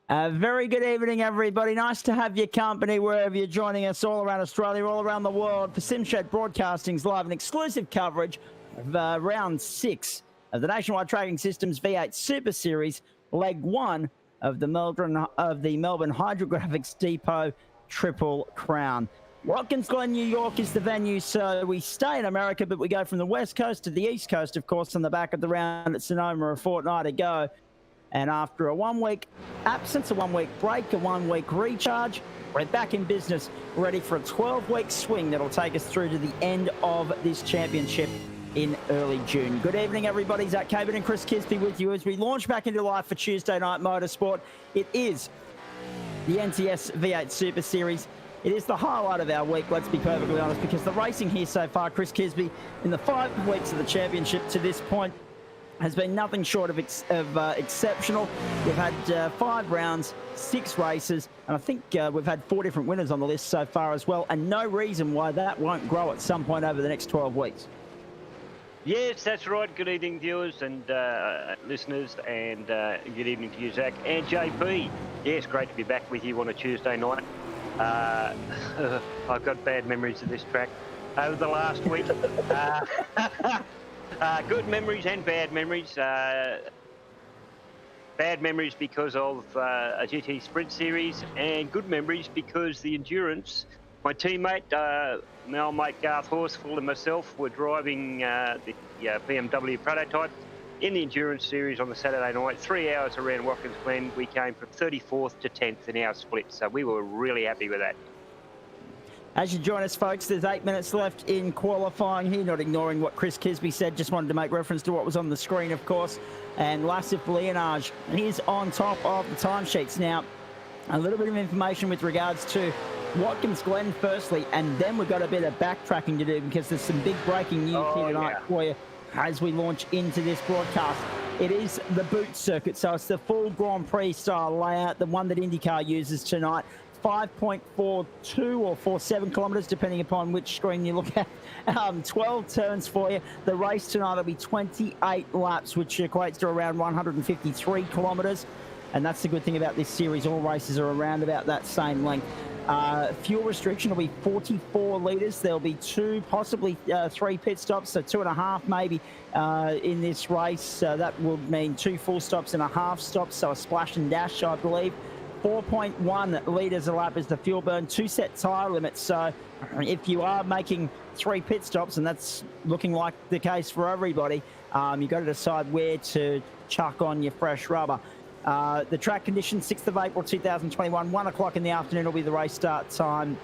Very good evening, everybody. Nice to have your company wherever you're joining us all around Australia, all around the world for SimShed Broadcasting's live and exclusive coverage of round 6 of the Nationwide Tracking Systems V8 Super Series, leg 1 of the Melbourne Hydrographix Depot Triple Crown. Watkins Glen, New York is the venue, so we stay in America, but we go from the West Coast to the East Coast, of course, on the back of the round at Sonoma a fortnight ago. And after a 1 week absence, a 1 week break, a 1 week recharge, we're back in business, ready for a 12-week swing that'll take us through to the end of this championship in early June. Good evening, everybody. Zach Cabot and Chris Kisby with you as we launch back into life for Tuesday Night Motorsport. It is the NTS V8 Super Series. It is the highlight of our week, let's be perfectly honest, because the racing here so far, Chris Kisby, in the 5 weeks of the championship to this point, has been nothing short of exceptional. We've had 5 rounds, 6 races, and I think we've had 4 different winners on the list so far as well, and no reason why that won't grow at some point over the next 12 weeks. Yes, that's right. Good evening, viewers and listeners, and good evening to you, Zach and JP. Yes, great to be back with you on a Tuesday night. I've got bad memories of this track over the last week. Good memories and bad memories. Bad memories because of a GT Sprint Series, and good memories because the endurance, my teammate, my old mate Garth Horsfall and myself were driving the BMW prototype in the endurance series on the Saturday night. 3 hours around Watkins Glen. We came from 34th to 10th in our split, so we were really happy with that. As you join us, folks, there's 8 minutes left in qualifying here, not ignoring what Chris Kisby said, just wanted to make reference to what was on the screen, of course. And Lassif Leonage is on top of the timesheets. Now, a little bit of information with regards to Watkins Glen firstly, and then we've got a bit of backtracking to do because there's some big breaking news here tonight for you as we launch into this broadcast. It is the boot circuit, so it's the full Grand Prix style layout, the one that IndyCar uses tonight. 5.42 or 47 kilometres, depending upon which screen you look at. 12 turns for you. The race tonight will be 28 laps, which equates to around 153 kilometres. And that's the good thing about this series. All races are around about that same length. Fuel restriction will be 44 litres. There'll be 2, possibly 3 pit stops, so 2.5 maybe in this race. That will mean 2 full stops and a half stop, so a splash and dash, I believe. 4.1 litres a lap is the fuel burn, 2 set tyre limits. So if you are making 3 pit stops, and that's looking like the case for everybody, you've got to decide where to chuck on your fresh rubber. The track conditions, 6th of April 2021, 1 o'clock in the afternoon will be the race start time,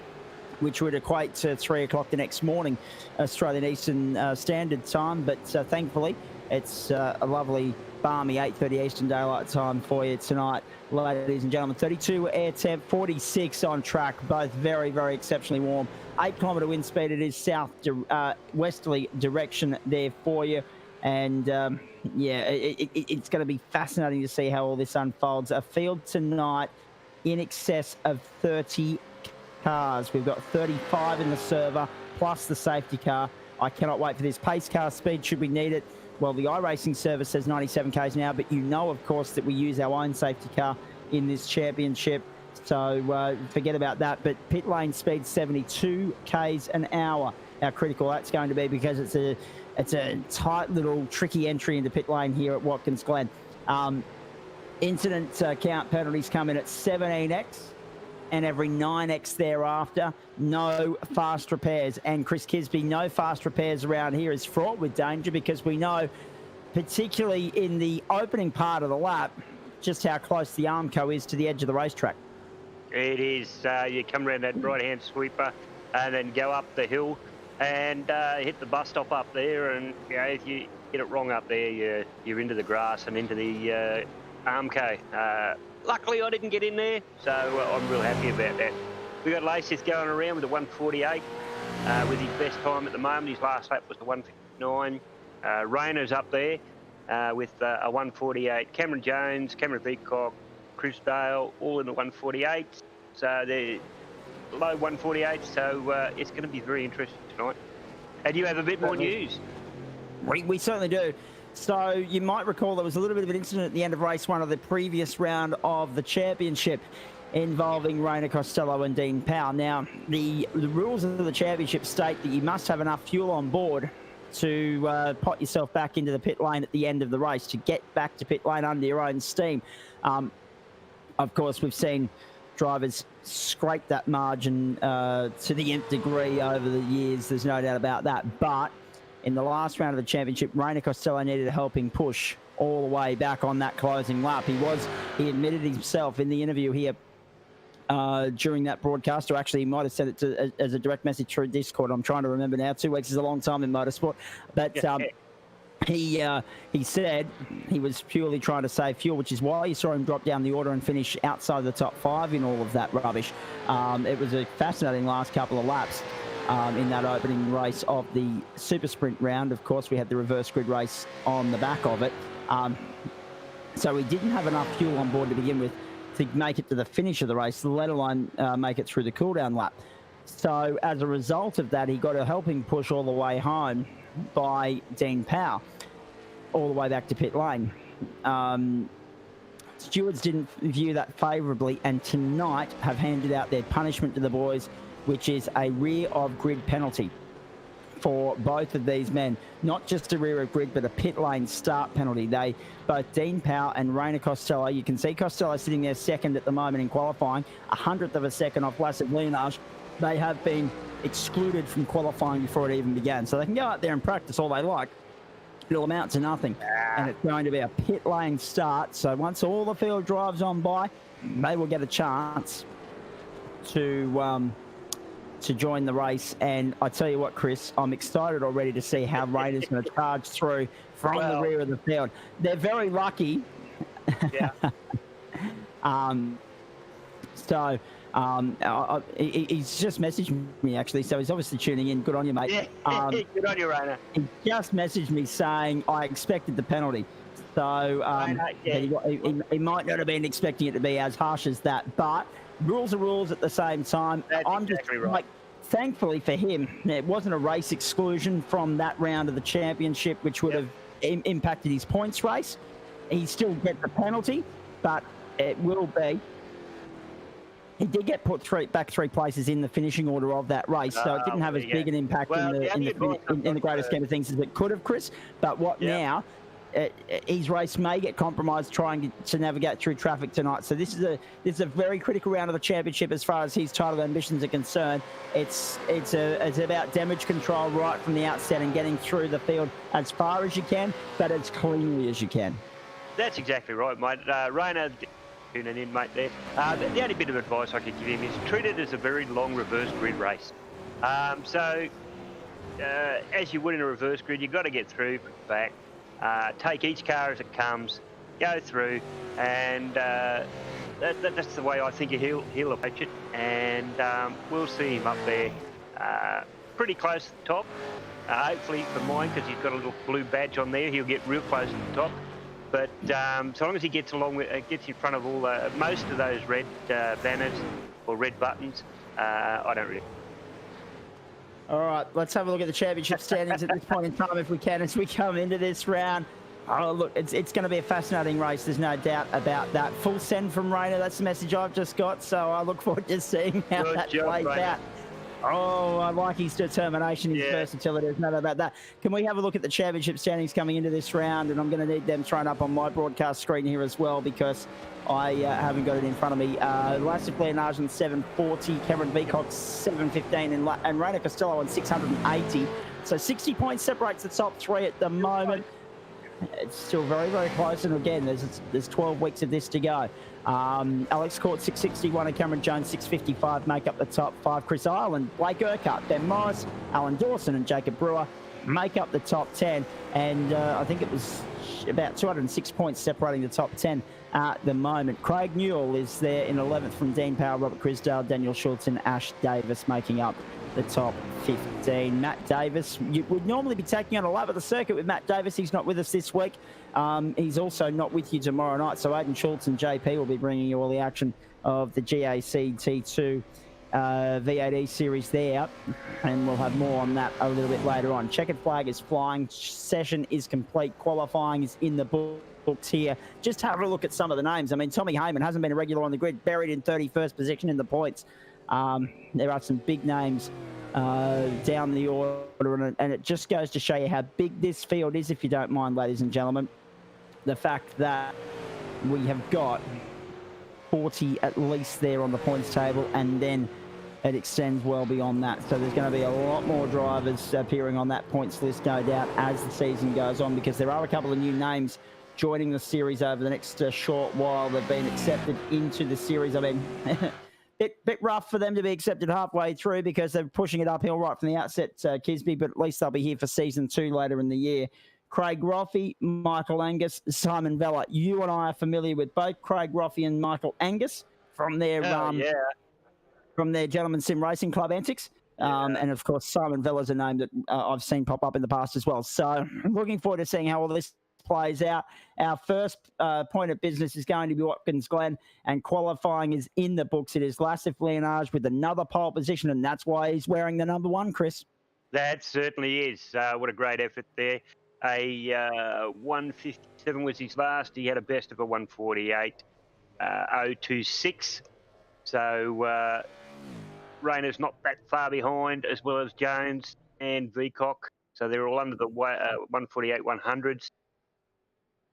which would equate to 3 o'clock the next morning, Australian Eastern Standard Time. But thankfully, it's a lovely, balmy 8:30 Eastern Daylight Time for you tonight, ladies and gentlemen. 32 air temp, 46 on track, both very, very exceptionally warm. 8 kilometre wind speed. It is south westerly direction there for you. And yeah, it's going to be fascinating to see how all this unfolds. A field tonight in excess of 30 cars. We've got 35 in the server, plus the safety car. I cannot wait for this. Pace car speed, should we need it? Well, the iRacing service says 97 k's an hour, but you know, of course, that we use our own safety car in this championship. So forget about that. But pit lane speed, 72 k's an hour. How critical that's going to be, because it's a tight little tricky entry into pit lane here at Watkins Glen. Incident count penalties come in at 17x. And every 9x thereafter. No fast repairs. And Chris Kisby, no fast repairs around here is fraught with danger, because we know, particularly in the opening part of the lap, just how close the Armco is to the edge of the racetrack. It is. You come around that right-hand sweeper and then go up the hill and hit the bus stop up there, and you know, if you get it wrong up there, you're into the grass and into the Armco. Luckily, I didn't get in there, so I'm real happy about that. We got Lassith going around with a 148 with his best time at the moment. His last lap was the 159. Rayner's up there with a 148. Cameron Jones, Cameron Beacock, Chris Dale, all in the 148. So they're low 148, so it's going to be very interesting tonight. And you have a bit more news. We certainly do. So you might recall there was a little bit of an incident at the end of race one of the previous round of the championship involving Rainer Costello and Dean Powell. Now, the rules of the championship state that you must have enough fuel on board to pot yourself back into the pit lane at the end of the race, to get back to pit lane under your own steam. Of course, we've seen drivers scrape that margin to the nth degree over the years. There's no doubt about that. But in the last round of the championship, Rainer Costello needed a helping push all the way back on that closing lap. He admitted himself in the interview here during that broadcast, or actually he might have sent it as a direct message through Discord. I'm trying to remember now. 2 weeks is a long time in motorsport. But he said he was purely trying to save fuel, which is why you saw him drop down the order and finish outside the top 5 in all of that rubbish. It was a fascinating last couple of laps in that opening race of the Super Sprint round. Of course, we had the reverse grid race on the back of it. So we didn't have enough fuel on board to begin with to make it to the finish of the race, let alone make it through the cool-down lap. So as a result of that, he got a helping push all the way home by Dean Powell, all the way back to pit lane. Stewards didn't view that favourably, and tonight have handed out their punishment to the boys, which is a rear of grid penalty for both of these men. Not just a rear of grid, but a pit lane start penalty. Both Dean Powell and Rainer Costello, you can see Costello sitting there second at the moment in qualifying, 100th of a second off Lasse Lienage. They have been excluded from qualifying before it even began. So they can go out there and practice all they like. It'll amount to nothing. And it's going to be a pit lane start. So once all the field drives on by, they will get a chance to join the race. And I tell you what, Chris, I'm excited already to see how Rainer's going to charge through from the rear of the field. They're very lucky. Yeah. He's just messaged me, actually, so he's obviously tuning in. Good on you, mate. Yeah. Good on you, Rainer. He just messaged me saying I expected the penalty. So he might not have been expecting it to be as harsh as that, but rules are rules at the same time. That's exactly right. Thankfully for him, it wasn't a race exclusion from that round of the championship, which would have impacted his points race. He still gets the penalty, but it will be. He did get put back three places in the finishing order of that race, so it didn't have as big an impact in the greater scheme of things as it could have, Chris. But now, his race may get compromised trying to navigate through traffic tonight. So this is a very critical round of the championship as far as his title ambitions are concerned. It's about damage control right from the outset and getting through the field as far as you can, but as cleanly as you can. That's exactly right, mate. Rainer, tuning in, mate, there. The only bit of advice I could give him is treat it as a very long reverse grid race. As you would in a reverse grid, you've got to get through from the back. Take each car as it comes, go through, and that's the way I think he'll approach it. And we'll see him up there pretty close to the top. Hopefully for mine, because he's got a little blue badge on there, he'll get real close to the top. But so long as he gets gets in front of all most of those red banners or red buttons, I don't really. All right, let's have a look at the championship standings at this point in time, if we can, as we come into this round. Oh, look, it's going to be a fascinating race. There's no doubt about that. Full send from Rainer. That's the message I've just got. So I look forward to seeing how that plays out. Oh, I like his determination, his versatility. There's no doubt about that. Can we have a look at the championship standings coming into this round? And I'm going to need them thrown up on my broadcast screen here as well, because I haven't got it in front of me. Lasse Lienage on 740, Cameron Veacock 715, and Rainer Costello on 680. So 60 points separates the top three at the moment. It's still very, very close. And again, there's 12 weeks of this to go. Alex Court 661 and Cameron Jones 655 make up the top five. Chris Ireland, Blake Urquhart, Ben Morris, Alan Dawson and Jacob Brewer make up the top 10. And I think it was about 206 points separating the top 10 at the moment. Craig Newell is there in 11th from Dean Powell, Robert Crisdale, Daniel Schultz and Ash Davis making up the top 15. Matt Davis, you would normally be taking on a lap of the circuit with Matt Davis. He's not with us this week. He's also not with you tomorrow night. So Aidan Schultz and JP will be bringing you all the action of the GAC T2 V8E series there, and we'll have more on that a little bit later on. Checkered flag is flying. Session is complete. Qualifying is in the books here. Just have a look at some of the names. I mean, Tommy Heyman hasn't been a regular on the grid, buried in 31st position in the points. There are some big names down the order, and it just goes to show you how big this field is, if you don't mind, ladies and gentlemen. The fact that we have got 40 at least there on the points table, and then it extends well beyond that. So there's going to be a lot more drivers appearing on that points list, no doubt, as the season goes on, because there are a couple of new names joining the series over the next short while. They've been accepted into the series. I mean, bit rough for them to be accepted halfway through because they're pushing it uphill right from the outset, Kisby, but at least they'll be here for season 2 later in the year. Craig Roffey, Michael Angus, Simon Vella. You and I are familiar with both Craig Roffey and Michael Angus from their from their Gentleman Sim Racing Club antics. And of course, Simon Vella's a name that I've seen pop up in the past as well. So I'm looking forward to seeing how all this plays out. Our first point of business is going to be Watkins Glen, and qualifying is in the books. It is Lassif Leonage with another pole position, and that's why he's wearing the number 1, Chris. That certainly is. What a great effort there. A 157 was his last. He had a best of a 148.026. So Rayner's not that far behind, as well as Jones and Veacock. So they're all under the 148.100s.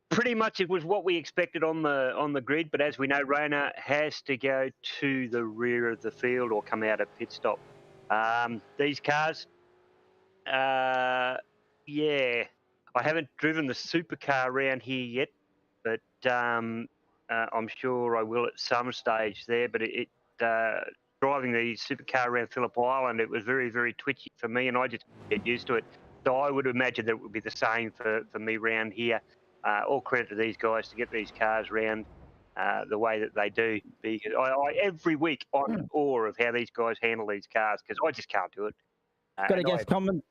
Pretty much it was what we expected on the grid, but as we know, Rayner has to go to the rear of the field or come out at pit stop. These cars, I haven't driven the Supercar around here yet, but I'm sure I will at some stage there. But driving the Supercar around Phillip Island, it was very, very twitchy for me, and I just get used to it. So I would imagine that it would be the same for me round here. All credit to these guys to get these cars round the way that they do. Because I every week I'm in awe of how these guys handle these cars, because I just can't do it. Got to guess common.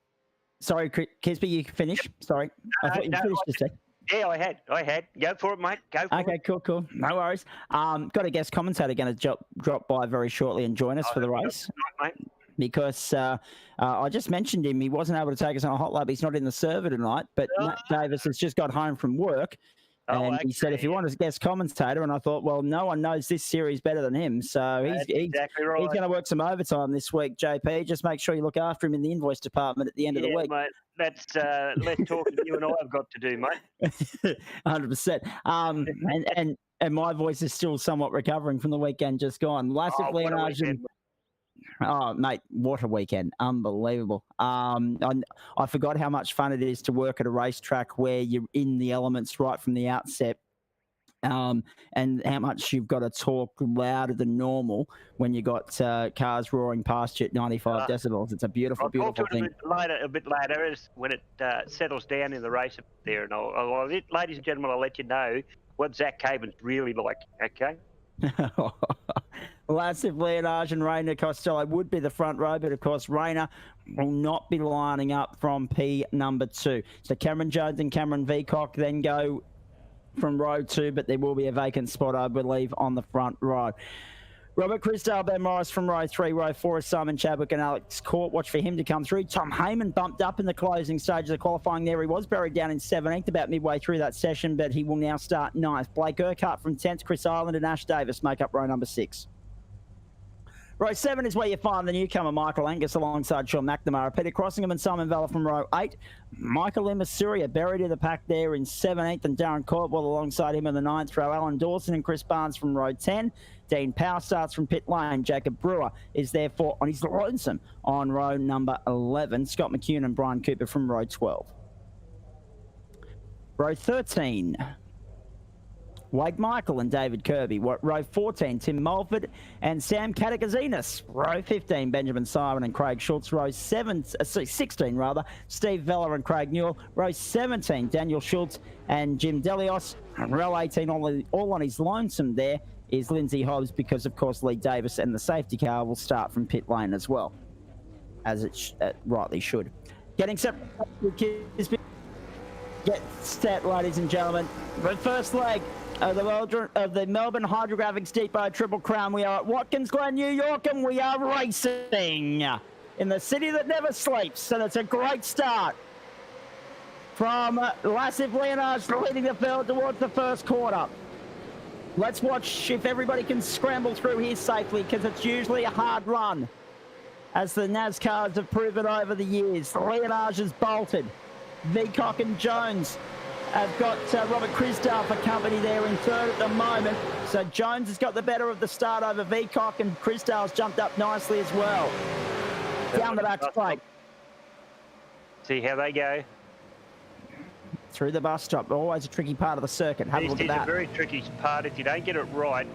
Sorry, Kisby, you can finish. Yep. Sorry. I thought you finished just there. Yeah, I had. Go for it, mate. Go for it. Okay, cool. No worries. Got a guest commentator going to drop by very shortly and join us for the race. Right, mate. Because I just mentioned him. He wasn't able to take us on a hot lap. He's not in the server tonight, but Matt Davis has just got home from work. And he said if you want a guest commentator, and I thought, well, no one knows this series better than him. So he's exactly right. He's going to work some overtime this week, JP. Just make sure you look after him in the invoice department at the end of the week. Mate. That's less talking you and I have got to do, mate. 100%. And my voice is still somewhat recovering from the weekend just gone. Lassif Leonage. Oh, mate, what a weekend. Unbelievable. I forgot how much fun it is to work at a racetrack where you're in the elements right from the outset, and how much you've got to talk louder than normal when you got cars roaring past you at 95 decibels. It's a beautiful, beautiful thing. A bit later is when it settles down in the race there. And ladies and gentlemen, I'll let you know what Zach Caban's really like, okay? Lassif Leonage and Rayner Costello would be the front row, but of course Rayner will not be lining up from P number 2. So Cameron Jones and Cameron Veacock then go from row 2, but there will be a vacant spot, I believe, on the front row. Robert Christale, Ben Morris from row 3. Row 4 is Simon Chadwick and Alex Court. Watch for him to come through. Tom Heyman bumped up in the closing stage of the qualifying there. He was buried down in 17th about midway through that session, but he will now start 9th. Blake Urquhart from 10th. Chris Island and Ash Davis make up row number 6. Row 7 is where you find the newcomer Michael Angus alongside Sean McNamara, Peter Crossingham and Simon Vella from row 8. Michael Imasuria buried in the pack there in 17th, and Darren Caldwell alongside him in the 9th row. Alan Dawson and Chris Barnes from row 10. Dean Power starts from pit lane. Jacob Brewer is therefore on his lonesome on row number 11. Scott McCune and Brian Cooper from row 12. Row 13. Wade Michael and David Kirby. Row 14, Tim Mulford and Sam Katakazinas. Row 15, Benjamin Simon and Craig Schultz. Row 16, Steve Vella and Craig Newell. Row 17, Daniel Schultz and Jim Delios. And row 18, all on his lonesome there, is Lindsay Hobbs, because, of course, Lee Davis and the safety car will start from pit lane as well, as it rightly should. Getting set. Get set, ladies and gentlemen. The first leg of the Melbourne Hydrographix Depot Triple Crown. We are at Watkins Glen, New York, and we are racing in the city that never sleeps. So that's a great start from Lassif Leonage leading the field towards the first quarter. Let's watch if everybody can scramble through here safely, because it's usually a hard run, as the NASCARs have proven over the years. Leonage has bolted. Veacock and Jones have got Robert Crisdale for company there in third at the moment. So Jones has got the better of the start over Veacock, and Crisdale's jumped up nicely as well. Down the back straight. See how they go. Through the bus stop, always a tricky part of the circuit. Have a look at that. It's a very tricky part. If you don't get it right,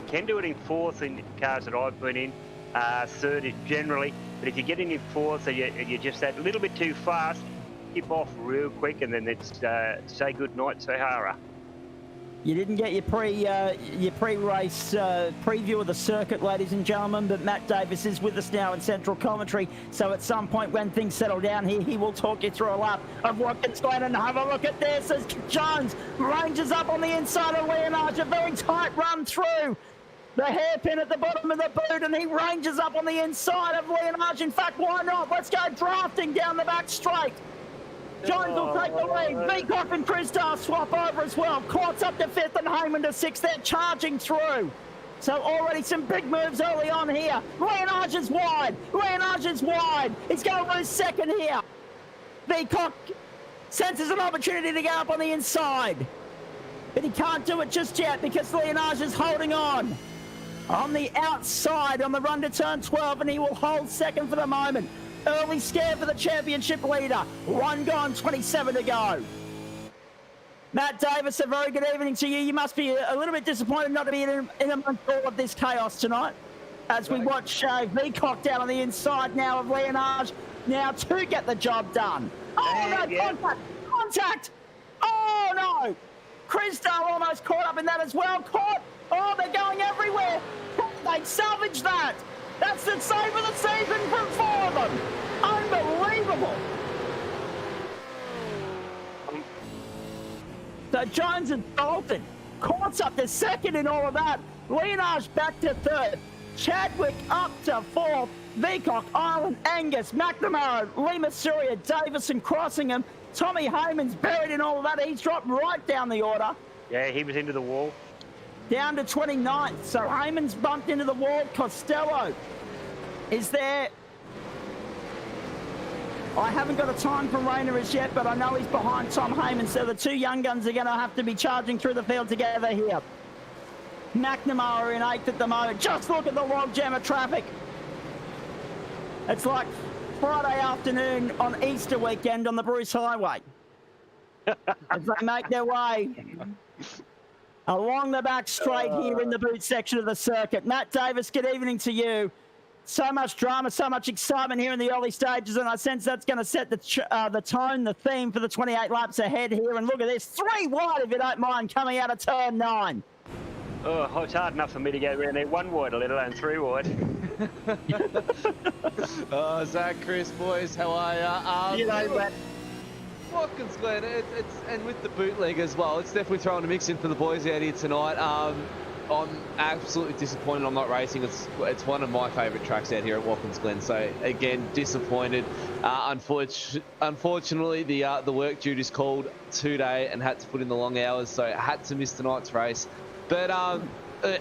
can do it in fourth in cars that I've been in. Third is generally, but if you get in fourth and you're just that little bit too fast, tip off real quick, and then it's say good night, Sahara. You didn't get your pre-race preview of the circuit, ladies and gentlemen, but Matt Davis is with us now in central commentary. So at some point when things settle down here, he will talk you through a lap of Watkins Glen. And have a look at this as Jones ranges up on the inside of Leonage. A very tight run through the hairpin at the bottom of the boot, and he ranges up on the inside of Leonage. In fact, why not? Let's go drafting down the back straight. Jones will take the lead. Veacock and Crisdale swap over as well. Court's up to fifth and Heyman to sixth. They're charging through. So already some big moves early on here. Leonage is wide. Leonage is wide. He's going to lose second here. Veacock senses an opportunity to go up on the inside, but he can't do it just yet because Leonage is holding on the outside on the run to turn 12, and he will hold second for the moment. Early scare for the championship leader. 1 gone, 27 to go. Matt Davis, a very good evening to you. You must be a little bit disappointed not to be in amongst all of this chaos tonight, as we watch Veacock down on the inside now of Leonage, now to get the job done. Oh, no, contact. Oh, no. Crisdale almost caught up in that as well. Caught. Oh, they're going everywhere. They salvaged that. That's the save of the season from 4 of them. Unbelievable. So Jones has bolted. Court's up to second in all of that. Leonage back to third. Chadwick up to fourth. Veacock, Ireland, Angus, McNamara, Lee Masuria, Davison crossing him. Tommy Heyman's buried in all of that. He's dropped right down the order. Yeah, he was into the wall. Down to 29th. So Heyman's bumped into the wall. Costello is there. I haven't got a time from Rayner as yet, but I know he's behind Tom Heyman. So the two young guns are going to have to be charging through the field together here. McNamara in 8th at the moment. Just look at the log jam of traffic. It's like Friday afternoon on Easter weekend on the Bruce Highway as they make their way along the back straight here in the boot section of the circuit. Matt Davis, good evening to you. So much drama, so much excitement here in the early stages, and I sense that's going to set the tone, the theme for the 28 laps ahead here. And look at this, 3 wide, if you don't mind, coming out of turn 9. Oh, it's hard enough for me to go around there 1 wide, let alone 3 wide. Oh, Zach, Chris, boys, how are you? You know, but Watkins Glen, and with the bootleg as well, it's definitely throwing a mix in for the boys out here tonight. I'm absolutely disappointed I'm not racing. It's one of my favourite tracks out here at Watkins Glen. So again, disappointed. Unfortunately, the work duties called today and had to put in the long hours, so I had to miss tonight's race. But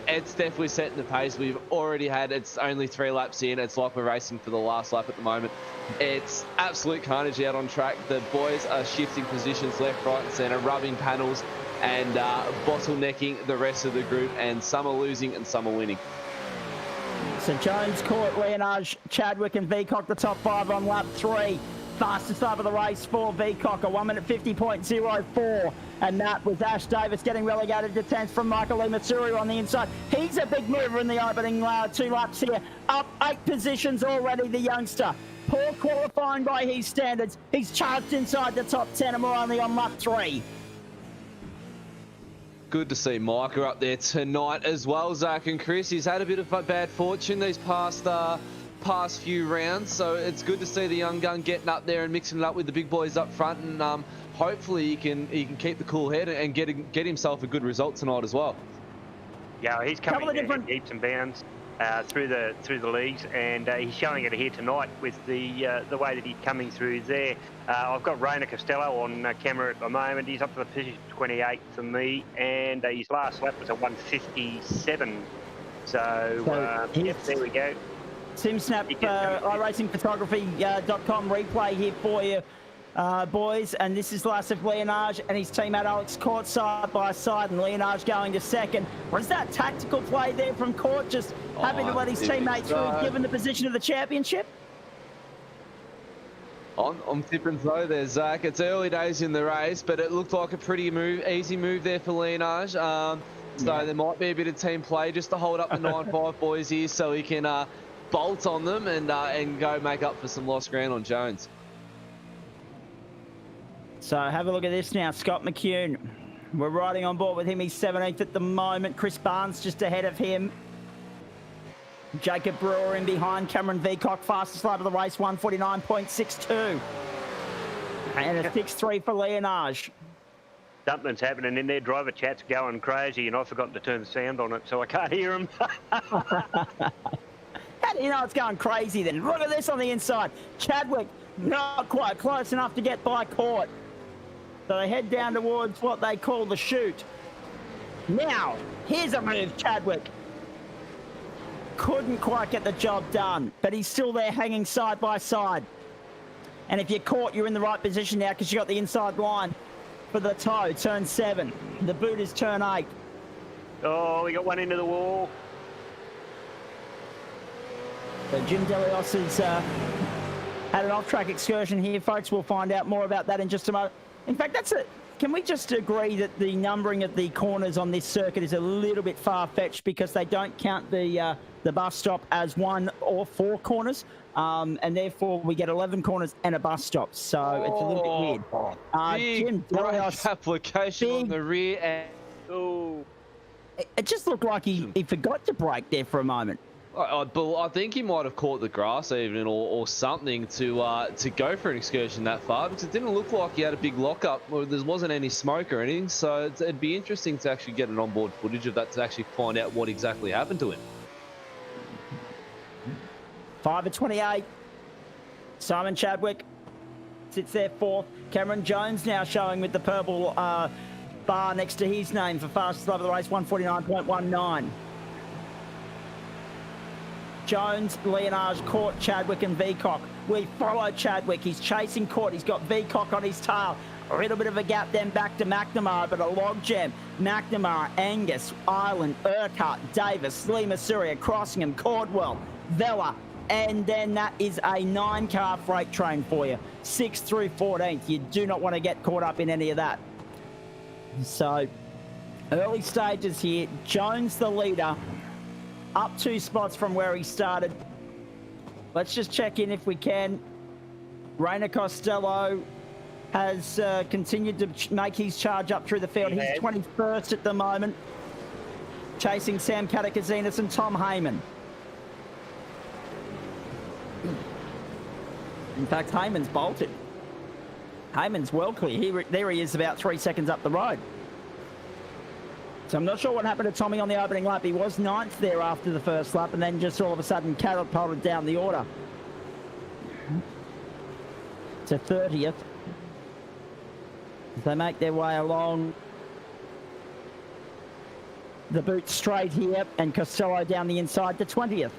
it's definitely setting the pace. We've already had, it's only 3 laps in. It's like we're racing for the last lap at the moment. It's absolute carnage out on track. The boys are shifting positions left, right and centre, rubbing panels and bottlenecking the rest of the group. And some are losing and some are winning. So Jones, Court, Leonage, Chadwick and Veacock, the top 5 on lap 3. Fastest over the race for Veacock, a 1 minute 50.04. And that was Ash Davis getting relegated to 10th from Michael Lee Matsuri on the inside. He's a big mover in the opening 2 laps here. Up 8 positions already, the youngster. Poor qualifying by his standards. He's charged inside the top 10 and we're only on lap 3. Good to see Micah up there tonight as well, Zach and Chris. He's had a bit of bad fortune these past few rounds, so it's good to see the young gun getting up there and mixing it up with the big boys up front and hopefully he can keep the cool head and get himself a good result tonight as well. Yeah, he's coming in leaps and bounds through the leagues, and he's showing it here tonight with the way that he's coming through there. I've got Rainer Costello on camera at the moment. He's up to the position 28 for me, and his last lap was a 1:57. So yep, there we go. SimSnap iRacingPhotography.com replay here for you, boys. And this is Lassif Leonage and his teammate Alex Court side by side, and Leonage going to second. Was that tactical play there from Court, just happy to let his teammate through, given the position of the championship? I'm tipping so there, Zach. It's early days in the race, but it looked like a pretty easy move there for Leonage. So there might be a bit of team play just to hold up the 9-5 boys here, so he can bolt on them and go make up for some lost ground on Jones. So have a look at this now. Scott McCune, we're riding on board with him. He's 17th at the moment. Chris Barnes just ahead of him. Jacob Brewer in behind. Cameron Veacock, fastest lap of the race, 149.62. And a 6.3 for Leonage. Something's happening in there. Driver chat's going crazy, and I've forgotten to turn the sound on it, so I can't hear him. How do you know it's going crazy then? Look at this on the inside. Chadwick, not quite close enough to get by Court. So they head down towards what they call the chute. Now, here's a move, Chadwick. Couldn't quite get the job done, but he's still there hanging side by side. And if you're Caught, you're in the right position now because you got the inside line for the toe, turn 7. The boot is turn 8. Oh, we got one into the wall. So Jim Delios has had an off-track excursion here, folks. We'll find out more about that in just a moment. In fact, can we just agree that the numbering of the corners on this circuit is a little bit far-fetched because they don't count the bus stop as 1 or 4 corners, and therefore we get 11 corners and a bus stop. So it's a little bit weird. Big Jim Delios, application on the rear end. Oh. It just looked like he forgot to brake there for a moment. I think he might have caught the grass even or something to go for an excursion that far, because it didn't look like he had a big lockup or there wasn't any smoke or anything. So it'd be interesting to actually get an onboard footage of that to actually find out what exactly happened to him. 5 of 28. Simon Chadwick sits there 4th. Cameron Jones now showing with the purple bar next to his name for fastest lap of the race, 149.19. Jones, Leonage, Court, Chadwick and Veacock. We follow Chadwick. He's chasing Court. He's got Veacock on his tail. A little bit of a gap then back to McNamara, but a logjam. McNamara, Angus, Ireland, Urquhart, Davis, Lee Masuria, Crossingham, Cordwell, Vella, and then that is a 9-car freight train for you. 6th through 14th. You do not want to get caught up in any of that. So, early stages here. Jones the leader. Up 2 spots from where he started. Let's just check in if we can. Rainer Costello has continued to make his charge up through the field. He's 21st at the moment, chasing Sam Katakazinas and Tom Heyman. In fact, Heyman's bolted. Heyman's well clear. There he is about 3 seconds up the road. So I'm not sure what happened to Tommy on the opening lap. He was 9th there after the first lap, and then just all of a sudden catapulted down the order to 30th. As they make their way along the boot straight here, and Costello down the inside to 20th.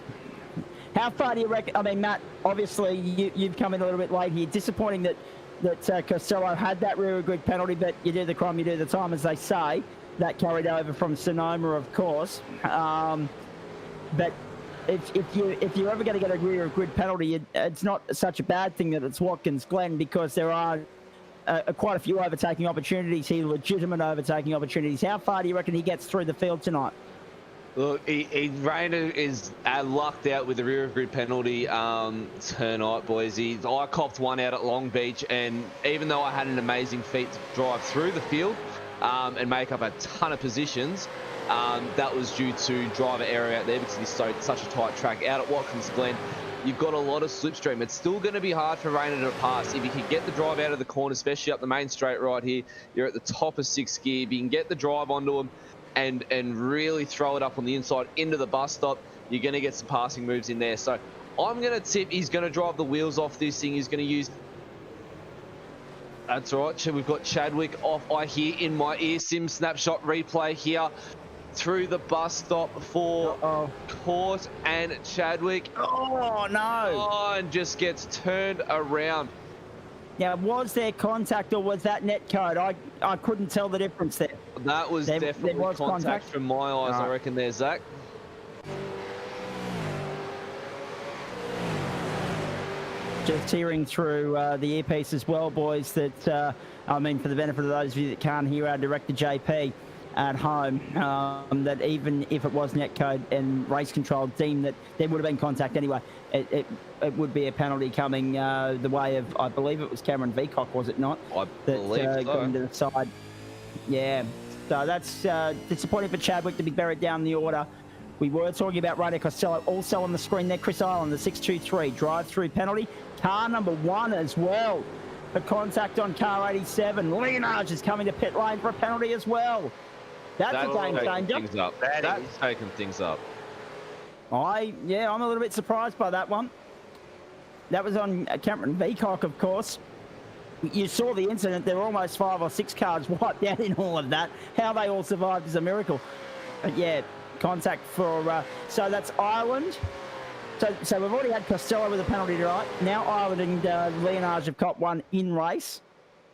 How far do you reckon? I mean, Matt, obviously you've come in a little bit late here. Disappointing that Costello had that rear grid penalty, but you do the crime, you do the time, as they say. That carried over from Sonoma, of course. But if you're ever going to get a rear grid penalty, it's not such a bad thing that it's Watkins Glen, because there are quite a few overtaking opportunities here, legitimate overtaking opportunities. How far do you reckon he gets through the field tonight? Look, Rainer is lucked out with the rear of grid penalty tonight, boys. I copped one out at Long Beach, and even though I had an amazing feat to drive through the field and make up a ton of positions, that was due to driver error out there because it's such a tight track. Out at Watkins Glen, you've got a lot of slipstream. It's still going to be hard for Rayner to pass. If you can get the drive out of the corner, especially up the main straight right here, you're at the top of 6th gear. If you can get the drive onto him and really throw it up on the inside into the bus stop, you're going to get some passing moves in there. So I'm going to tip he's going to drive the wheels off this thing. He's going to use... That's all right. We've got Chadwick off. I hear in my ear sim snapshot replay here through the bus stop for Court and Chadwick. Oh, no. Oh, and just gets turned around. Now, was there contact or was that net code? I couldn't tell the difference there. That was definitely was contact from my eyes, I reckon there, Zach. Just hearing through the earpiece as well, boys, that, I mean, for the benefit of those of you that can't hear our director, JP, at home, that even if it was netcode and race control deemed that there would have been contact anyway, it would be a penalty coming the way of, I believe it was Cameron Veacock, was it not? I believe so. Going to the side. Yeah, so that's disappointing for Chadwick to be buried down the order. We were talking about Rayner Costello also on the screen there. Chris Island, the 623 drive-through penalty. Car number 1 as well for contact on car 87. Leonage is coming to pit lane for a penalty as well. That's a game changer. That's taking things up. I'm a little bit surprised by that one. That was on Cameron Veacock, of course. You saw the incident. There were almost 5 or 6 cars wiped out in all of that. How they all survived is a miracle. But yeah, contact for... so that's Ireland. So we've already had Costello with a penalty tonight. Now Ireland and Leonage have caught one in race.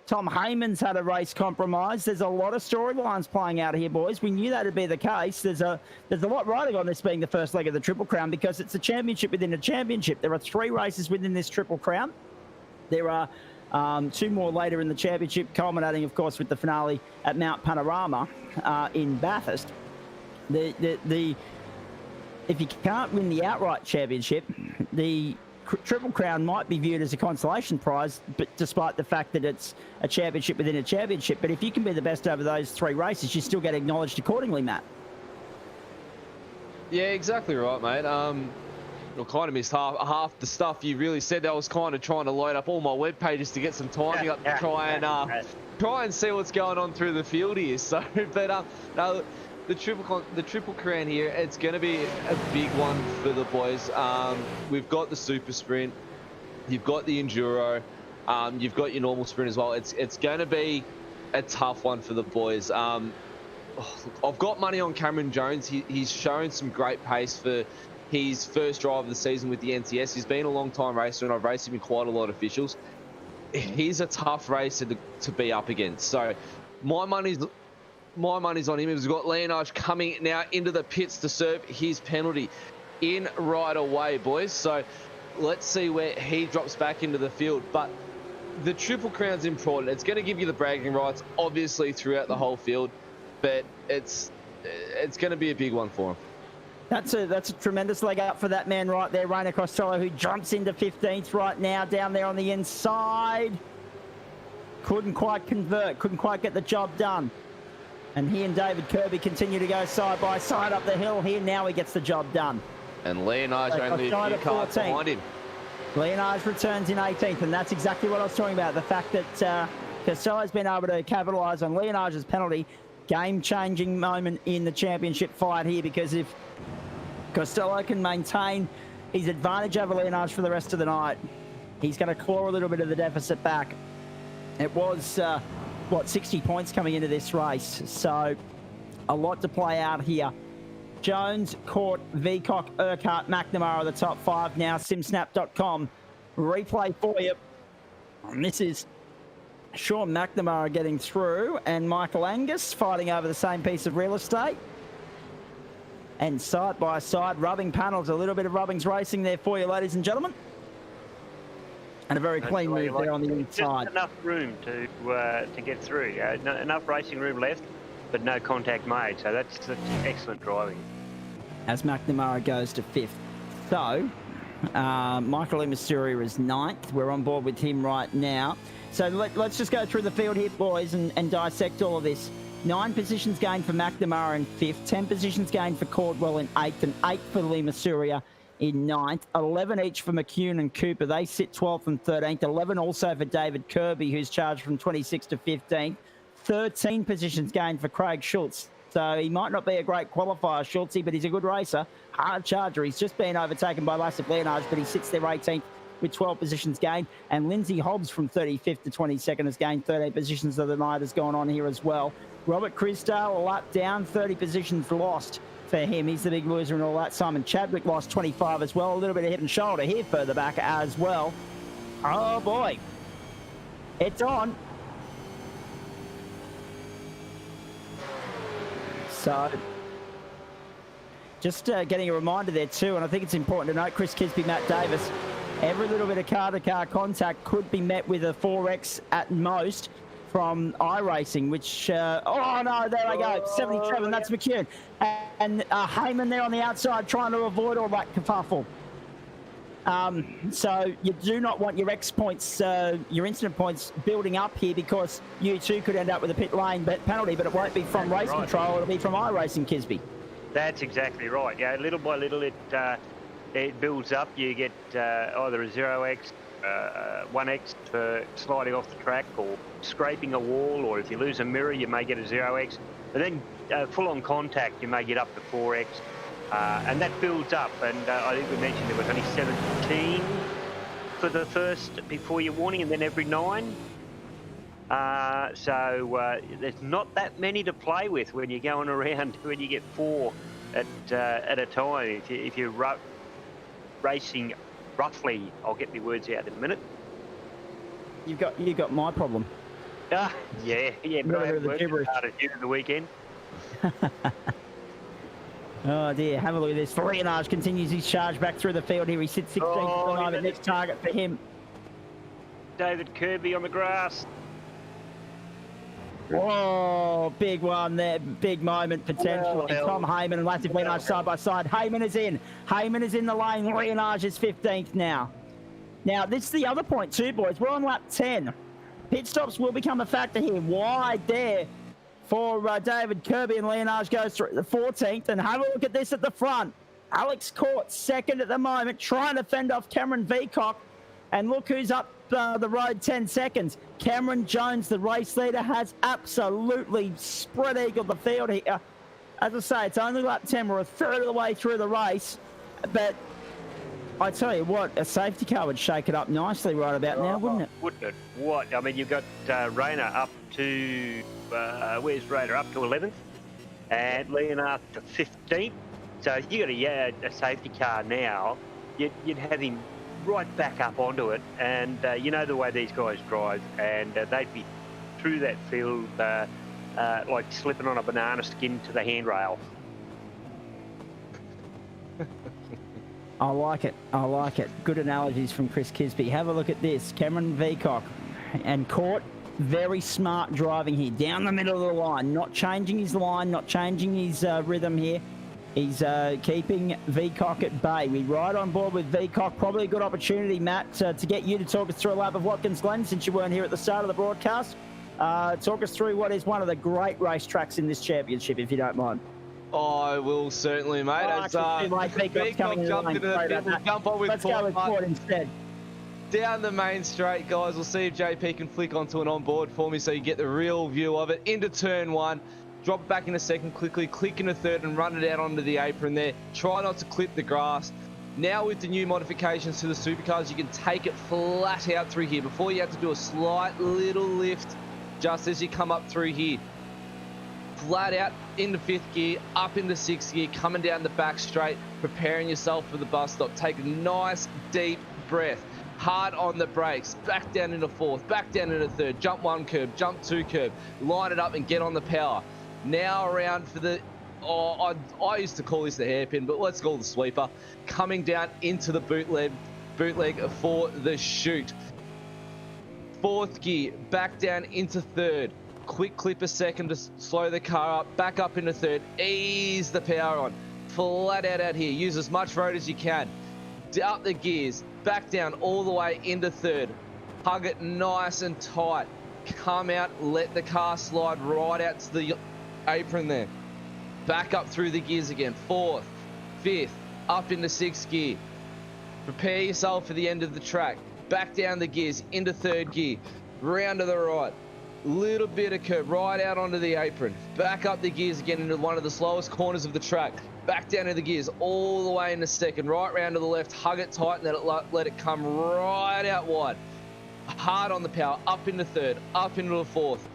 Tom Heyman's had a race compromise. There's a lot of storylines playing out here, boys. We knew that would be the case. There's a lot riding on this being the first leg of the Triple Crown because it's a championship within a championship. There are 3 races within this Triple Crown. There are 2 more later in the championship, culminating, of course, with the finale at Mount Panorama in Bathurst. If you can't win the outright championship, the Triple Crown might be viewed as a consolation prize, but despite the fact that it's a championship within a championship. But if you can be the best over those 3 races, you still get acknowledged accordingly, Matt. Yeah, exactly right, mate. I kind of missed half the stuff you really said. I was kind of trying to load up all my web pages to get some timing up to try and see what's going on through the field here. So, but no. The triple crown here, it's going to be a big one for the boys. We've got the super sprint, you've got the enduro, you've got your normal sprint as well. It's going to be a tough one for the boys. I've got money on Cameron Jones. He's shown some great pace for his first drive of the season with the NTS. He's been a long time racer and I've raced him in quite a lot of officials. He's a tough racer to be up against. So my money's on him. We've got Leonage coming now into the pits to serve his penalty in right away, boys. So let's see where he drops back into the field. But the Triple Crown's important. It's going to give you the bragging rights, obviously, throughout the whole field. But it's going to be a big one for him. That's a tremendous leg up for that man right there, Rayner Costello, who jumps into 15th right now, down there on the inside. Couldn't quite convert, couldn't quite get the job done. And he and David Kirby continue to go side by side up the hill here. Now he gets the job done. And Leonage only a few cars behind him. Leonage returns in 18th, and that's exactly what I was talking about. The fact that Costello's been able to capitalise on Leonage's penalty. Game-changing moment in the championship fight here, because if Costello can maintain his advantage over Leonage for the rest of the night, he's going to claw a little bit of the deficit back. It was... 60 points coming into this race. So a lot to play out here. Jones, Court, Veacock, Urquhart, McNamara are the top 5 now. Simsnap.com. Replay for you. And this is Sean McNamara getting through and Michael Angus fighting over the same piece of real estate. And side by side, rubbing panels. A little bit of rubbings racing there for you, ladies and gentlemen. And a very clean move there on the inside. Just enough room to get through. Enough racing room left, but no contact made. So that's excellent driving. As McNamara goes to 5th. So, Michael Imasuria is 9th. We're on board with him right now. So let's just go through the field here, boys, and dissect all of this. 9 positions gained for McNamara in 5th. 10 positions gained for Caldwell in 8th. And 8 for Imasuria in ninth. 11 each for McCune and Cooper. They sit 12th and 13th. 11 also for David Kirby, who's charged from 26th to 15th. 13 positions gained for Craig Schultz. So he might not be a great qualifier, Schultzy, but he's a good racer. Hard charger. He's just been overtaken by Lassif Leonage, but he sits there 18th with 12 positions gained. And Lindsay Hobbs from 35th to 22nd has gained 13 positions of the night has gone on here as well. Robert Crisdale, a lap down, 30 positions lost for him. He's the big loser and all that. Simon Chadwick lost 25 as well. A little bit of head and shoulder here further back as well. Oh, boy. It's on. So, just getting a reminder there too, and I think it's important to note, Chris Kisby, Matt Davis, every little bit of car-to-car contact could be met with a 4X at most from iRacing, which, oh no, there I go, 77, that's McCune. And Heyman there on the outside trying to avoid all that kerfuffle. So you do not want your X points, your incident points building up here, because you too could end up with a pit lane penalty, but it won't be from race control, it'll be from iRacing, Kisby. That's exactly right. Yeah, little by little it builds up. You get either a 0x, 1x for sliding off the track or scraping a wall, or if you lose a mirror you may get a 0x. And then full-on contact you may get up to 4x. And that builds up, and I think we mentioned there was only 17 for the first before your warning, and then every 9. So there's not that many to play with when you're going around, when you get 4 at a time. If you're racing roughly, I'll get my words out in a minute. You got my problem. Yeah, but I haven't worked as hard as you in the weekend. Oh dear, have a look at this. Leonage continues his charge back through the field here. He sits 16th at the moment. Next target for him. David Kirby on the grass. Whoa, big one there. Big moment potentially. Tom Heyman and Lassif Leonage side by side. Heyman is in. Heyman is in the lane. Leonage is 15th now. Now, this is the other point too, boys. We're on lap 10. Pit stops will become a factor here. Wide there for David Kirby, and Leonage goes through the 14th. And have a look at this at the front. Alex Court, second at the moment, trying to fend off Cameron Veacock. And look who's up the road 10 seconds. Cameron Jones, the race leader, has absolutely spread eagled the field here. As I say, it's only lap 10. We're a third of the way through the race. But I tell you what, a safety car would shake it up nicely right about now, wouldn't it? Wouldn't it? What? I mean, you've got Rayner up to, where's Rayner? Up to 11th, and Leonard to 15th. So if you got a safety car now, you'd have him right back up onto it. And you know the way these guys drive, and they'd be through that field like slipping on a banana skin to the handrail. I like it. I like it. Good analogies from Chris Kisby. Have a look at this. Cameron Veacock and Court. Very smart driving here. Down the middle of the line. Not changing his line. Not changing his rhythm here. He's keeping Veacock at bay. We ride on board with Veacock. Probably a good opportunity, Matt, to get you to talk us through a lap of Watkins Glen, since you weren't here at the start of the broadcast. Talk us through what is one of the great racetracks in this championship, if you don't mind. I will certainly, mate. As Veacock jumped into the pit, we'll jump on with Let's go with Ford instead. Down the main straight, guys. We'll see if JP can flick onto an onboard for me so you get the real view of it. Into turn 1. Drop it back in a second quickly. Click in a third and run it out onto the apron there. Try not to clip the grass. Now with the new modifications to the supercars, you can take it flat out through here. Before you have to do a slight little lift just as you come up through here. Flat out into 5th gear, up into 6th gear, coming down the back straight, preparing yourself for the bus stop. Take a nice deep breath. Hard on the brakes, back down into 4th, back down into 3rd, jump 1 curb, jump 2 curb, line it up and get on the power. Now around for the, I used to call this the hairpin, but let's call it the sweeper. Coming down into the bootleg for the chute. 4th gear, back down into 3rd. Quick clip a second to slow the car up, back up into 3rd, ease the power on, flat out here, use as much road as you can, up the gears, back down all the way into 3rd, hug it nice and tight, come out, let the car slide right out to the apron there, back up through the gears again, 4th, 5th, up into 6th gear, Prepare yourself for the end of the track. Back down the gears, into third gear, round to the right. Little bit of curve, right out onto the apron. Back up the gears again into one of the slowest corners of the track. Back down to the gears, all the way into second, right round to the left. Hug it tight and let it come right out wide. Hard on the power, up into third, up into the fourth.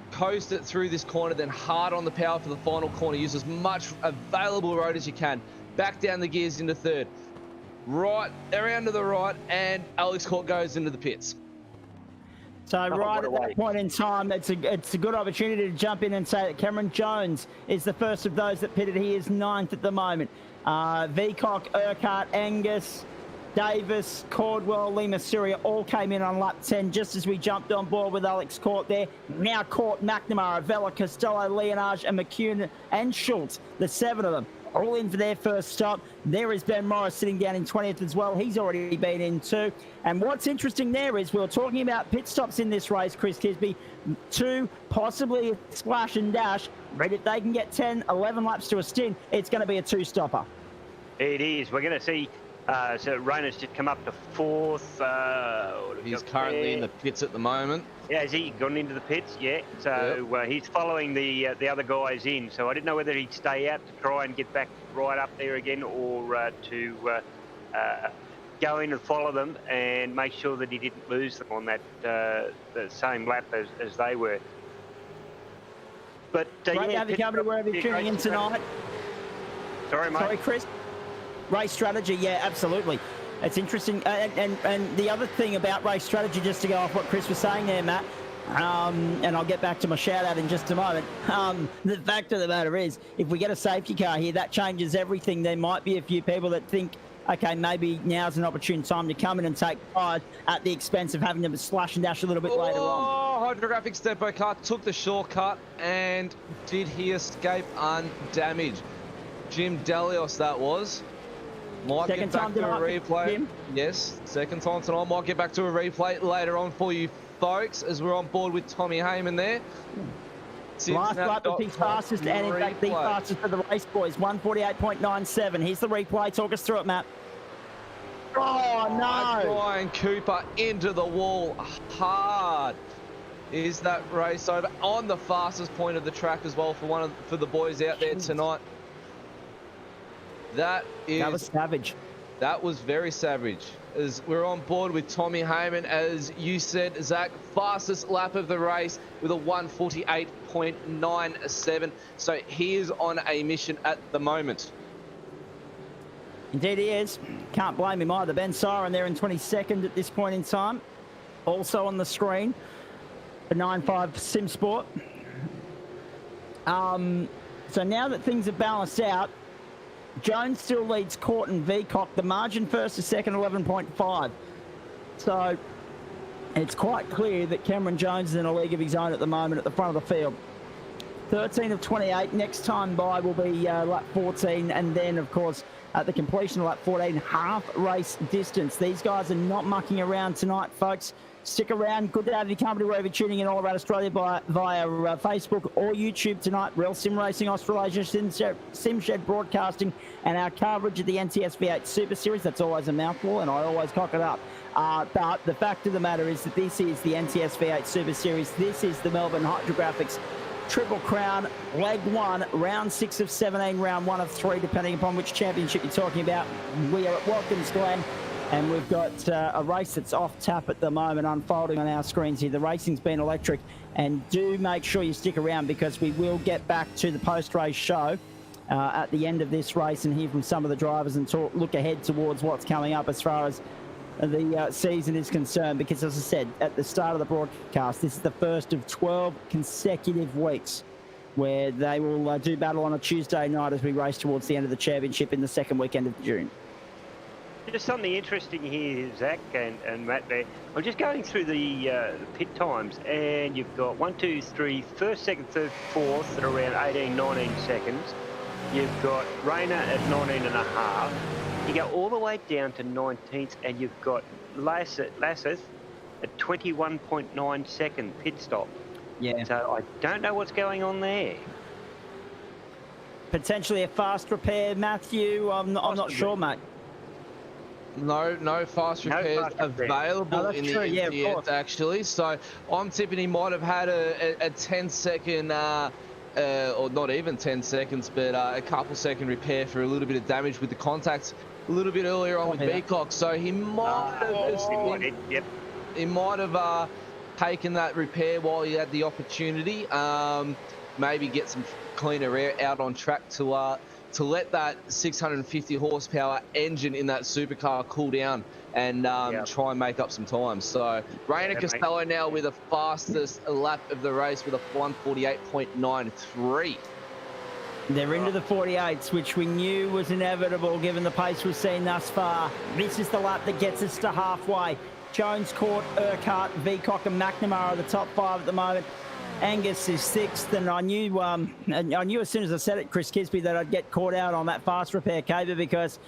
Coast it through this corner, then hard on the power for the final corner. Use as much available road as you can. Back down the gears into third. Right, around to the right, and Alex Court goes into the pits. So right at that point in time, it's a good opportunity to jump in and say that Cameron Jones is the first of those that pitted. He is 9th at the moment. Veacock, Urquhart, Angus, Davis, Cordwell, Lima Syria all came in on lap 10 just as we jumped on board with Alex Court there. Now Court, McNamara, Vella, Costello, Leonage and McCune and Schultz, the 7 of them, all in for their first stop. There is Ben Morris sitting down in 20th as well. He's already been in too. And what's interesting there is we were talking about pit stops in this race, Chris Kisby. 2, possibly a splash and dash. But if they can get 10, 11 laps to a stint, it's going to be a 2-stopper. It is. We're going to see. So Rayner's just come up to 4th. He's currently in the pits at the moment. Yeah, has he gone into the pits? Yeah. So he's following the other guys in. So I didn't know whether he'd stay out to try and get back right up there again, or to go in and follow them and make sure that he didn't lose them on that the same lap as they were. But great to have you company wherever you're tuning in tonight. Sorry, mate. Sorry, Chris. Race strategy, yeah, absolutely. It's interesting. And the other thing about race strategy, just to go off what Chris was saying there, Matt, and I'll get back to my shout out in just a moment. The fact of the matter is, if we get a safety car here, that changes everything. There might be a few people that think, okay, maybe now's an opportune time to come in and take pride at the expense of having to slash and dash a little bit later on. Hydrographix depot car took the shortcut, and did he escape undamaged? Jim Delios, that was. Might Second get back to a replay. Jim. Yes, second time tonight. Might get back to a replay later on for you folks, as we're on board with Tommy Heyman there. Last lap was his fastest, and in fact the fastest of the race, boys. 148.97. Here's the replay. Talk us through it, Matt. Oh no! Ryan Cooper into the wall hard. Is that race over on the fastest point of the track as well for the boys out there tonight? That was savage. That was very savage. As we're on board with Tommy Heyman, as you said, Zach, fastest lap of the race with a 148.97. So he is on a mission at the moment. Indeed he is. Can't blame him either. Ben Siren there in 22nd at this point in time. Also on the screen for 9.5 Sim Sport. So now that things are balanced out, Jones still leads Court and Veacock. The margin first to second, 11.5. So it's quite clear that Cameron Jones is in a league of his own at the moment at the front of the field. 13 of 28. Next time by will be lap 14. And then, of course, at the completion of lap 14, half race distance. These guys are not mucking around tonight, folks. Stick around. Good to have you company wherever you're tuning in all around Australia via Facebook or YouTube tonight. Real Sim Racing Australasia, Sim Shed Broadcasting, and our coverage of the NTS V8 Super Series. That's always a mouthful, and I always cock it up. But the fact of the matter is that this is the NTS V8 Super Series. This is the Melbourne Hydrographix Triple Crown, Leg 1, Round 6 of 17, Round 1 of 3, depending upon which championship you're talking about. We are at Watkins Glen. And we've got a race that's off tap at the moment unfolding on our screens here. The racing's been electric. And do make sure you stick around, because we will get back to the post-race show at the end of this race and hear from some of the drivers and look ahead towards what's coming up as far as the season is concerned. Because, as I said at the start of the broadcast, this is the first of 12 consecutive weeks where they will do battle on a Tuesday night as we race towards the end of the championship in the second weekend of June. Just something interesting here, Zach and Matt there. I'm just going through the pit times, and you've got 1, 2, 3, first, second, third, fourth at around 18, 19 seconds. You've got Rayner at 19.5. You go all the way down to 19th, and you've got Lasseth at 21.9 second pit stop. Yeah. So I don't know what's going on there. Potentially a fast repair, Matthew. I'm not sure, mate. No fast No repairs fast repairs. available Oh, that's in the true, yeah, of MT course. actually. So I'm tipping he might have had a 10-second, or not even 10 seconds, but a couple second repair for a little bit of damage with the contacts a little bit earlier on with Copy that. Beacock. So he might have, Yep. he might have taken that repair while he had the opportunity. Maybe get some cleaner air out on track to let that 650 horsepower engine in that supercar cool down and try and make up some time. So Reina Costello now with the fastest lap of the race with a 1:48.93. They're into the 48s, which we knew was inevitable given the pace we've seen thus far. This is the lap that gets us to halfway. Jones, Court, Urquhart, Veacock and McNamara are the top 5 at the moment. Angus is 6th, and I knew as soon as I said it, Chris Kisby, that I'd get caught out on that fast repair caber, because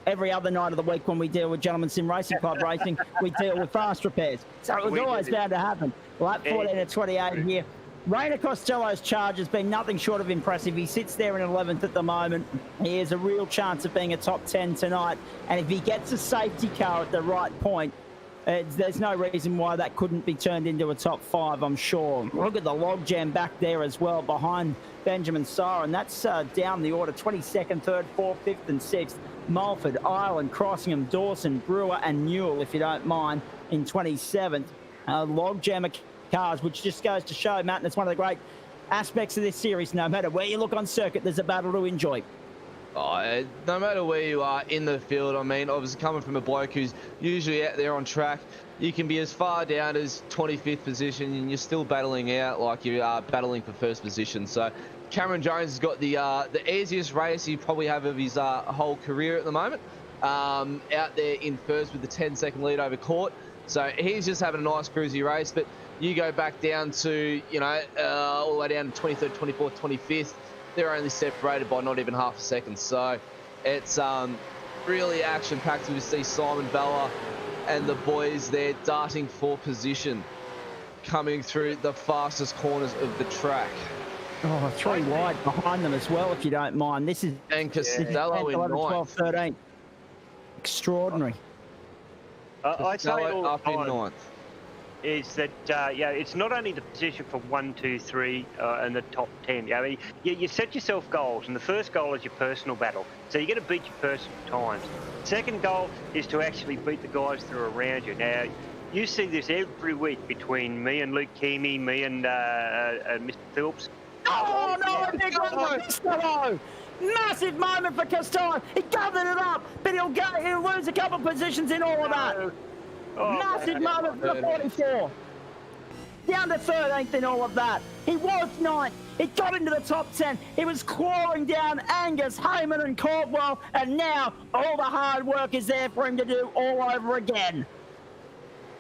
every other night of the week when we deal with Gentlemen Sim Racing Club racing, we deal with fast repairs. So it was always bound to happen. Lap 14 at 28 here. Reina Costello's charge has been nothing short of impressive. He sits there in 11th at the moment. He has a real chance of being a top 10 tonight. And if he gets a safety car at the right point, there's no reason why that couldn't be turned into a top 5, I'm sure. Look at the logjam back there as well behind Benjamin Sarr, and that's down the order: 22nd, 3rd, 4th, 5th and 6th. Mulford, Ireland, Crossingham, Dawson, Brewer and Newell, if you don't mind, in 27th. Logjam of cars, which just goes to show, Matt, and it's one of the great aspects of this series. No matter where you look on circuit, there's a battle to enjoy. Oh, no matter where you are in the field, I mean, obviously coming from a bloke who's usually out there on track, you can be as far down as 25th position and you're still battling out like you are battling for first position. So Cameron Jones has got the easiest race he probably have of his whole career at the moment. Out there in first with the 10-second lead over Court. So he's just having a nice cruisy race, but you go back down to, you know, all the way down to 23rd, 24th, 25th. They're only separated by not even half a second. So it's really action-packed to see Simon Vella and the boys there darting for position, coming through the fastest corners of the track. Oh, 3 wide behind them as well, if you don't mind. This is... And Costello in 11, 12, ninth. 13. Extraordinary. I say it all up the in time. ninth. Is that it's not only the position for 1, 2, 3 and the top 10. You set yourself goals, and the first goal is your personal battle. So you're going to beat your personal times. Second goal is to actually beat the guys that are around you. Now, you see this every week between me and Luke Keamy, me and Mr. Phillips. Oh, no, big one, Costello! Massive moment for Costello. He gathered it up, but he'll lose a couple of positions in all of that. Oh, Massive moment for the 44. Down to 13th in all of that. He was 9th. He got into the top 10. He was clawing down Angus, Heyman and Caldwell, and now all the hard work is there for him to do all over again.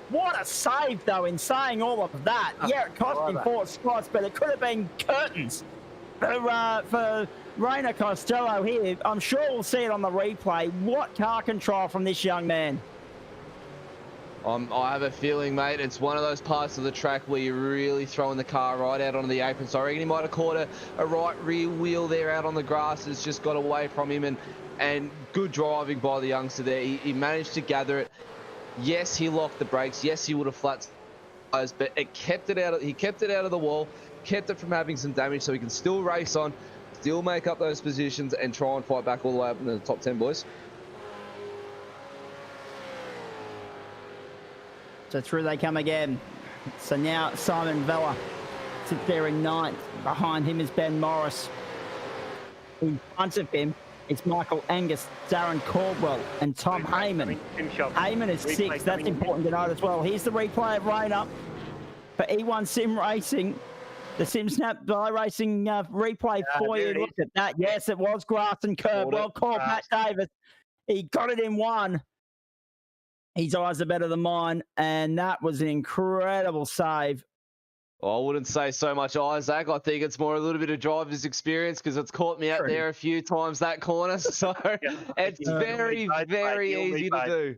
What a save, though, in saying all of that. Yeah, it cost him 4 spots, but it could have been curtains for Reina Costello here. I'm sure we'll see it on the replay. What car control from this young man. I have a feeling, mate, it's one of those parts of the track where you're really throwing the car right out onto the apron. So I reckon he might have caught a right rear wheel there out on the grass. It's just got away from him, and good driving by the youngster there. He managed to gather it. Yes, he locked the brakes. Yes, he would have flat tires, but he kept it out of the wall, kept it from having some damage, so he can still race on, still make up those positions, and try and fight back all the way up into the top 10, boys. So through they come again. So now Simon Vella sits there in 9th. Behind him is Ben Morris. In front of him is Michael Angus, Darren Caldwell and Tom Heyman. Heyman is 6th. That's important to note as well. Here's the replay of Reina for E1 Sim Racing. The Sim Snap by Racing replay for you. Look at that. Yes, it was grass and curb. Well called, Matt Davis. He got it in 1. His eyes are better than mine, and that was an incredible save. Well, I wouldn't say so much, Isaac. I think it's more a little bit of driver's experience because it's caught me out there a few times, that corner. So it's very, very easy to do.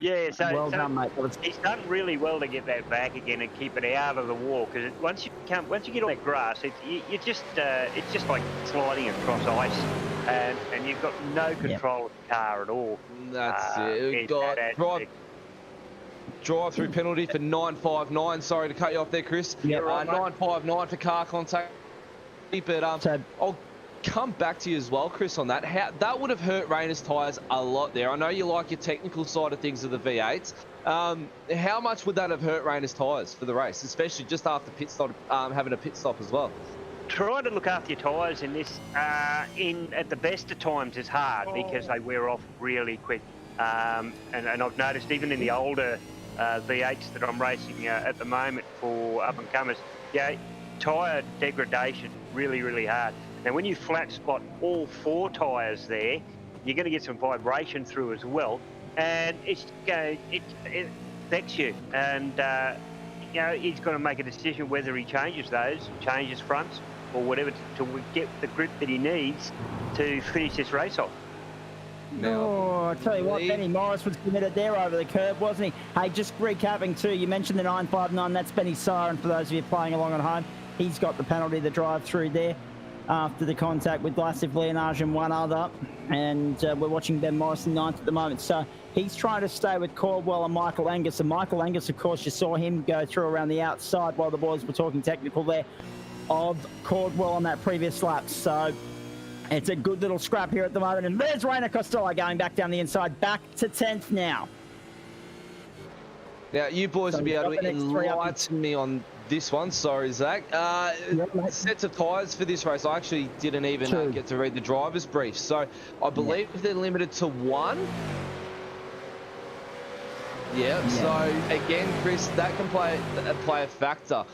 Yeah, so, well done, mate. He's done really well to get that back again and keep it out of the wall, because once you get on that grass, it's just like sliding across ice. and you've got no control of the car at all. That's it. We've in got that aspect. drive-through penalty for 959. Sorry to cut you off there, Chris. Yeah, 959 for car contact. But So- I'll come back to you as well, Chris, on that. That would have hurt Rayner's tyres a lot there. I know you like your technical side of things of the V8s. How much would that have hurt Rayner's tyres for the race, especially just after pit stop, having a pit stop as well? Trying to look after your tyres in this, at the best of times is hard because they wear off really quick. And I've noticed even in the older V8s that I'm racing at the moment for up-and-comers, tyre degradation really, really hard. Now, when you flat spot all 4 tyres there, you're going to get some vibration through as well, and it affects you. And he's got to make a decision whether he changes fronts, or whatever to get the grip that he needs to finish this race off. I tell you what, Benny Morris was committed there over the curb, wasn't he? Hey, just recapping too, you mentioned the 959, that's Benny Siren for those of you playing along at home. He's got the penalty, the drive-through there after the contact with Lasif Leonage and one other. And we're watching Ben Morris in 9th at the moment. So he's trying to stay with Caldwell and Michael Angus. And Michael Angus, of course, you saw him go through around the outside while the boys were talking technical there of Caldwell on that previous lap. So it's a good little scrap here at the moment. And there's Rayner Costello going back down the inside, back to 10th now. Now, you boys will be able to enlighten me on this one. Sorry, Zach. Sets of tyres for this race. I actually didn't even get to read the driver's brief. So I believe they're limited to 1. Yeah. So again, Chris, that can play a factor.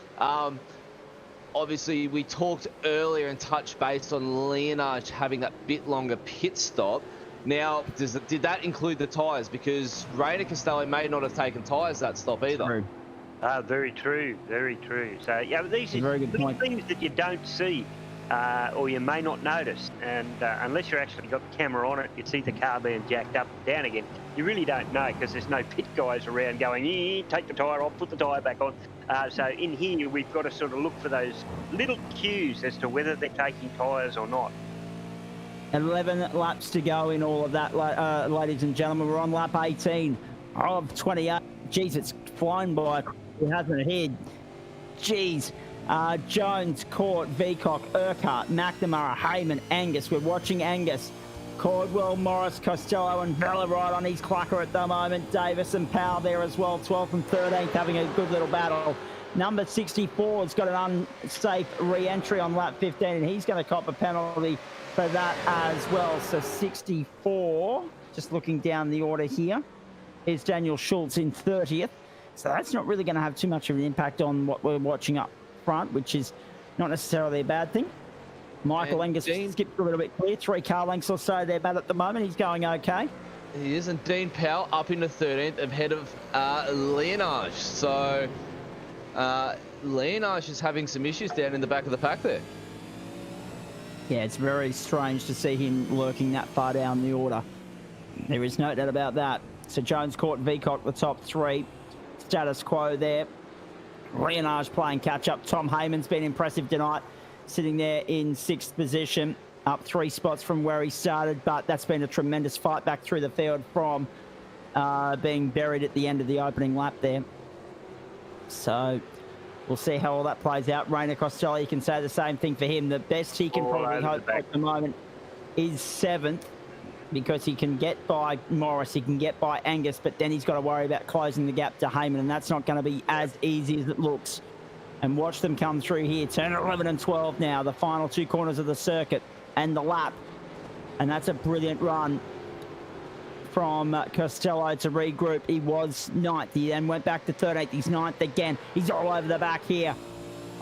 Obviously, we talked earlier and touched base on Leonage having that bit longer pit stop. Now, did that include the tyres? Because Rayner Costello may not have taken tyres that stop either. True. Very true, very true. So, these are little things that you don't see or you may not notice. And unless you've actually got the camera on it, you see the car being jacked up and down again. You really don't know because there's no pit guys around going, take the tyre off, put the tyre back on. So in here, we've got to sort of look for those little cues as to whether they're taking tyres or not. 11 laps to go in all of that, ladies and gentlemen. We're on lap 18 of 28. Jeez, it's flown by. It hasn't hit. Jeez. Jones, Court, Veacock, Urquhart, McNamara, Heyman, Angus. We're watching Angus. Caldwell, Morris, Costello and Vella right on his clucker at the moment. Davis and Powell there as well, 12th and 13th, having a good little battle. Number 64 has got an unsafe re-entry on lap 15, and he's going to cop a penalty for that as well. So 64, just looking down the order here, is Daniel Schultz in 30th. So that's not really going to have too much of an impact on what we're watching up front, which is not necessarily a bad thing. Michael Angus skipped a little bit clear, 3 car lengths or so there, but at the moment he's going okay. He is, and Dean Powell up into 13th ahead of Leonage. So Leonage is having some issues down in the back of the pack there. Yeah, it's very strange to see him lurking that far down the order. There is no doubt about that. So Jones, Court, Veacock, the top 3. Status quo there. Leonage playing catch-up. Tom Heyman's been impressive tonight, sitting there in 6th position, up 3 spots from where he started, but that's been a tremendous fight back through the field from being buried at the end of the opening lap there. So we'll see how all that plays out. Rayner Costello, you can say the same thing for him. The best he can probably hope at the moment is 7th, because he can get by Morris, he can get by Angus, but then he's got to worry about closing the gap to Heyman, and that's not going to be as easy as it looks. And watch them come through here. Turn 11 and 12 now, the final 2 corners of the circuit and the lap. And that's a brilliant run from Costello to regroup. He was 9th. He then went back to 13th. He's 9th again. He's all over the back here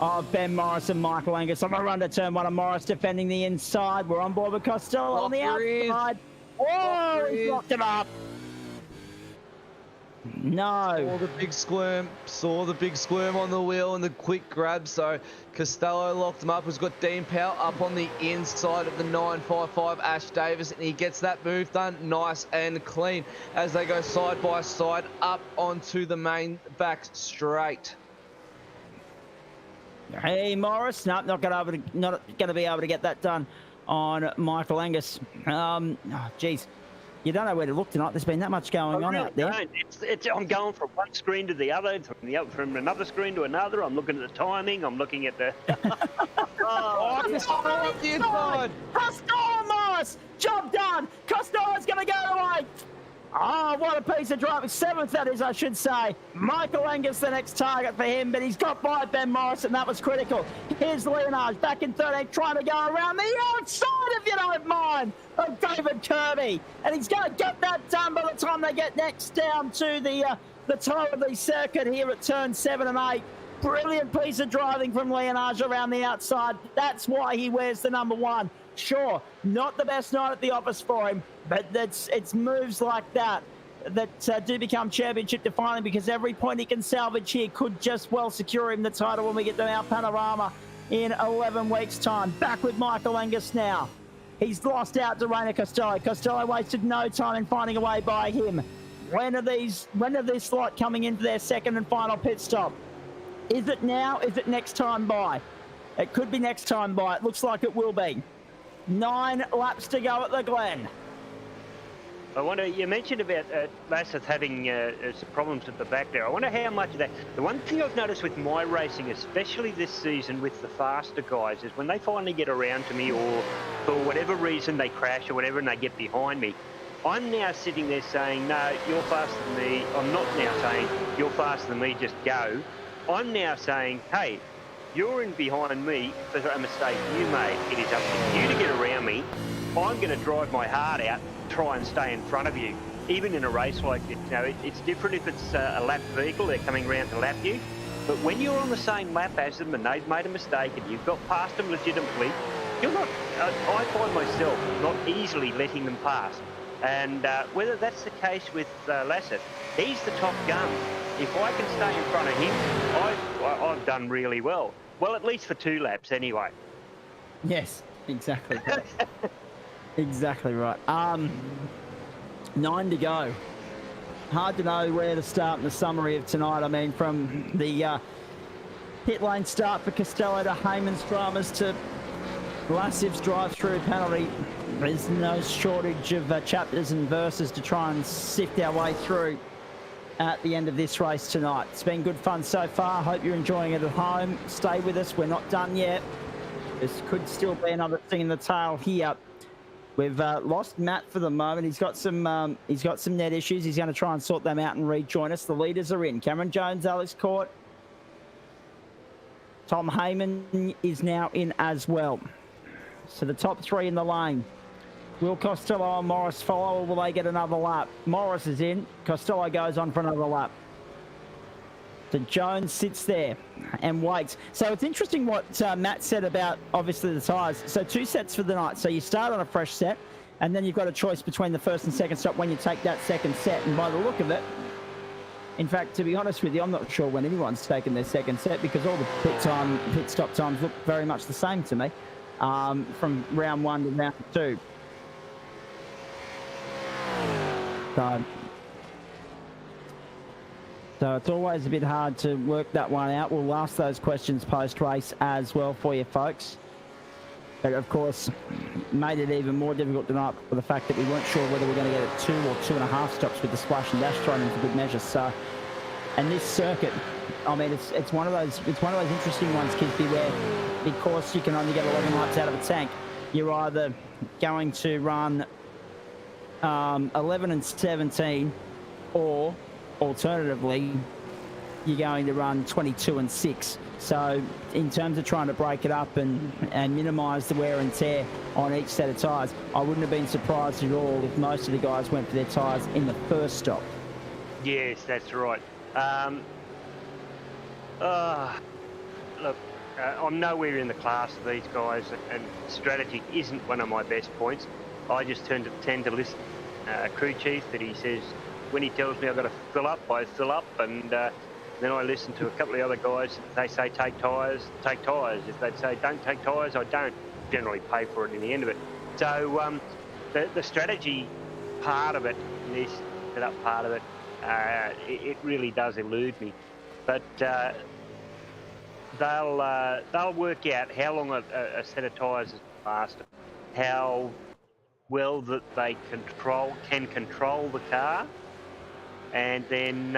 of Ben Morris and Michael Angus. On the run to turn 1 of Morris defending the inside. We're on board with Costello on the outside. Oh, he's locked it up. No. Saw the big squirm on the wheel and the quick grab. So Costello locked him up. He's got Dean Powell up on the inside of the 955 Ash Davis, and he gets that move done nice and clean as they go side by side up onto the main back straight. Hey, Morris. Nope, not going to be able to get that done on Michael Angus. Geez, you don't know where to look tonight. There's been that much going on out there. I'm going from one screen to the other, from another screen to another. I'm looking at the timing. I'm looking at the. Costello the inside. Costello Morris, job done. Costello's going to go away. Oh, what a piece of driving. 7th, that is, I should say. Michael Angus, the next target for him, but he's got by Ben Morris, and that was critical. Here's Leonard back in 13th, trying to go around the outside, if you don't mind, of David Kirby. And he's going to get that done by the time they get next down to the toe of the circuit here at turn 7 and 8. Brilliant piece of driving from Leonard around the outside. That's why he wears the number 1. Sure, not the best night at the office for him, but it's moves like that do become championship defining, because every point he can salvage here could just well secure him the title when we get to our Panorama in 11 weeks' time. Back with Michael Angus now. He's lost out to Rainer Costello. Costello wasted no time in finding a way by him. When are this lot coming into their second and final pit stop? Is it now? Is it next time by? It could be next time by. It looks like it will be. 9 laps to go at the Glen. I wonder, you mentioned about Lasseter having some problems at the back there. I wonder how much of that. The one thing I've noticed with my racing, especially this season with the faster guys, is when they finally get around to me, or for whatever reason they crash or whatever and they get behind me, I'm now sitting there saying, no, you're faster than me. I'm not now saying, you're faster than me, just go. I'm now saying, hey, you're in behind me for a mistake you made. It is up to you to get around me. I'm going to drive my heart out, try and stay in front of you. Even in a race like this, it's different if it's a lapped vehicle, they're coming around to lap you. But when you're on the same lap as them and they've made a mistake and you've got past them legitimately, you're not, I find myself not easily letting them pass. And whether that's the case with Lasseter, he's the top gun. If I can stay in front of him, I've done really well. Well, at least for 2 laps anyway. Yes, exactly. Exactly right. 9 to go. Hard to know where to start in the summary of tonight. I mean, from the pit lane start for Costello to Heyman's dramas to Lasseter's drive-through penalty. There's no shortage of chapters and verses to try and sift our way through at the end of this race tonight. It's been good fun so far. Hope you're enjoying it at home. Stay with us. We're not done yet. This could still be another thing in the tail here. We've lost Matt for the moment. He's got some net issues. He's going to try and sort them out and rejoin us. The leaders are in. Cameron Jones, Alex Court. Tom Heyman is now in as well. So the top 3 in the lane. Will Costello and Morris follow, or will they get another lap? Morris is in. Costello goes on for another lap. So Jones sits there and waits. So it's interesting what Matt said about, obviously, the tyres. So 2 sets for the night. So you start on a fresh set, and then you've got a choice between the first and second stop when you take that second set. And by the look of it, in fact, to be honest with you, I'm not sure when anyone's taken their second set, because all the pit stop times look very much the same to me, from round 1 to round 2. So it's always a bit hard to work that one out. We'll ask those questions post-race as well for you folks. But of course, made it even more difficult tonight for the fact that we weren't sure whether we're going to get a 2 or 2.5 stops with the splash and dash thrown into good measure. So, and this circuit, I mean, it's one of those interesting ones, Kisby, where because you can only get 11 laps out of a tank, you're either going to run 11 and 17, or alternatively, you're going to run 22 and 6. So in terms of trying to break it up and minimise the wear and tear on each set of tyres, I wouldn't have been surprised at all if most of the guys went for their tyres in the first stop. Yes, that's right. Look, I'm nowhere in the class of these guys, and strategy isn't one of my best points. I just tend to listen crew chief that he says, when he tells me I've got to fill up, I fill up, and then I listen to a couple of the other guys. They say take tyres, take tyres. If they say don't take tyres, I don't generally pay for it in the end of it. So the strategy part of it, this setup part of it, it really does elude me. But they'll work out how long a set of tyres is faster. how well that they can control the car, and then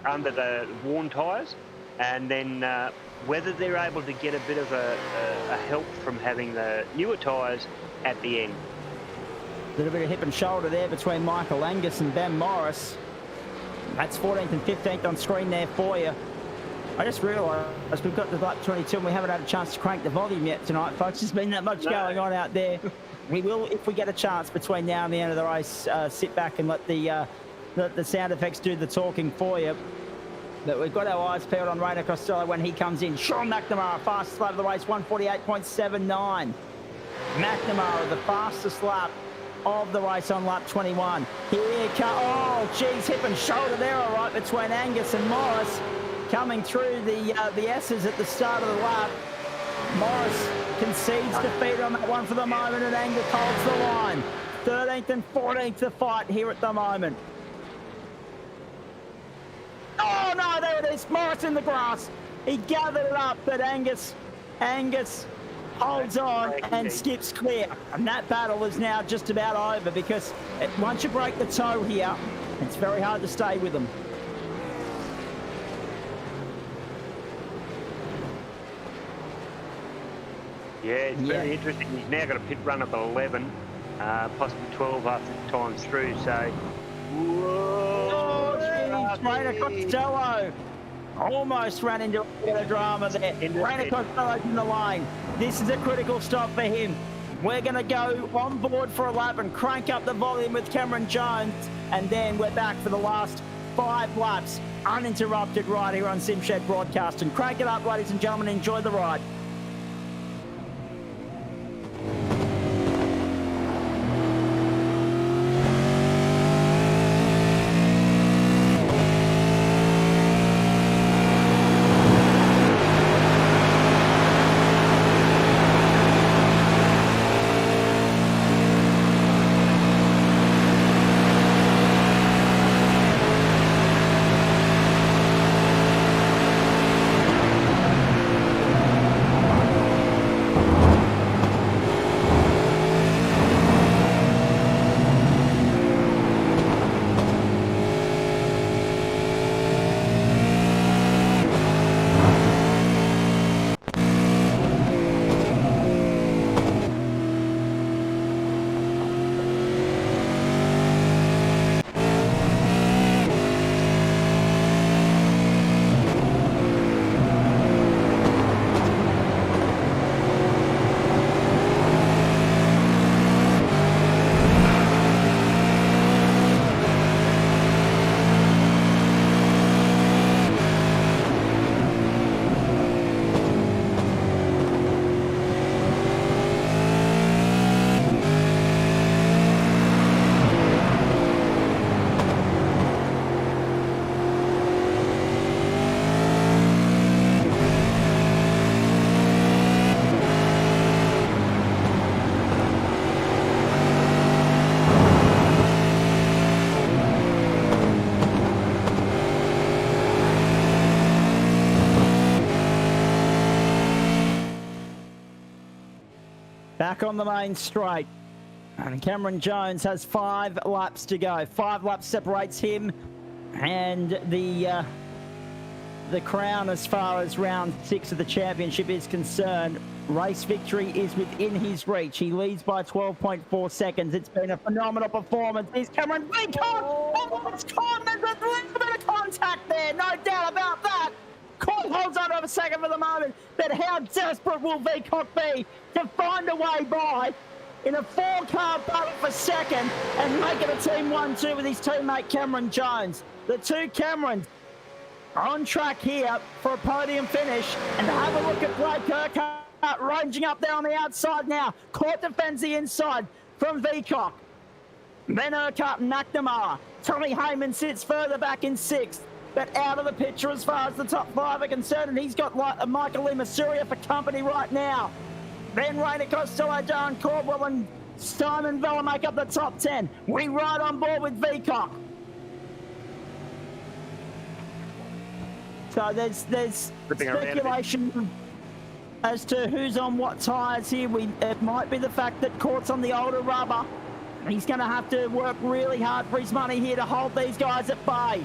under the worn tyres, and then whether they're able to get a bit of a help from having the newer tyres at the end. A little bit of hip and shoulder there between Michael Angus and Ben Morris. That's 14th and 15th on screen there for you. I just realised we've got to lap 22 and we haven't had a chance to crank the volume yet tonight, folks. There's been that much going on out there. We will, if we get a chance between now and the end of the race, sit back and let the sound effects do the talking for you. But we've got our eyes peeled on Rainer Costello when he comes in. Sean McNamara, fastest lap of the race, 148.79. McNamara, the fastest lap of the race on lap 21. Here comes, oh, geez, hip and shoulder there, all right, between Angus and Morris. Coming through the S's at the start of the lap. Morris concedes defeat on that one for the moment, and Angus holds the line. 13th and 14th to fight here at the moment. Oh, no, there it is. Morris in the grass. He gathered it up, but Angus holds on and skips clear. And that battle is now just about over because once you break the toe here, it's very hard to stay with them. Yeah, it's very interesting. He's now got a pit run of 11, possibly 12 after time's through, so... Whoa! Rainer Costello almost ran into a bit of drama there. Rainer Costello's in the line. This is a critical stop for him. We're going to go on board for a lap and crank up the volume with Cameron Jones, and then we're back for the last 5 laps, uninterrupted right here on SimShed Broadcast. And crank it up, ladies and gentlemen. Enjoy the ride. Back on the main straight. And Cameron Jones has 5 laps to go. 5 laps separates him and the crown as far as round 6 of the championship is concerned. Race victory is within his reach. He leads by 12.4 seconds. It's been a phenomenal performance. Here's Cameron Beacon. Oh, it's caught. There's a little bit of contact there. No doubt about that. Court holds on over a second for the moment, but how desperate will Veacock be to find a way by in a 4-car battle for second and make it a team 1-2 with his teammate Cameron Jones. The two Camerons on track here for a podium finish, and have a look at Blake Urquhart ranging up there on the outside now. Court defends the inside from Veacock. Then Urquhart and McNamara. Tommy Hayman sits further back in 6th. But out of the picture as far as the top 5 are concerned, and he's got Michael Limasuria for company right now. Then Rainer Costello, Darren Caldwell and Simon Vella make up the top 10. We ride on board with Veacock. So there's speculation. as to who's on what tyres here. It might be the fact that Court's on the older rubber. He's going to have to work really hard for his money here to hold these guys at bay.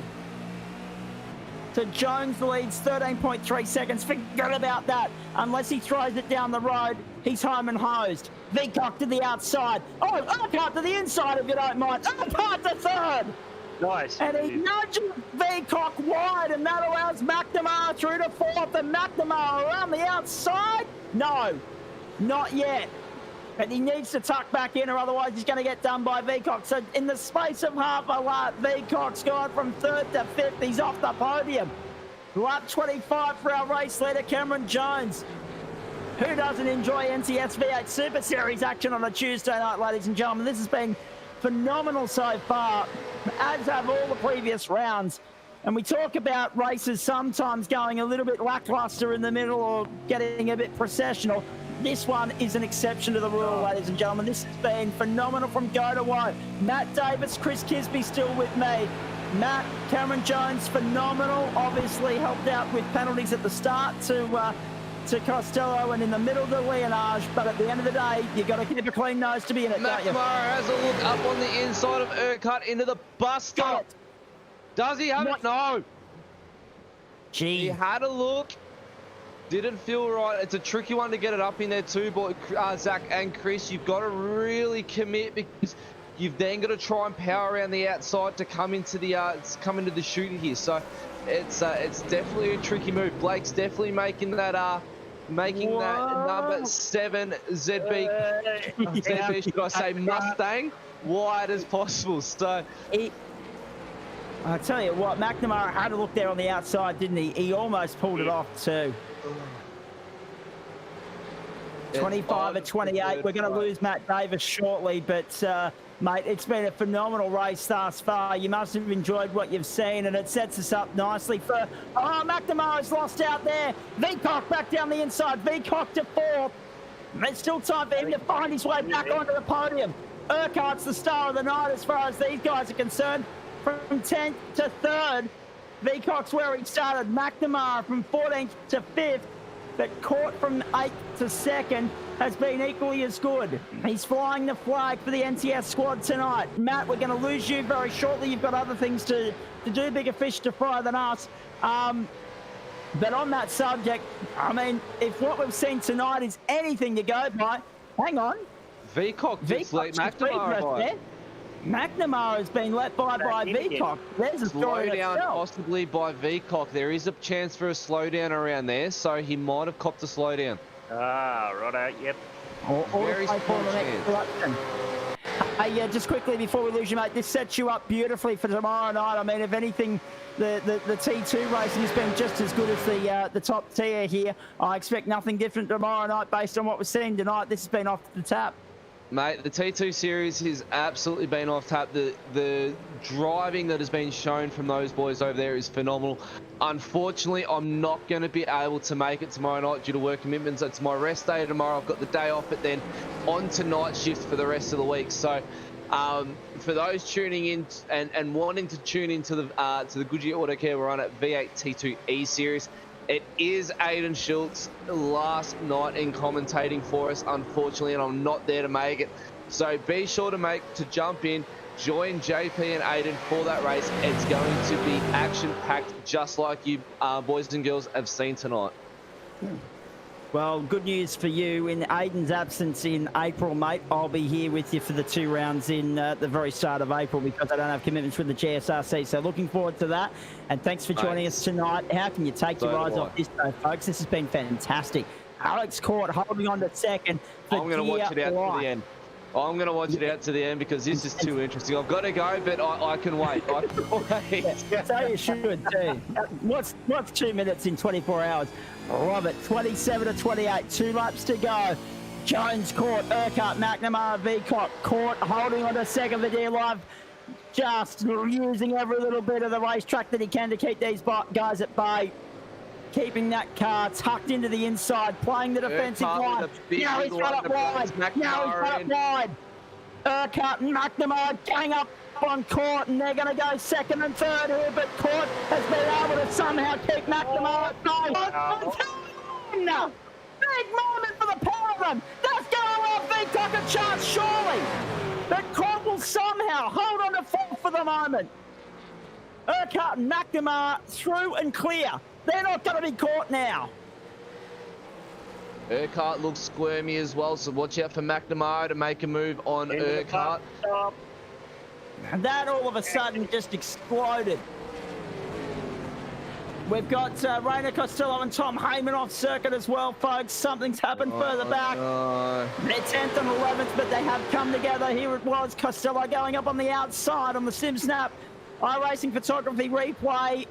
So Jones leads 13.3 seconds. Forget about that. Unless he throws it down the road, he's home and hosed. Veacock to the outside. Oh, Urquhart to the inside if you don't mind. Urquhart to third. Nice. And he nudges Veacock wide, and that allows McNamara through to fourth. And McNamara around the outside? No, not yet. And he needs to tuck back in, or otherwise he's going to get done by Veacock. So in the space of half a lap, Veacock's gone from third to fifth. He's off the podium. Lap 25 for our race leader, Cameron Jones. Who doesn't enjoy NTS V8 Super Series action on a Tuesday night, ladies and gentlemen? This has been phenomenal so far, as have all the previous rounds. And we talk about races sometimes going a little bit lackluster in the middle or getting a bit processional. This one is an exception to the rule, ladies and gentlemen. This has been phenomenal from go to woe. Matt Davis, Chris Kisby still with me. Matt, Cameron Jones, phenomenal. Obviously helped out with penalties at the start to Costello and in the middle to Leonage. But at the end of the day, you've got to keep a clean nose to be in it, don't you? McNamara has a look up on the inside of Urquhart into the bus stop. Does he have it? No. Gee. He had a look. Didn't feel right. It's a tricky one to get it up in there too, boy. Zach and Chris, you've got to really commit because you've then got to try and power around the outside to come into the shooter here. So it's definitely a tricky move. Blake's definitely making that number 7 ZB should I say Mustang wide as possible. So I tell you what, McNamara had a look there on the outside, didn't he? He almost pulled it off too. 25 at 28. We're going to lose Matt Davis shortly, but mate, it's been a phenomenal race thus far. You must have enjoyed what you've seen, and it sets us up nicely for... Oh, McNamara's lost out there. Veacock back down the inside. Veacock to fourth. There's still time for him to find his way back onto the podium. Urquhart's the star of the night as far as these guys are concerned. From 10th to 3rd, Veacock's where he started. McNamara from 14th to 5th, but Court from 8th to 2nd has been equally as good. He's flying the flag for the NTS squad tonight. Matt, we're going to lose you very shortly. You've got other things to do, bigger fish to fry than us. But on that subject, I mean, if what we've seen tonight is anything to go by, hang on. Veacock just let McNamara by. McNamara has been let by Veacock. There's a story down possibly by Veacock. There is a chance for a slowdown around there, so he might have copped a slowdown. Ah, right, yep. Very small chance. Hey, just quickly before we lose you, mate, this sets you up beautifully for tomorrow night. I mean, if anything, the T2 racing has been just as good as the top tier here. I expect nothing different tomorrow night based on what we're seeing tonight. This has been off the tap. Mate, the T2 series has absolutely been off tap. The driving that has been shown from those boys over there is phenomenal. Unfortunately, I'm not going to be able to make it tomorrow night due to work commitments. It's my rest day tomorrow. I've got the day off, but then on to night shift for the rest of the week. So for those tuning in and wanting to tune into the Goodyear Auto Care, we're on at V8 T2E series. It is Aiden Schultz last night in commentating for us, unfortunately, and I'm not there to make it. So be sure to jump in, join JP and Aiden for that race. It's going to be action-packed, just like you boys and girls have seen tonight. Well, good news for you. In Aiden's absence in April, mate, I'll be here with you for the 2 rounds in the very start of April because I don't have commitments with the GSRC. So looking forward to that. And thanks for joining us tonight. How can you take your eyes off this, though, folks? This has been fantastic. Alex Court holding on to second. I'm going to watch it out to the end. I'm going to watch it out to the end because this is too interesting. I've got to go, but I can wait. I can wait. Yeah, so you should too. What's 2 minutes in 24 hours? Love it. 27 to 28. 2 laps to go. Jones, Court, Urquhart, McNamara, Veacock, Court holding on to second for dear life. Just using every little bit of the racetrack that he can to keep these guys at bay. Keeping that car tucked into the inside, playing the defensive line. Now he's got it wide. Now he's got it wide. Urquhart and McNamara gang up on Court, and they're going to go second and third here, but Court has been able to somehow keep McNamara at bay. big moment for the pair of them. That's going to allow VTOC a chance, surely. But Cobb will somehow hold on to fourth for the moment. Urquhart and McNamara through and clear. They're not going to be caught now. Urquhart looks squirmy as well, so watch out for McNamara to make a move on Urquhart. And that all of a sudden just exploded. We've got Rainer Costello and Tom Heyman off circuit as well, folks. Something's happened further back. No. They're 10th and 11th, but they have come together. Here it was, Costello going up on the outside on the sim snap. iRacing photography replay.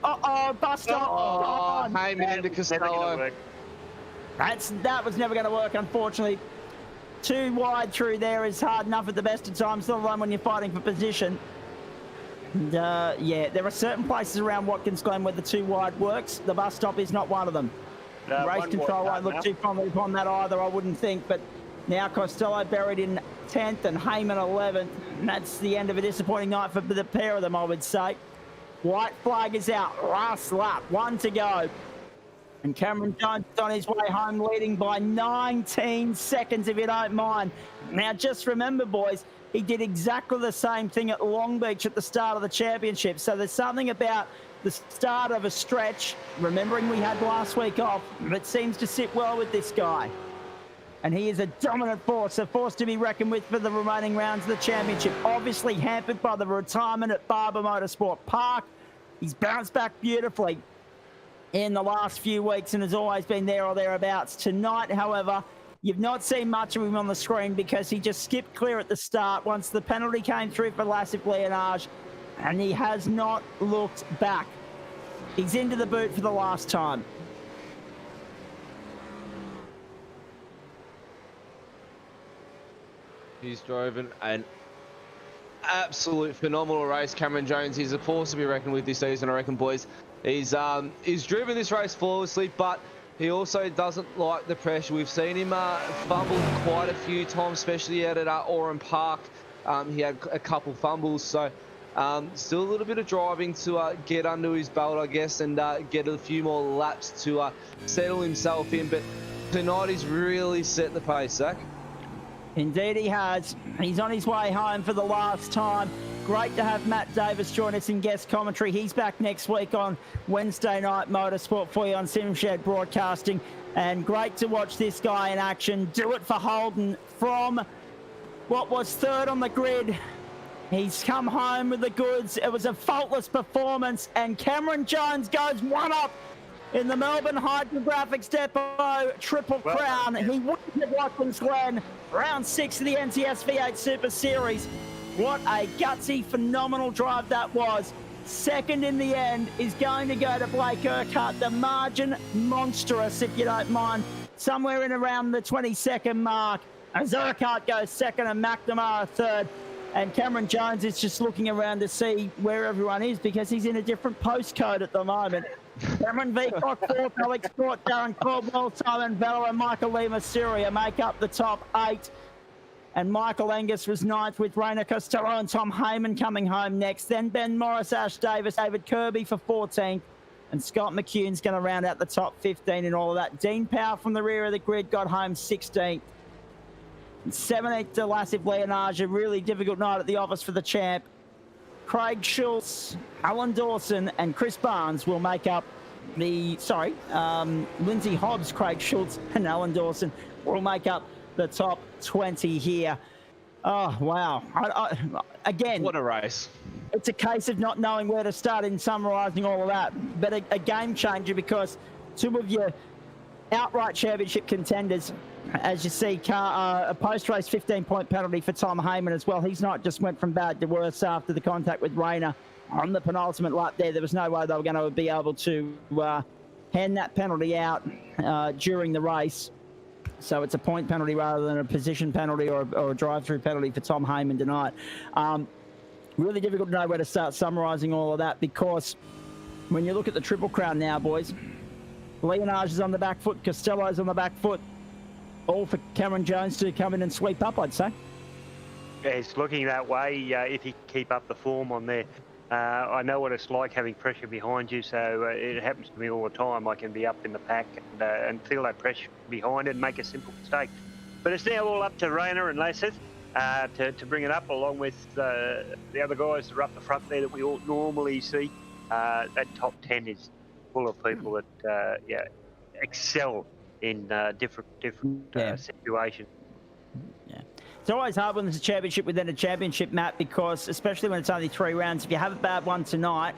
Bust up. Oh, Heyman into Costello. That was never going to work, unfortunately. Too wide through there is hard enough at the best of times, let alone when you're fighting for position. And, yeah, there are certain places around Watkins Glen where the too wide works. The bus stop is not one of them. No, Race control won't look too fondly upon that either, I wouldn't think. But now Costello buried in 10th and Heyman 11th. And that's the end of a disappointing night for the pair of them, I would say. White flag is out. Last lap, 1 to go. And Cameron Jones is on his way home, leading by 19 seconds, if you don't mind. Now, just remember, boys, he did exactly the same thing at Long Beach at the start of the championship. So there's something about the start of a stretch, remembering we had last week off, that seems to sit well with this guy. And he is a dominant force, a force to be reckoned with for the remaining rounds of the championship. Obviously hampered by the retirement at Barber Motorsport Park. He's bounced back beautifully in the last few weeks and has always been there or thereabouts. Tonight, however, you've not seen much of him on the screen because he just skipped clear at the start once the penalty came through for Lassif Leonage, and he has not looked back. He's into the boot for the last time. He's driven an absolute phenomenal race. Cameron Jones is a force to be reckoned with this season, I reckon, boys. He's driven this race flawlessly, but he also doesn't like the pressure. We've seen him fumble quite a few times, especially out at Oran Park. He had a couple fumbles, so still a little bit of driving to get under his belt, I guess, and get a few more laps to settle himself in. But tonight he's really set the pace, Zach. Indeed he has. He's on his way home for the last time. Great to have Matt Davis join us in guest commentary. He's back next week on Wednesday Night Motorsport for you on SimShed Broadcasting. And great to watch this guy in action. Do it for Holden from what was third on the grid. He's come home with the goods. It was a faultless performance. And Cameron Jones goes one up in the Melbourne Hydrographix Depot Triple Crown. He wins at Watkins Glen, round 6 of the NTS V8 Super Series. What a gutsy, phenomenal drive that was. Second in the end is going to go to Blake Urquhart. The margin monstrous, if you don't mind. Somewhere in around the 22nd mark. As Urquhart goes second and McNamara third. And Cameron Jones is just looking around to see where everyone is because he's in a different postcode at the moment. Cameron VTOC fourth, Alex Court, Darren Caldwell, Simon Vella and Michael Lima Syria make up the top 8. And Michael Angus was 9th with Rainer Costello and Tom Heyman coming home next. Then Ben Morris, Ash Davis, David Kirby for 14th. And Scott McCune's going to round out the top 15 in all of that. Dean Powell from the rear of the grid got home 16th. And 17th to Lassif Leonage, a really difficult night at the office for the champ. Craig Schultz, Alan Dawson and Chris Barnes will make up the, Lindsay Hobbs, Craig Schultz and Alan Dawson will make up the top 20 here. Oh, wow. Again, what a race. It's a case of not knowing where to start in summarising all of that. But a game changer because two of your outright championship contenders, as you see, a post-race 15-point penalty for Tom Heyman as well. He's not just went from bad to worse after the contact with Rainer on the penultimate lap there. There was no way they were going to be able to hand that penalty out during the race. So it's a point penalty rather than a position penalty or a drive-through penalty for Tom Heyman tonight. Really difficult to know where to start summarising all of that because when you look at the Triple Crown now, boys, Leonage is on the back foot, Costello's on the back foot. All for Cameron Jones to come in and sweep up, I'd say. Yeah, it's looking that way if he can keep up the form on there. I know what it's like having pressure behind you, so it happens to me all the time. I can be up in the pack and feel that pressure behind it and make a simple mistake. But it's now all up to Rayner and Laseth to bring it up, along with the other guys that are up the front there that we all normally see. That top 10 is full of people that excel in different situations. Yeah. It's always hard when there's a championship within a championship, Matt, because especially when it's only 3 rounds, if you have a bad one tonight,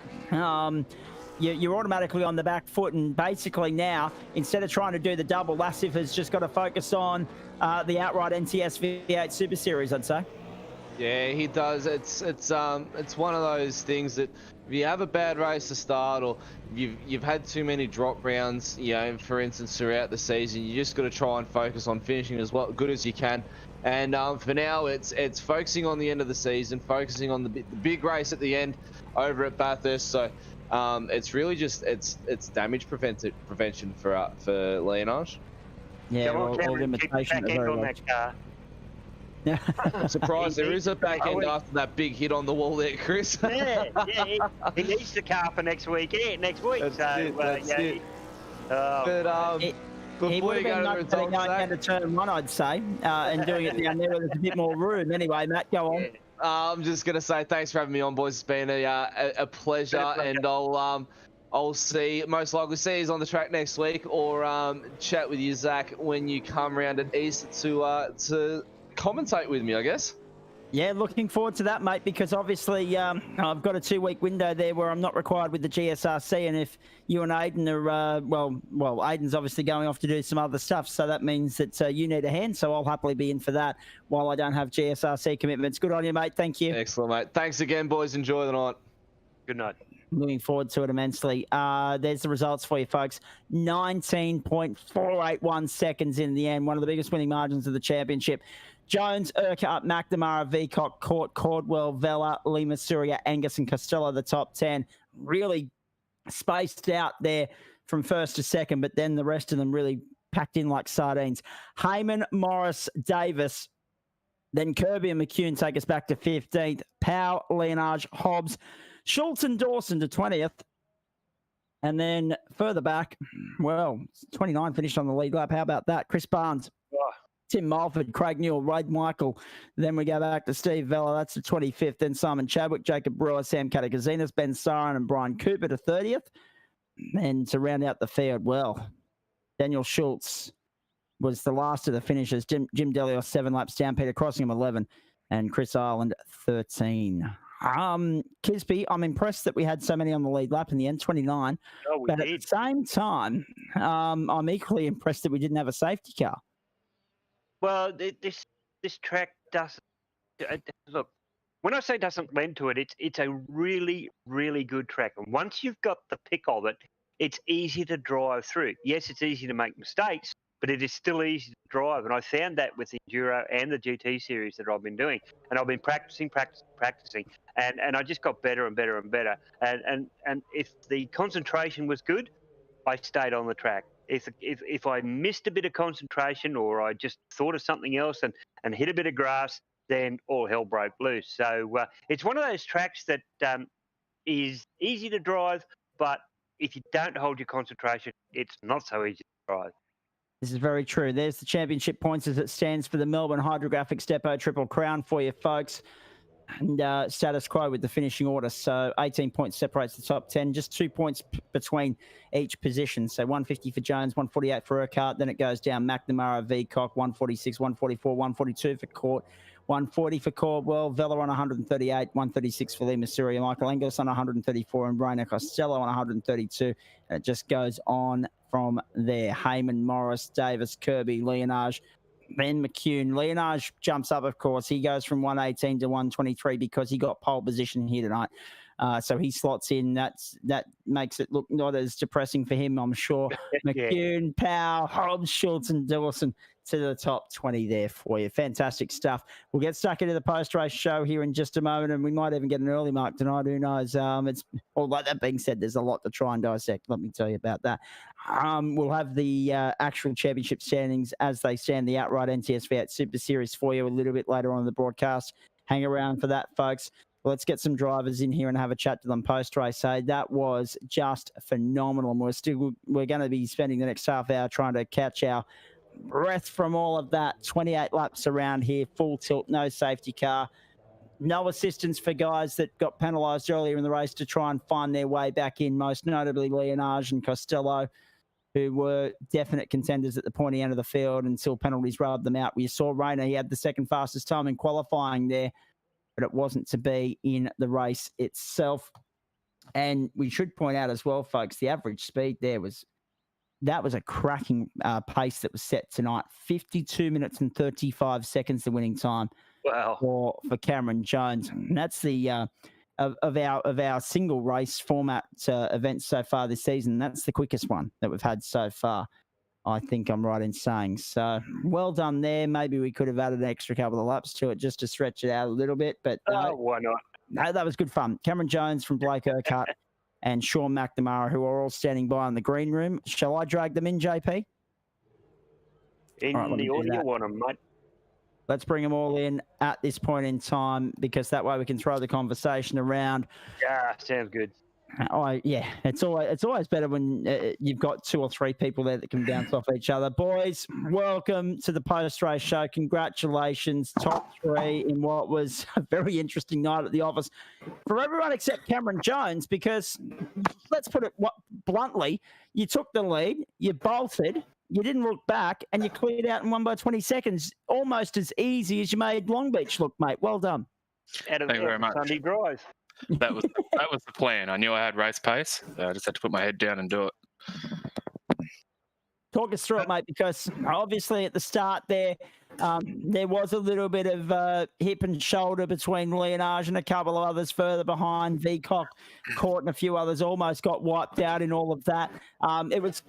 you're automatically on the back foot. And basically now, instead of trying to do the double, Lasith has just got to focus on the outright NTS V8 Super Series, I'd say. Yeah, he does. It's one of those things that if you have a bad race to start, or you've had too many drop rounds, for instance, throughout the season, you just got to try and focus on finishing as good as you can. And for now, it's focusing on the end of the season, focusing on the big race at the end over at Bathurst. So it's really just it's damage prevention for Leonage. Yeah, all limitation on that car. I'm surprised there is a back end after that big hit on the wall there, Chris. He needs the car for next week. Yeah, next week. That's it. He would have been much better going down to turn 1, I'd say, and doing it down there where there's a bit more room. Anyway, Matt, go on. I'm just going to say thanks for having me on, boys. It's been a pleasure, and I'll most likely see you on the track next week, or chat with you, Zach, when you come round at East to commentate with me, I guess. Yeah, looking forward to that, mate, because obviously I've got a 2-week window there where I'm not required with the GSRC, and if you and Aiden are, well, Aiden's obviously going off to do some other stuff, so that means that you need a hand, so I'll happily be in for that while I don't have GSRC commitments. Good on you, mate. Thank you. Excellent, mate. Thanks again, boys. Enjoy the night. Good night. Looking forward to it immensely. There's the results for you, folks. 19.481 seconds in the end, one of the biggest winning margins of the championship. Jones, Urquhart, McNamara, Veacock, Court, Cordwell, Vella, Lima, Surya, Angus, and Costello, the top 10. Really spaced out there from first to second, but then the rest of them really packed in like sardines. Heyman, Morris, Davis, then Kirby and McCune take us back to 15th. Powell, Leonage, Hobbs, Schultz and Dawson to 20th. And then further back, 29 finished on the lead lap. How about that? Chris Barnes. Tim Mulford, Craig Newell, Wade Michael. Then we go back to Steve Vella. That's the 25th. Then Simon Chadwick, Jacob Brewer, Sam Catakazinas, Ben Sarin, and Brian Cooper to 30th. And to round out the field, Daniel Schultz was the last of the finishers. Jim Delios, 7 laps down. Peter Crossingham, 11. And Chris Ireland, 13. Kisby, I'm impressed that we had so many on the lead lap in the end, 29. But at the same time, I'm equally impressed that we didn't have a safety car. Well, this track doesn't look. When I say doesn't lend to it, it's a really, really good track. And once you've got the pick of it, it's easy to drive through. Yes, it's easy to make mistakes, but it is still easy to drive. And I found that with the Enduro and the GT series that I've been doing. And I've been practicing. And I just got better and better and better. And if the concentration was good, I stayed on the track. If I missed a bit of concentration, or I just thought of something else and hit a bit of grass, then all hell broke loose. So it's one of those tracks that is easy to drive, but if you don't hold your concentration, it's not so easy to drive. This is very true. There's the championship points as it stands for the Melbourne Hydrographix Depot Triple Crown for you, folks. And status quo with the finishing order. So 18 points separates the top 10, just 2 points between each position. So 150 for Jones, 148 for Urquhart. Then it goes down McNamara, Veacock, 146, 144, 142 for Court, 140 for Caldwell, Vella on 138, 136 for Lee Missouri, Michael Engels on 134, and Brainer Costello on 132. And it just goes on from there. Heyman, Morris, Davis, Kirby, Leonage, Ben McCune. Leonage jumps up, of course. He goes from 118 to 123 because he got pole position here tonight. So he slots in. That makes it look not as depressing for him, I'm sure. McCune, Powell, Hobbs, Schultz, and Dawson to the top 20 there for you. Fantastic stuff. We'll get stuck into the post-race show here in just a moment, and we might even get an early mark tonight. Who knows? Although that being said, there's a lot to try and dissect. Let me tell you about that. We'll have the actual championship standings as they stand, the outright NTS V8 Super Series for you a little bit later on in the broadcast. Hang around for that, folks. Let's get some drivers in here and have a chat to them post-race. So that was just phenomenal. And we're going to be spending the next half hour trying to catch our breath from all of that. 28 laps around here, full tilt, no safety car. No assistance for guys that got penalised earlier in the race to try and find their way back in, most notably Leonage and Costello, who were definite contenders at the pointy end of the field until penalties rubbed them out. We saw Rayner, he had the second fastest time in qualifying there, but it wasn't to be in the race itself. And we should point out as well, folks, the average speed there was a cracking pace that was set tonight. 52 minutes and 35 seconds, the winning time. Wow. For Cameron Jones. And that's the of our single race format events so far this season. That's the quickest one that we've had so far. I think I'm right in saying. So well done there. Maybe we could have added an extra couple of laps to it just to stretch it out a little bit. But why not? No, that was good fun. Cameron Jones from Blake Urquhart and Sean McNamara, who are all standing by in the green room. Shall I drag them in, JP? In right, the order you want them, mate. Let's bring them all in at this point in time, because that way we can throw the conversation around. Yeah, sounds good. It's always better when you've got two or three people there that can bounce off each other. Boys, welcome to the post-race show. Congratulations, top three in what was a very interesting night at the office for everyone except Cameron Jones, because let's put it bluntly, you took the lead, you bolted, you didn't look back, and you cleared out and won by 20 seconds, almost as easy as you made Long Beach look, mate. Well done. Thank you very much. Sunday drive. That was the plan. I knew I had race pace. So I just had to put my head down and do it. Talk us through it, mate, because obviously at the start there was a little bit of hip and shoulder between Leonage and a couple of others further behind. Vicock, Court, and a few others almost got wiped out in all of that. It was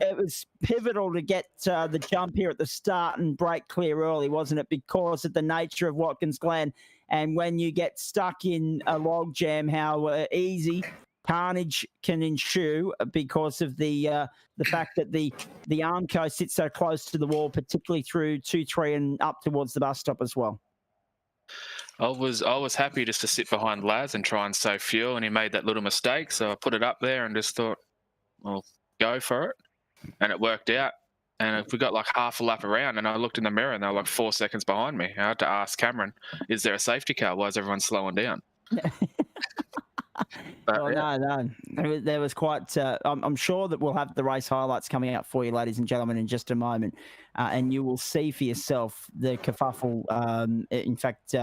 pivotal to get the jump here at the start and break clear early, wasn't it? Because of the nature of Watkins Glen, and when you get stuck in a log jam, how easy carnage can ensue because of the fact that the Armco sits so close to the wall, particularly through 2, 3 and up towards the bus stop as well. I was happy just to sit behind Laz and try and save fuel, and he made that little mistake, so I put it up there and just thought, well, go for it, and it worked out. And we got like half a lap around, and I looked in the mirror and they were like 4 seconds behind me. I had to ask Cameron, is there a safety car? Why is everyone slowing down? No. There was quite. I'm sure that we'll have the race highlights coming out for you, ladies and gentlemen, in just a moment, and you will see for yourself the kerfuffle. In fact,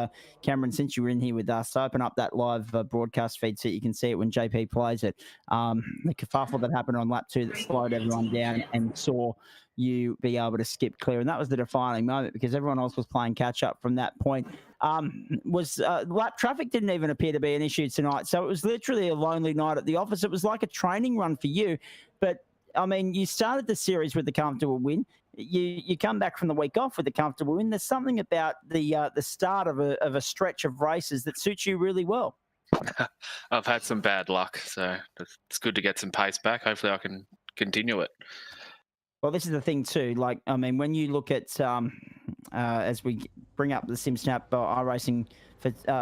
Cameron, since you were in here with us, open up that live broadcast feed so you can see it when JP plays it. The kerfuffle that happened on lap 2 that slowed everyone down and saw you be able to skip clear, and that was the defining moment because everyone else was playing catch up from that point. Lap traffic didn't even appear to be an issue tonight, so it was literally a lonely night at the office. It was like a training run for you, but I mean, you started the series with the comfortable win. You come back from the week off with the comfortable win. There's something about the start of a stretch of races that suits you really well. I've had some bad luck, so it's good to get some pace back. Hopefully I can continue it. Well, this is the thing too. Like, I mean, when you look at as we bring up the SimSnap iRacing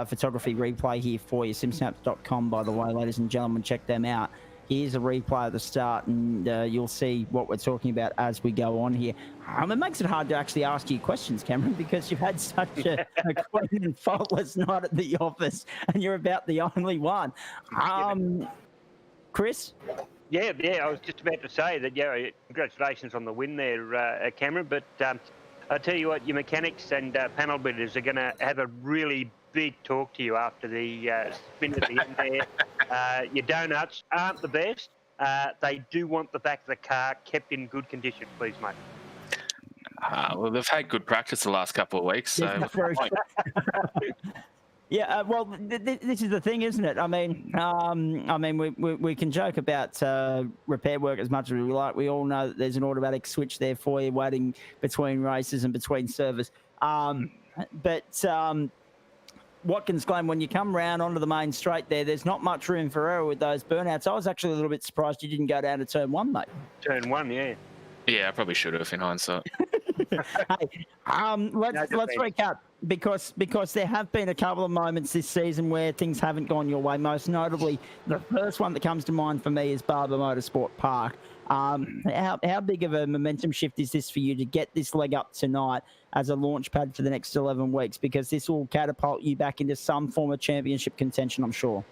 photography replay here for you, simsnaps.com, by the way, ladies and gentlemen, check them out. Here's a replay at the start, and you'll see what we're talking about as we go on here. It makes it hard to actually ask you questions, Cameron, because you've had such a clean and faultless night at the office, and you're about the only one. Chris? Yeah, I was just about to say that, congratulations on the win there, Cameron. But I'll tell you what, your mechanics and panel bidders are going to have a really big talk to you after the spin at the end there. Your donuts aren't the best. They do want the back of the car kept in good condition, please, mate. Well, they've had good practice the last couple of weeks, so yeah, well, this is the thing, isn't it? I mean, we can joke about repair work as much as we like. We all know that there's an automatic switch there for you, waiting between races and between service. But Watkins Glen, when you come round onto the main straight there's not much room for error with those burnouts. I was actually a little bit surprised you didn't go down to turn 1, mate. Turn 1, yeah. Yeah, I probably should have in hindsight. Hey, let's recap because there have been a couple of moments this season where things haven't gone your way. Most notably, the first one that comes to mind for me is Barber Motorsport Park. How big of a momentum shift is this for you to get this leg up tonight as a launch pad for the next 11 weeks? Because this will catapult you back into some form of championship contention, I'm sure.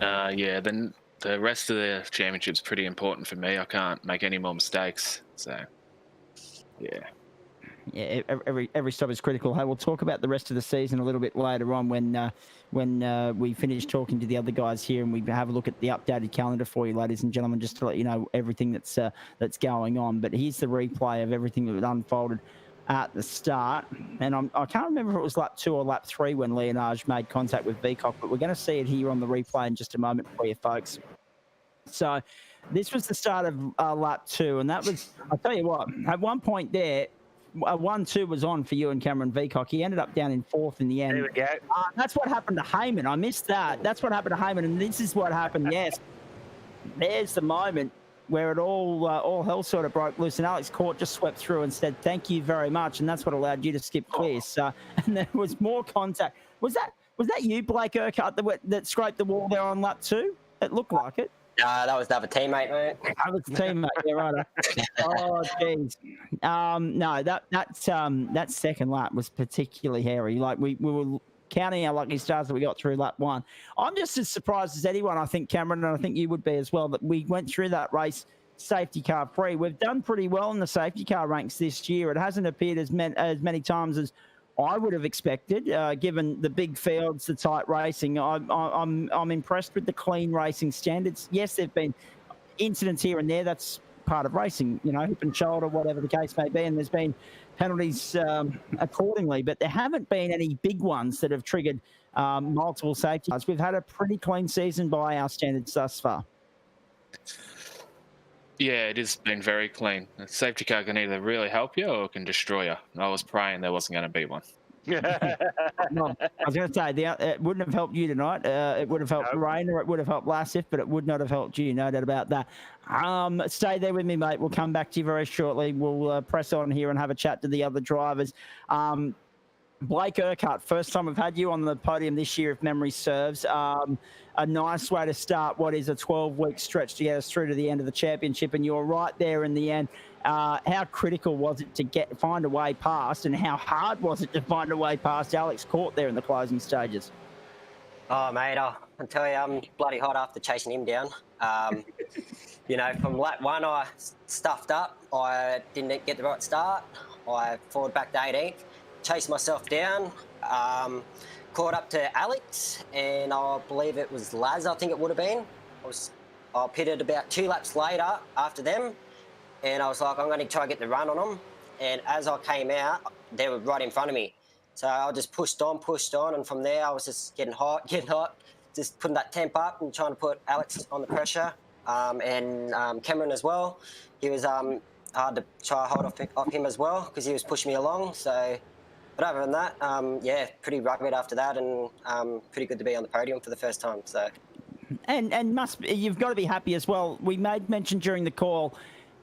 Yeah, then the rest of the championship's pretty important for me. I can't make any more mistakes. So, yeah. Yeah, every stop is critical. Hey, we'll talk about the rest of the season a little bit later on when we finish talking to the other guys here and we have a look at the updated calendar for you, ladies and gentlemen, just to let you know everything that's going on. But here's the replay of everything that unfolded at the start. And I can't remember if it was lap 2 or lap 3 when Leonage made contact with Vicock, but we're going to see it here on the replay in just a moment for you folks. So this was the start of lap 2, and that was, I'll tell you what, at one point there, 1-2 was on for you and Cameron Vicock. He ended up down in 4th in the end. There we go. That's what happened to Heyman. I missed that. That's what happened to Heyman, and this is what happened. Yes, there's the moment where it all hell sort of broke loose, and Alex Court just swept through and said, "Thank you very much," and that's what allowed you to skip clear. So, and there was more contact. Was that you, Blake Urquhart, that scraped the wall there on lap 2? It looked like it. That was another teammate, mate. That was the teammate, yeah, right. Oh, jeez. No, that second lap was particularly hairy. Like we were counting our lucky stars that we got through lap 1. I'm just as surprised as anyone, I think, Cameron, and I think you would be as well, that we went through that race safety car free. We've done pretty well in the safety car ranks this year. It hasn't appeared as many times as I would have expected, given the big fields, the tight racing. I'm impressed with the clean racing standards. Yes, there've been incidents here and there. That's part of racing, hip and shoulder, whatever the case may be, and there's been penalties accordingly. But there haven't been any big ones that have triggered multiple safety cars. We've had a pretty clean season by our standards thus far. Yeah, it has been very clean. A safety car can either really help you or it can destroy you. I was praying there wasn't going to be one. Well, I was going to say, it wouldn't have helped you tonight. It would have helped Rain, or it would have helped Lassif, but it would not have helped you, no doubt about that. Stay there with me, mate. We'll come back to you very shortly. We'll press on here and have a chat to the other drivers. Blake Urquhart, first time we've had you on the podium this year, if memory serves. A nice way to start what is a 12-week stretch to get us through to the end of the championship, and you're right there in the end. How critical was it to find a way past, and how hard was it to find a way past Alex Court there in the closing stages? Oh, mate, I tell you, I'm bloody hot after chasing him down. From lap 1, I stuffed up. I didn't get the right start. I forward back to 18th, chased myself down, caught up to Alex, and I believe it was Laz, I think it would have been. I pitted about 2 laps later after them, and I was like, I'm going to try and get the run on them. And as I came out, they were right in front of me. So I just pushed on, and from there I was just getting hot, just putting that temp up and trying to put Alex on the pressure, and Cameron as well. He was hard to try hold off him as well because he was pushing me along. So, but other than that, pretty rugged after that, and pretty good to be on the podium for the first time. So, and you've got to be happy as well. We made mention during the call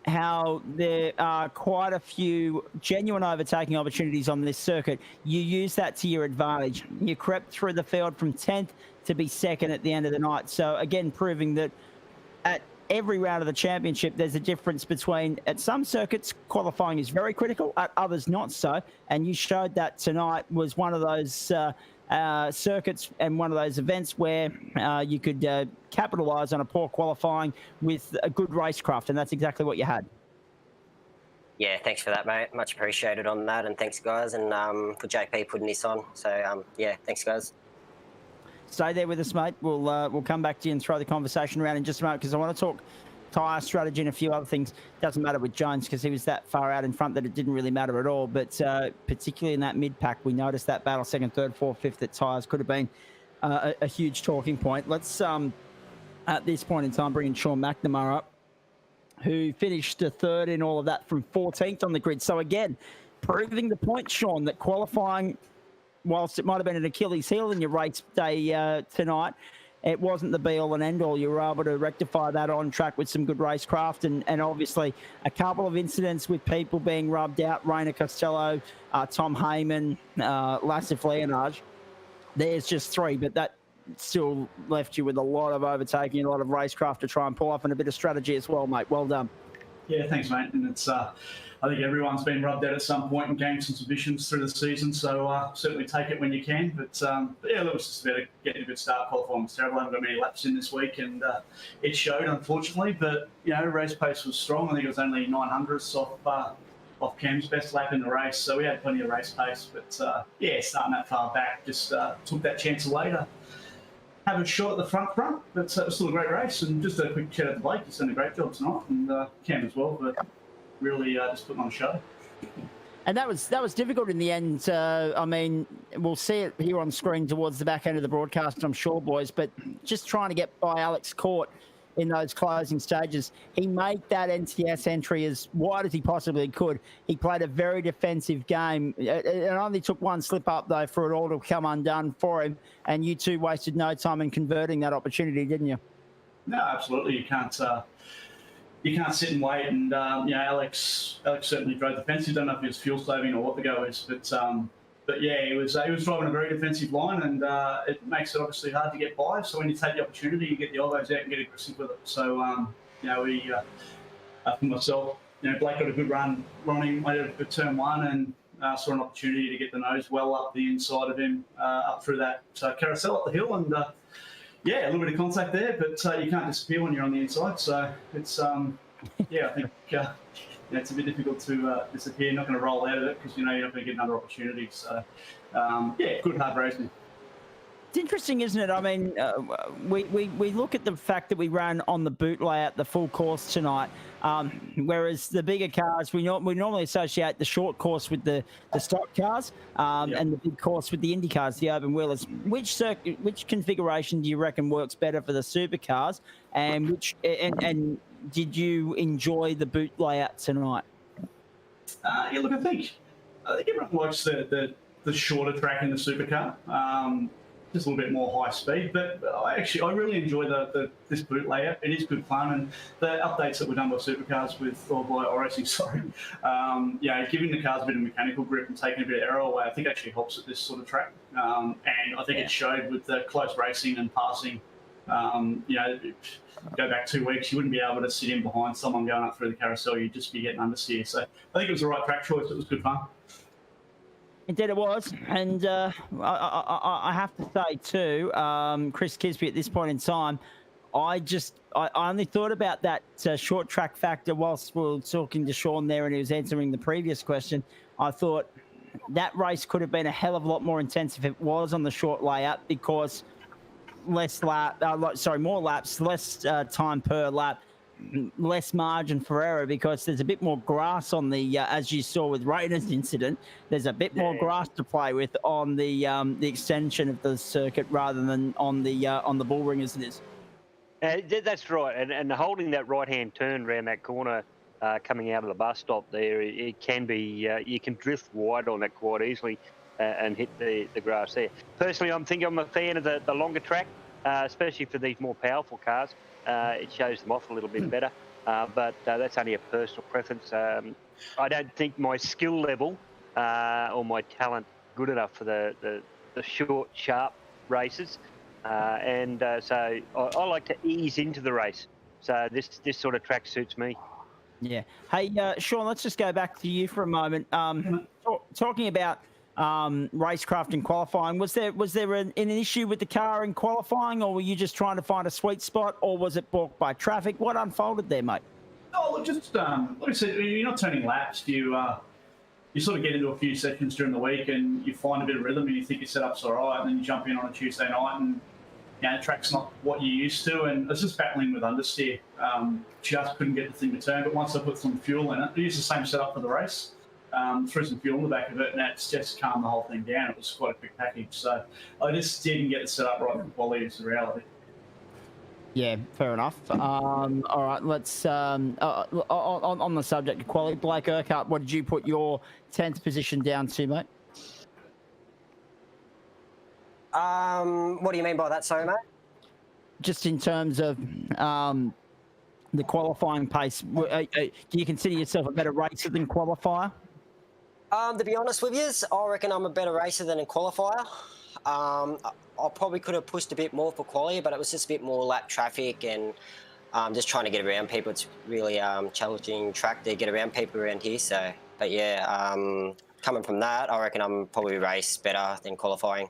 how there are quite a few genuine overtaking opportunities on this circuit. You use that to your advantage. You crept through the field from 10th to be 2nd at the end of the night. So again, proving that at every round of the championship, there's a difference between, at some circuits, qualifying is very critical, at others not so. And you showed that tonight was one of those circuits and one of those events where you could capitalise on a poor qualifying with a good racecraft, and that's exactly what you had. Yeah, thanks for that, mate. Much appreciated on that, and thanks, guys, and for JP putting this on. So, thanks, guys. Stay there with us, mate. We'll come back to you and throw the conversation around in just a moment, because I want to talk tyre strategy and a few other things. Doesn't matter with Jones because he was that far out in front that it didn't really matter at all. But particularly in that mid-pack, we noticed that battle 2nd, 3rd, 4th, 5th at tyres could have been a huge talking point. Let's, at this point in time, bring in Sean McNamara up, who finished 3rd in all of that from 14th on the grid. So again, proving the point, Sean, that qualifying, whilst it might have been an Achilles heel in your race day tonight, it wasn't the be-all and end-all. You were able to rectify that on track with some good racecraft, and obviously a couple of incidents with people being rubbed out, Rainer Costello, Tom Heyman, Lassif Leonage. There's just 3, but that still left you with a lot of overtaking, a lot of racecraft to try and pull off, and a bit of strategy as well, mate. Well done. Yeah, thanks, mate. And it's, I think everyone's been rubbed out at some point and gained some submissions through the season, so certainly take it when you can. But yeah, it was just about getting a good start. Qualifying was terrible. I haven't got many laps in this week, and it showed, unfortunately. But, you know, race pace was strong. I think it was only 900ths off Cam's best lap in the race, so we had plenty of race pace. But, yeah, starting that far back, just took that chance away to have a shot at the front, but it was still a great race. And just a quick shout out to Blake. He's done a great job tonight, and Cam as well, but really just putting on a show. And that was difficult in the end. I mean, we'll see it here on screen towards the back end of the broadcast, I'm sure, boys, but just trying to get by Alex Court in those closing stages. He made that NTS entry as wide as he possibly could. He played a very defensive game. It only took one slip up, though, for it all to come undone for him. And you two wasted no time in converting that opportunity, didn't you? No, absolutely. You can't sit and wait. And you know, Alex certainly drove defensive. Don't know if it was fuel saving or what the go is, but yeah, he was driving a very defensive line, and it makes it obviously hard to get by. So when you take the opportunity, you get the elbows out and get aggressive with it. So you know, for myself, you know, Blake got a good run running, made a good turn 1, and saw an opportunity to get the nose well up the inside of him, up through that carousel up the hill, and yeah, a little bit of contact there, but you can't disappear when you're on the inside. So it's yeah, I think. You know, it's a bit difficult to disappear. Not going to roll out of it because you know you're not going to get another opportunity. So, yeah, good hard racing. It's interesting, isn't it? I mean, we look at the fact that we ran on the boot layout the full course tonight, whereas the bigger cars, we normally associate the short course with the stock cars, and the big course with the Indy cars, the open wheelers. Which configuration do you reckon works better for the supercars, and and did you enjoy the boot layout tonight? Yeah, look, I think everyone likes the shorter track in the supercar. Just a little bit more high speed, but I really enjoy this boot layout. It is good fun, and the updates that were done by supercars by iRacing, sorry, you know, giving the cars a bit of mechanical grip and taking a bit of error away, I think actually helps at this sort of track. And I think it showed with the close racing and passing. You know, go back 2 weeks, you wouldn't be able to sit in behind someone going up through the carousel. You'd just be getting understeer. So I think it was the right track choice. It was good fun. Indeed it was, and I have to say too, Chris Kisby at this point in time, I only thought about that short track factor whilst we were talking to Sean there and he was answering the previous question. I thought that race could have been a hell of a lot more intense if it was on the short layout, because more laps, less time per lap, less margin for error, because there's a bit more grass on the as you saw with Rainer's incident, there's a bit more grass to play with on the extension of the circuit rather than on the bull ring as it is. That's right, and holding that right hand turn around that corner coming out of the bus stop there, it can be you can drift wide on that quite easily and hit the grass there. Personally, I'm a fan of the longer track, especially for these more powerful cars. It shows them off a little bit better, but that's only a personal preference. I don't think my skill level or my talent good enough for the short, sharp races, and so I like to ease into the race. So this sort of track suits me. Yeah. Hey, Sean, let's just go back to you for a moment. Talking about racecraft and qualifying, was there an issue with the car in qualifying, or were you just trying to find a sweet spot, or was it balked by traffic? What unfolded there, mate? Oh, look, just like I said, you're not turning laps. You sort of get into a few sessions during the week and you find a bit of rhythm and you think your setup's all right, and then you jump in on a Tuesday night and you know, the track's not what you're used to, and it's just battling with understeer. Just couldn't get the thing to turn, but once I put some fuel in it, I used the same setup for the race. Threw some fuel in the back of it, and that's just calmed the whole thing down. It was quite a quick package, so I just didn't get the setup right for quality. It's the reality. Yeah, fair enough. All right, let's on the subject of quality, Blake Urquhart, what did you put your 10th position down to, mate? What do you mean by that, sorry, mate? just in terms of the qualifying pace, do you consider yourself a better racer than qualifier? To be honest with you, I reckon I'm a better racer than a qualifier. I probably could have pushed a bit more for quali, but it was just a bit more lap traffic and just trying to get around people. It's really challenging track to get around people around here. So, but yeah, coming from that, I reckon I'm probably race better than qualifying.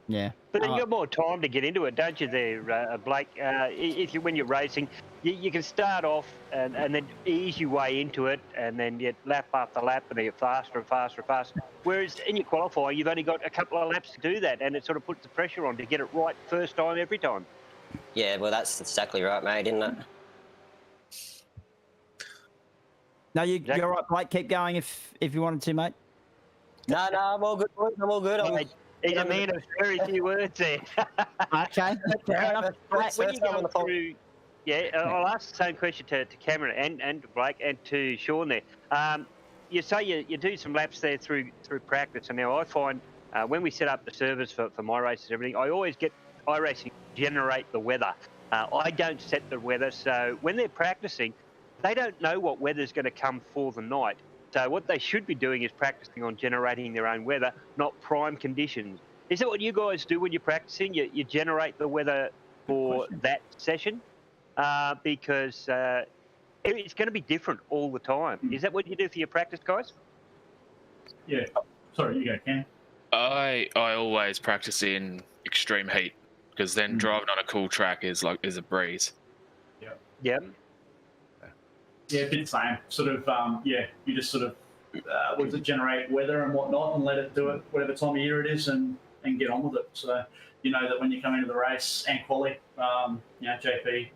Yeah. But then you got more time to get into it, don't you, there, Blake? When you're racing, you can start off and then ease your way into it, and then you lap after lap, and then you're faster and faster and faster. Whereas in your qualifier, you've only got a couple of laps to do that, and it sort of puts the pressure on to get it right first time every time. Yeah, well, that's exactly right, mate, isn't it? No, you're right, Blake. Keep going if you wanted to, mate. No, I'm all good, boys. I'm all good. He's a man of very few words there. Okay, fair enough. When you go through, I'll ask the same question to Cameron and to Blake and to Sean there. You say you do some laps there through practice, and now I find when we set up the service for my races and everything, I always get iRacing generate the weather. I don't set the weather, so when they're practicing, they don't know what weather's going to come for the night. So what they should be doing is practicing on generating their own weather, not prime conditions. Is that what you guys do when you're practicing? You generate the weather for that session? Because it's going to be different all the time. Is that what you do for your practice, guys? Yeah. Sorry, you go, Cam. I always practice in extreme heat, because then driving on a cool track is a breeze. Yeah. Yeah. Yeah, a bit the same. Sort of, you just sort of, generate weather and whatnot and let it do it whatever time of year it is and get on with it. So you know that when you come into the race and quali, JP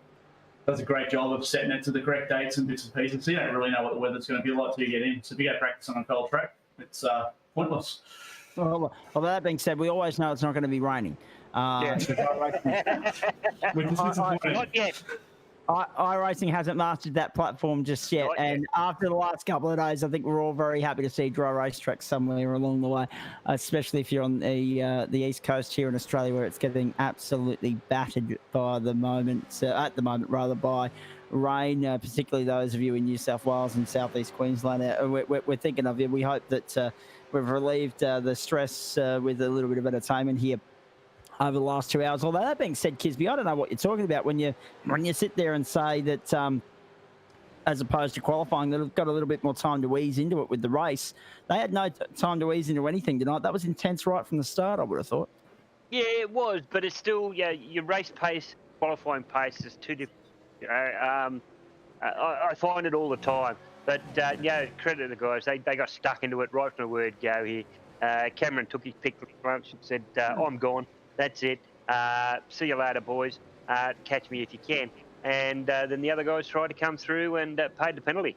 does a great job of setting it to the correct dates and bits and pieces. So you don't really know what the weather's going to be like till you get in. So if you go practice on a cold track, it's pointless. Well, that being said, we always know it's not going to be raining. Which is disappointing. Not yet. iRacing hasn't mastered that platform just yet, and after the last couple of days, I think we're all very happy to see dry racetracks somewhere along the way, especially if you're on the east coast here in Australia, where it's getting absolutely battered by the moment, by rain, particularly those of you in New South Wales and southeast Queensland. We're thinking of you. We hope that we've relieved the stress with a little bit of entertainment here over the last 2 hours. Although that being said, Kisby, I don't know what you're talking about when you sit there and say that as opposed to qualifying, that have got a little bit more time to ease into it with the race. They had no time to ease into anything tonight. That was intense right from the start, I would have thought. Yeah, it was, but it's still, your race pace, qualifying pace is too different. I find it all the time. But, credit to the guys. They got stuck into it right from the word go here. Cameron took his pick for lunch and said, I'm gone. That's it. See you later, boys. Catch me if you can. And then the other guys tried to come through and paid the penalty.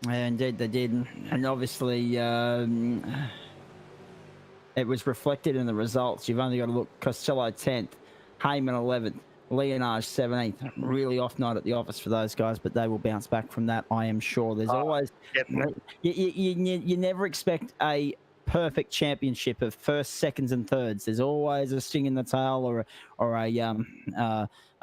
Yeah, indeed they did. And obviously it was reflected in the results. You've only got to look Costello 10th, Heyman 11th, Leonage 17th. Really off night at the office for those guys, but they will bounce back from that, I am sure. There's always... You never expect a perfect championship of first, seconds, and thirds. There's always a sting in the tail or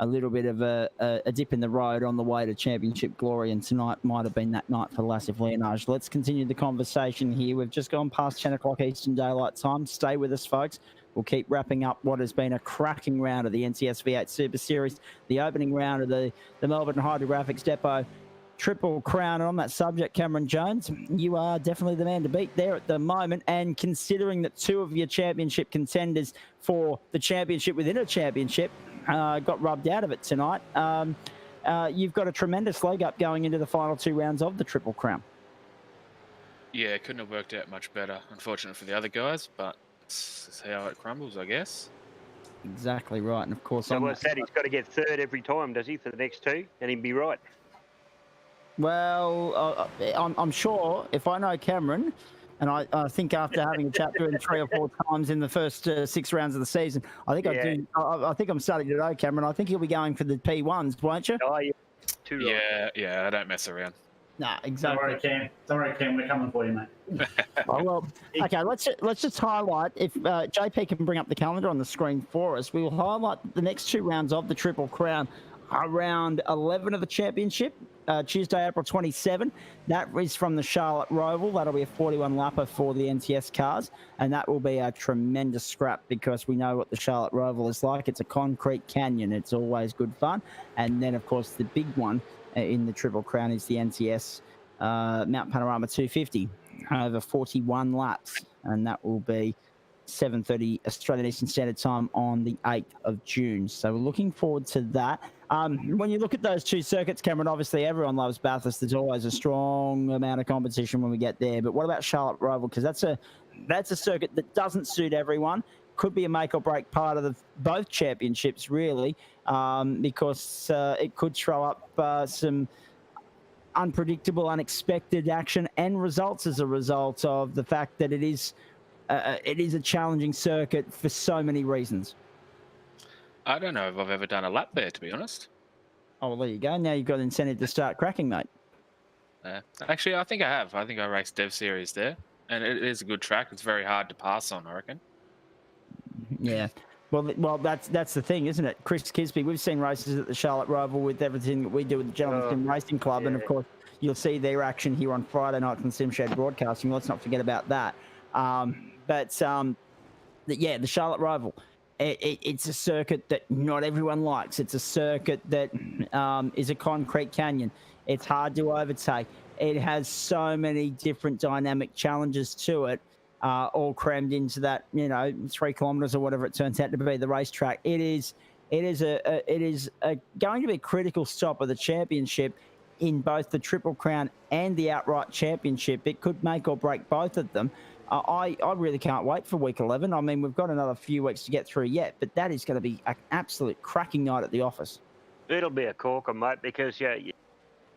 a little bit of a dip in the road on the way to championship glory. And tonight might have been that night for Lassif Leonage. Let's continue the conversation here. We've just gone past 10 o'clock Eastern Daylight Time. Stay with us, folks. We'll keep wrapping up what has been a cracking round of the NCS V8 Super Series, the opening round of the Melbourne Hydrographix Depot Triple Crown. And on that subject, Cameron Jones, you are definitely the man to beat there at the moment. And considering that two of your championship contenders for the championship within a championship got rubbed out of it tonight, you've got a tremendous leg up going into the final two rounds of the Triple Crown. Yeah, it couldn't have worked out much better, unfortunately for the other guys, but it's how it crumbles, I guess. Exactly right. And of course, so what's that? He's got to get third every time, does he, for the next two? And he'd be right. Well, I'm sure if I know Cameron, and I think after having a chat to him 3 or 4 times in the first 6 rounds of the season, I think I think I'm starting to know Cameron. I think he'll be going for the P1s, won't you? Oh, yeah. Too right. Yeah, I don't mess around. Nah, Don't exactly. worry, Cam. Don't worry, Cam. We're coming for you, mate. Oh, well, okay, let's just highlight, if JP can bring up the calendar on the screen for us, we will highlight the next 2 rounds of the Triple Crown. Round 11 of the championship, Tuesday, April 27. That is from the Charlotte Roval. That'll be a 41 lapper for the NTS cars, and that will be a tremendous scrap because we know what the Charlotte Roval is like. It's a concrete canyon. It's always good fun. And then, of course, the big one in the Triple Crown is the NTS Mount Panorama 250 over 41 laps, and that will be 7:30 Australian Eastern Standard Time on the 8th of June. So we're looking forward to that. When you look at those 2 circuits, Cameron, obviously everyone loves Bathurst. There's always a strong amount of competition when we get there. But what about Charlotte Roval? Because that's a circuit that doesn't suit everyone. Could be a make or break part of both championships, really, because it could throw up some unpredictable, unexpected action and results as a result of the fact that it is a challenging circuit for so many reasons. I don't know if I've ever done a lap there, to be honest. Oh, well, there you go. Now you've got incentive to start cracking, mate. Actually, I think I have. I think I raced Dev Series there, and it is a good track. It's very hard to pass on, I reckon. Yeah. Well, that's the thing, isn't it? Chris Kisby, we've seen races at the Charlotte Roval with everything that we do with the Gentleman's Sim Racing Club, and of course, you'll see their action here on Friday night from SimShed Broadcasting. Let's not forget about that. The Charlotte Roval, it's a circuit that not everyone likes. It's a circuit that is a concrete canyon. It's hard to overtake. It has so many different dynamic challenges to it, all crammed into that, 3 kilometres or whatever it turns out to be, the racetrack. It is going to be a critical stop of the championship in both the Triple Crown and the outright championship. It could make or break both of them. I really can't wait for week 11. I mean, we've got another few weeks to get through yet, but that is going to be an absolute cracking night at the office. It'll be a corker, mate, because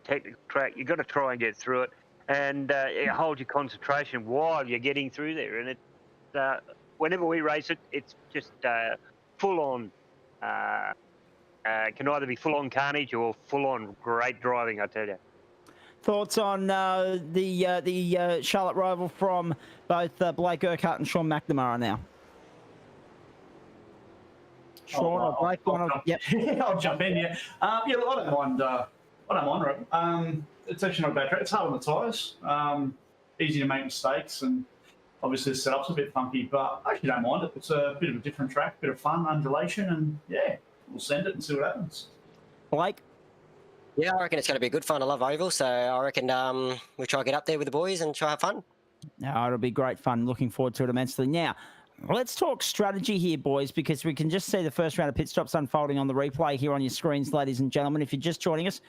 technical track, you've got to try and get through it, and hold your concentration while you're getting through there. And whenever we race it, it's just full on. Can either be full on carnage or full on great driving, I tell you. Thoughts on the Charlotte Roval from both Blake Urquhart and Sean McNamara now? Sean or Blake? I'll jump in. Yeah, I don't mind. It's actually not a bad track. It's hard on the tyres. Easy to make mistakes, and obviously the setup's a bit funky, but I actually don't mind it. It's a bit of a different track, bit of fun, undulation, and we'll send it and see what happens. Blake? Yeah, I reckon it's going to be good fun. I love oval, so I reckon we try to get up there with the boys and try to have fun. No, it'll be great fun. Looking forward to it immensely. Now, let's talk strategy here, boys, because we can just see the first round of pit stops unfolding on the replay here on your screens, ladies and gentlemen. If you're just joining us,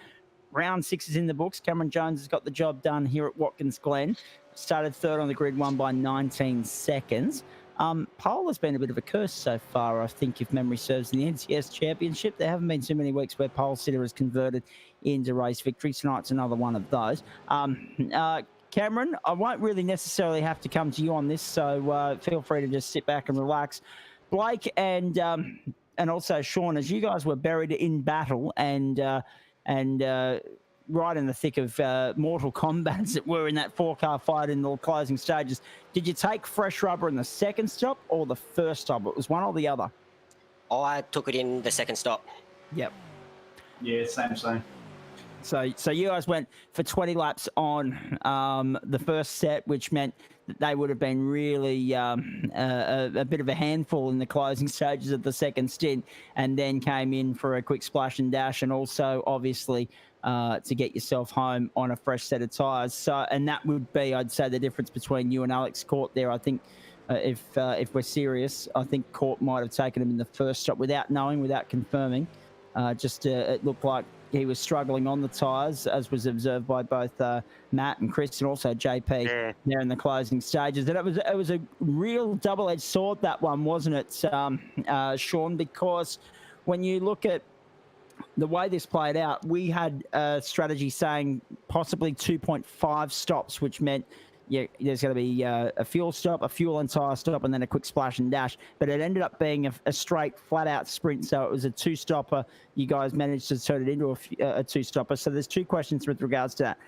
round 6 is in the books. Cameron Jones has got the job done here at Watkins Glen. Started third on the grid, won by 19 seconds. Pole has been a bit of a curse so far, I think, if memory serves, in the NTS Championship. There haven't been too many weeks where pole sitter has converted into race victory. Tonight's another one of those. Cameron, I won't really necessarily have to come to you on this, so feel free to just sit back and relax. Blake and also Sean, as you guys were buried in battle and right in the thick of mortal combat, as it were, in that 4-car fight in the closing stages, did you take fresh rubber in the second stop or the first stop? It was one or the other. I took it in the second stop. Yep. Yeah, same. So you guys went for 20 laps on the first set, which meant that they would have been really a bit of a handful in the closing stages of the second stint, and then came in for a quick splash and dash, and also obviously to get yourself home on a fresh set of tyres. So, and that would be, I'd say, the difference between you and Alex Court there. I think if we're serious, I think Court might have taken him in the first stop without knowing, without confirming. It looked like he was struggling on the tyres, as was observed by both Matt and Chris, and also JP there in the closing stages. And it was a real double-edged sword, that one, wasn't it, Sean? Because when you look at the way this played out, we had a strategy saying possibly 2.5 stops, which meant there's going to be a fuel stop, a fuel and tyre stop, and then a quick splash and dash. But it ended up being a straight, flat-out sprint, so it was a 2-stopper. You guys managed to turn it into a 2-stopper. So there's 2 questions with regards to that.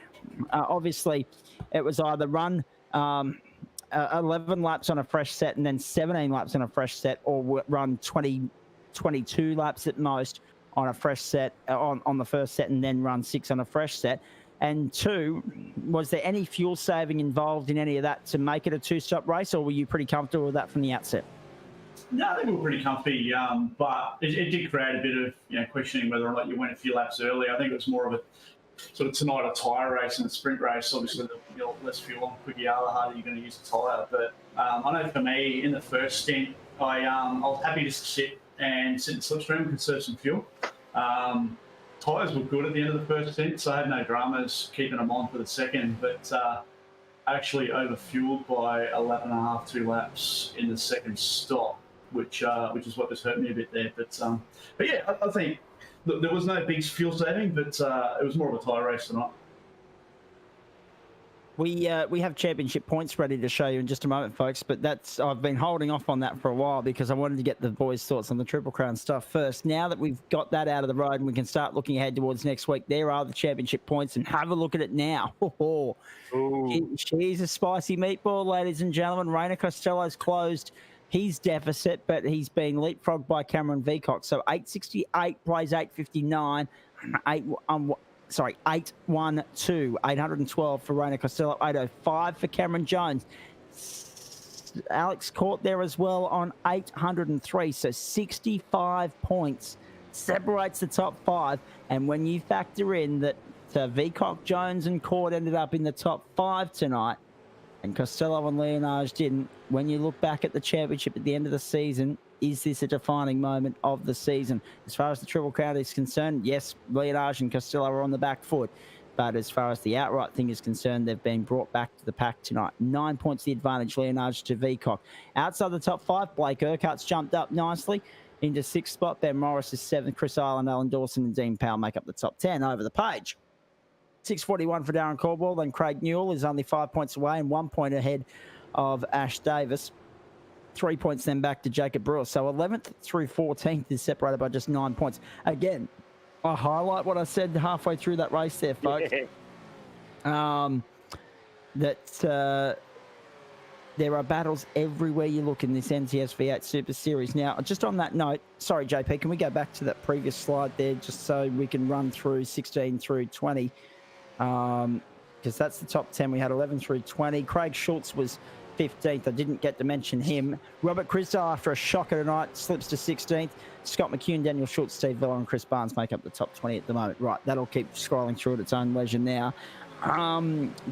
Obviously, it was either run 11 laps on a fresh set and then 17 laps on a fresh set, or run 22 laps at most on a fresh set on the first set and then run 6 on a fresh set. And 2, was there any fuel saving involved in any of that to make it a 2-stop race, or were you pretty comfortable with that from the outset? No, I think we were pretty comfy, but it did create a bit of questioning whether or not you went a few laps early. I think it was more of a sort of tonight a tyre race and a sprint race. Obviously, the less fuel on quicker you are, the harder you're going to use the tyre. But I know for me, in the first stint, I was happy just to sit in slipstream and conserve some fuel. Tyres were good at the end of the first stint, so I had no dramas keeping them on for the second. But actually overfueled by 11.5, 2 laps in the second stop, which is what just hurt me a bit there. But yeah, I think there was no big fuel saving, but it was more of a tyre race tonight. We have championship points ready to show you in just a moment, folks, but I've been holding off on that for a while because I wanted to get the boys' thoughts on the Triple Crown stuff first. Now that we've got that out of the road and we can start looking ahead towards next week, there are the championship points, and have a look at it now. She's a spicy meatball, ladies and gentlemen. Rainer Costello's closed his deficit, but he's been leapfrogged by Cameron Veacock. So 868 plays 859, 812, 812 for Rainer Costello, 805 for Cameron Jones. Alex caught there as well on 803, so 65 points separates the top 5. And when you factor in that Veacock, Jones and Court ended up in the top 5 tonight, and Costello and Leonage didn't, when you look back at the championship at the end of the season, is this a defining moment of the season? As far as the Triple Crown is concerned, yes, Leonage and Costello are on the back foot. But as far as the outright thing is concerned, they've been brought back to the pack tonight. 9 points the advantage, Leonage to Veacock. Outside the top 5, Blake Urquhart's jumped up nicely into 6th spot. Ben Morris is 7th. Chris Island, Alan Dawson and Dean Powell make up the top 10 over the page. 6:41 for Darren Caldwell. Then Craig Newell is only 5 points away and 1 point ahead of Ash Davis. 3 points then back to Jacob Brewer. So 11th through 14th is separated by just 9 points. Again, I highlight what I said halfway through that race there, folks. There are battles everywhere you look in this NTS V8 Super Series. Now, just on that note, sorry, JP, can we go back to that previous slide there just so we can run through 16 through 20? Because that's the top 10. We had 11 through 20. Craig Schultz was 15th. I didn't get to mention him. Robert Crisdale, after a shocker tonight, slips to 16th. Scott McCune, Daniel Schultz, Steve Villa and Chris Barnes make up the top 20 at the moment. Right, that'll keep scrolling through at its own leisure now.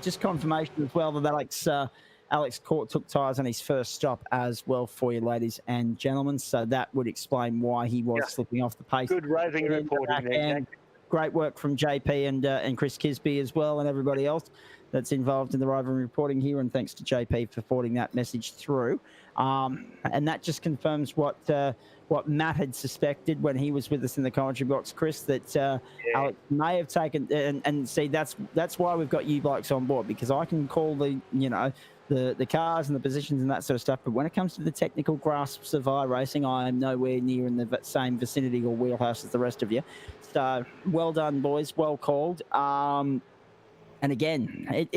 Just confirmation as well that Alex Court took tyres on his first stop as well for you, ladies and gentlemen. So that would explain why he was slipping off the pace. Good roving reporting there, Jack. Great work from JP and Chris Kisby as well, and everybody else that's involved in the roving reporting here. And thanks to JP for forwarding that message through. And that just confirms what Matt had suspected when he was with us in the commentary box, Chris, that Alex may have taken. And see, that's why we've got you blokes on board, because I can call the cars and the positions and that sort of stuff. But when it comes to the technical grasps of iRacing, I am nowhere near in the same vicinity or wheelhouse as the rest of you. So well done, boys. Well called. And again,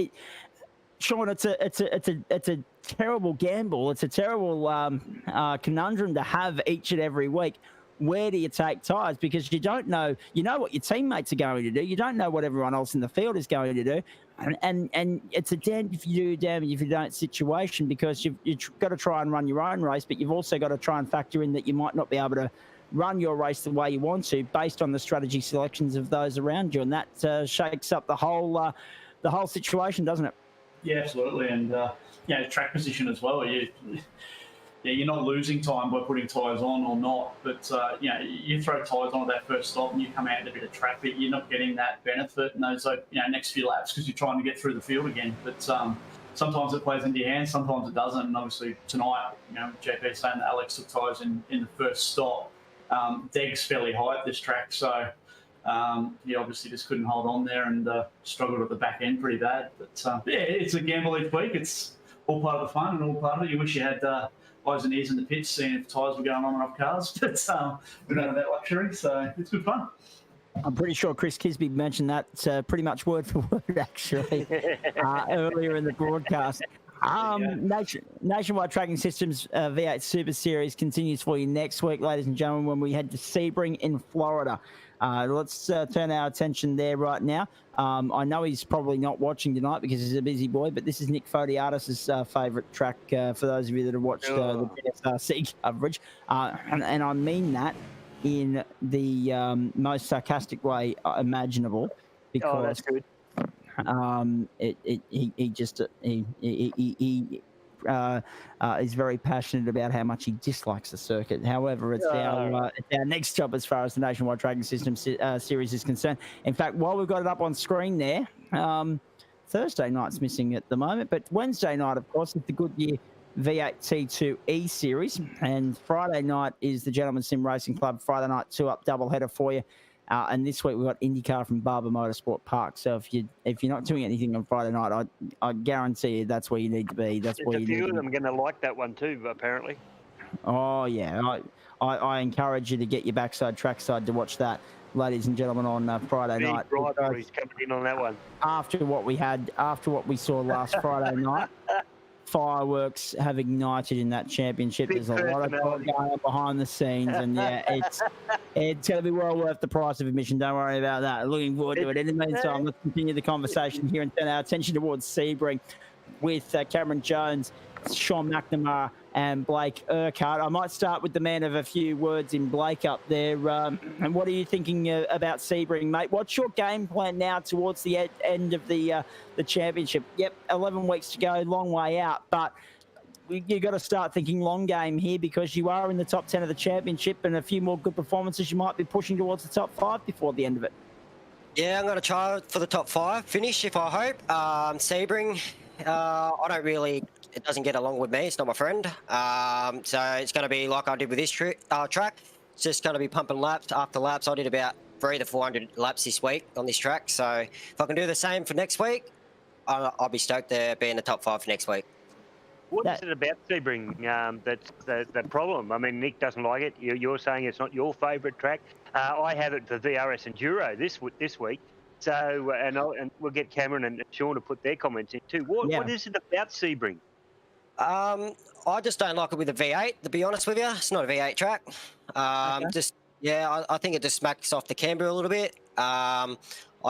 Sean, it's a terrible gamble. It's a terrible conundrum to have each and every week. Where do you take tyres? Because you don't know. You know what your teammates are going to do. You don't know what everyone else in the field is going to do. And it's a damn if you do, damn if you don't situation, because you've got to try and run your own race, but you've also got to try and factor in that you might not be able to run your race the way you want to based on the strategy selections of those around you. And that shakes up the whole situation, doesn't it? Yeah, absolutely. And, track position as well. You're not losing time by putting tyres on or not, but you throw tyres on at that first stop and you come out in a bit of traffic, you're not getting that benefit in those next few laps because you're trying to get through the field again. But sometimes it plays into your hands, sometimes it doesn't. And obviously tonight, JP saying that Alex took tyres in the first stop. Deg's fairly high at this track, so he obviously just couldn't hold on there and struggled at the back end pretty bad. But it's a gamble each week. It's all part of the fun and all part of it. You wish you had eyes and ears in the pits, seeing if tyres were going on and off cars, but we don't have that luxury, so it's good fun. I'm pretty sure Chris Kisby mentioned that pretty much word for word, actually, earlier in the broadcast. Nationwide Tracking Systems V8 Super Series continues for you next week, ladies and gentlemen, when we head to Sebring in Florida. Let's turn our attention there right now. I know he's probably not watching tonight because he's a busy boy, but this is Nick Fodiatis' favourite track for those of you that have watched the PSRC coverage. And I mean that in the most sarcastic way imaginable, because that's good. He is very passionate about how much he dislikes the circuit. However, it's our next job as far as the Nationwide Tracking System series is concerned. In fact, while we've got it up on screen there, Thursday night's missing at the moment, but Wednesday night, of course, is the Goodyear V8 T2E series, and Friday night is the Gentleman Sim Racing Club Friday night 2-up doubleheader for you. And this week we've got IndyCar from Barber Motorsport Park. So if you're not doing anything on Friday night, I guarantee you that's where you need to be. That's where you need to be. A few of them are going to like that one too, apparently. Oh yeah, I encourage you to get your backside trackside to watch that, ladies and gentlemen, on Friday night. He's coming in on that one. After what we saw last Friday night. Fireworks have ignited in that championship. There's a lot of going on behind the scenes, and yeah, it's going to be well worth the price of admission. Don't worry about that. Looking forward to it. In the meantime, let's continue the conversation here and turn our attention towards Sebring with Cameron Jones, Sean McNamara, and Blake Urquhart. I might start with the man of a few words in Blake up there. And what are you thinking about Sebring, mate? What's your game plan now towards the end of the championship? Yep, 11 weeks to go, long way out, but you got to start thinking long game here, because you are in the top 10 of the championship, and a few more good performances, you might be pushing towards the top 5 before the end of it. Yeah, I'm going to try for the top 5 finish, if I hope. Sebring, I don't really... It doesn't get along with me. It's not my friend. So it's going to be like I did with this track. It's just going to be pumping laps after laps. I did about 300 to 400 laps this week on this track. So if I can do the same for next week, I'll be stoked to be in the top 5 for next week. What is it about Sebring that's the problem? I mean, Nick doesn't like it. You're saying it's not your favourite track. I have it for VRS Enduro this week. So, and we'll get Cameron and Sean to put their comments in too. What is it about Sebring? I just don't like it with a V8, to be honest with you. It's not a V8 track. I think it just smacks off the camber a little bit. I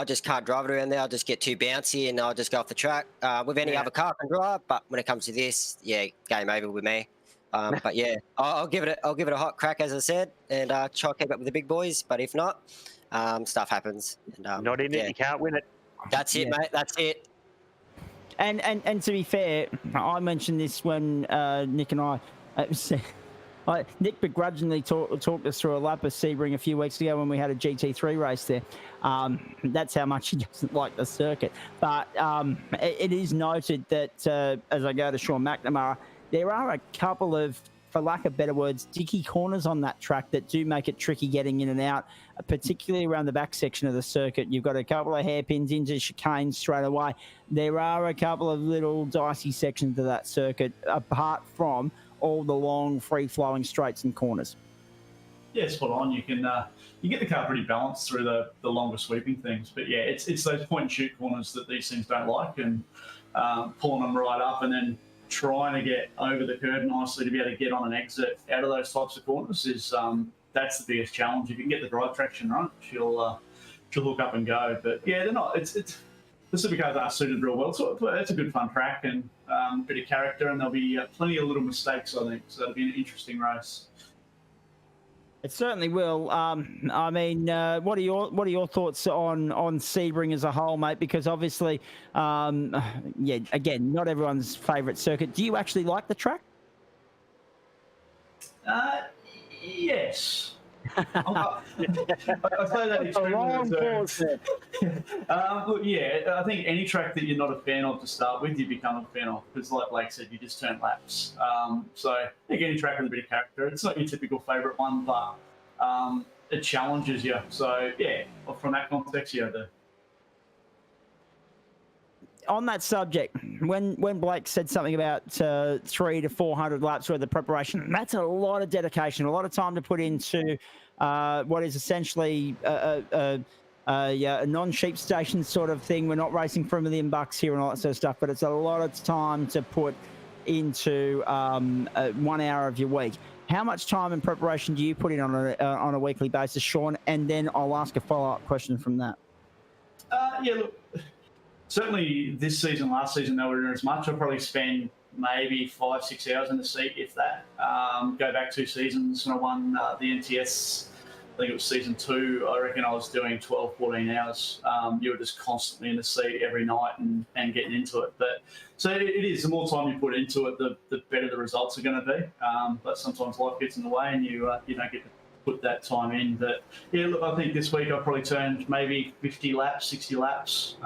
just can't drive it around there. I just get too bouncy and I'll just go off the track. With any other car I can drive, but when it comes to this, game over with me. But yeah, I'll give it a hot crack, as I said, and try to keep up with the big boys. But if not, stuff happens. And, not in it, you can't win it. That's it, mate. That's it. And to be fair, I mentioned this when Nick and I Nick begrudgingly talked us through a lap of Sebring a few weeks ago when we had a GT3 race there. That's how much he doesn't like the circuit. But it is noted that, as I go to Sean McNamara, there are a couple of, for lack of better words, dicky corners on that track that do make it tricky getting in and out, particularly around the back section of the circuit. You've got a couple of hairpins into chicanes straight away. There are a couple of little dicey sections of that circuit, apart from all the long, free-flowing straights and corners. Yeah, spot on. You can you get the car pretty balanced through the longer sweeping things. But yeah, it's those point-and-shoot corners that these things don't like, and pulling them right up and then trying to get over the curb nicely to be able to get on an exit out of those types of corners is that's the biggest challenge. If you can get the drive traction right, she'll hook up and go. But yeah, they're not. It's the supercars are suited real well. So it's a good fun track and a bit of character, and there'll be plenty of little mistakes, I think. So it'll be an interesting race. It certainly will. I mean, what are your thoughts on Sebring as a whole, mate? Because obviously, again, not everyone's favourite circuit. Do you actually like the track? Yes. I say that extremely look, yeah, I think any track that you're not a fan of to start with, you become a fan of, because like Blake said, you just turn laps. So I think any track with a bit of character, it's not your typical favourite one, but it challenges you. So yeah, from that context, on that subject, when Blake said something about 300 to 400 laps worth of preparation, that's a lot of dedication, a lot of time to put into what is essentially a non-sheep station sort of thing. We're not racing for $1 million here and all that sort of stuff, but it's a lot of time to put into 1 hour of your week. How much time and preparation do you put in on a weekly basis, Sean? And then I'll ask a follow-up question from that. Yeah, look, certainly this season, last season, nowhere near as much. I'll probably spend maybe 5-6 hours in the seat, if that. Go back 2 seasons when I won the NTS. I think it was season 2. I reckon I was doing 12, 14 hours. You were just constantly in the seat every night and getting into it. But so it is. The more time you put into it, the better the results are going to be. But sometimes life gets in the way and you don't get to put that time in. But yeah, look, I think this week I probably turned maybe 50 laps, 60 laps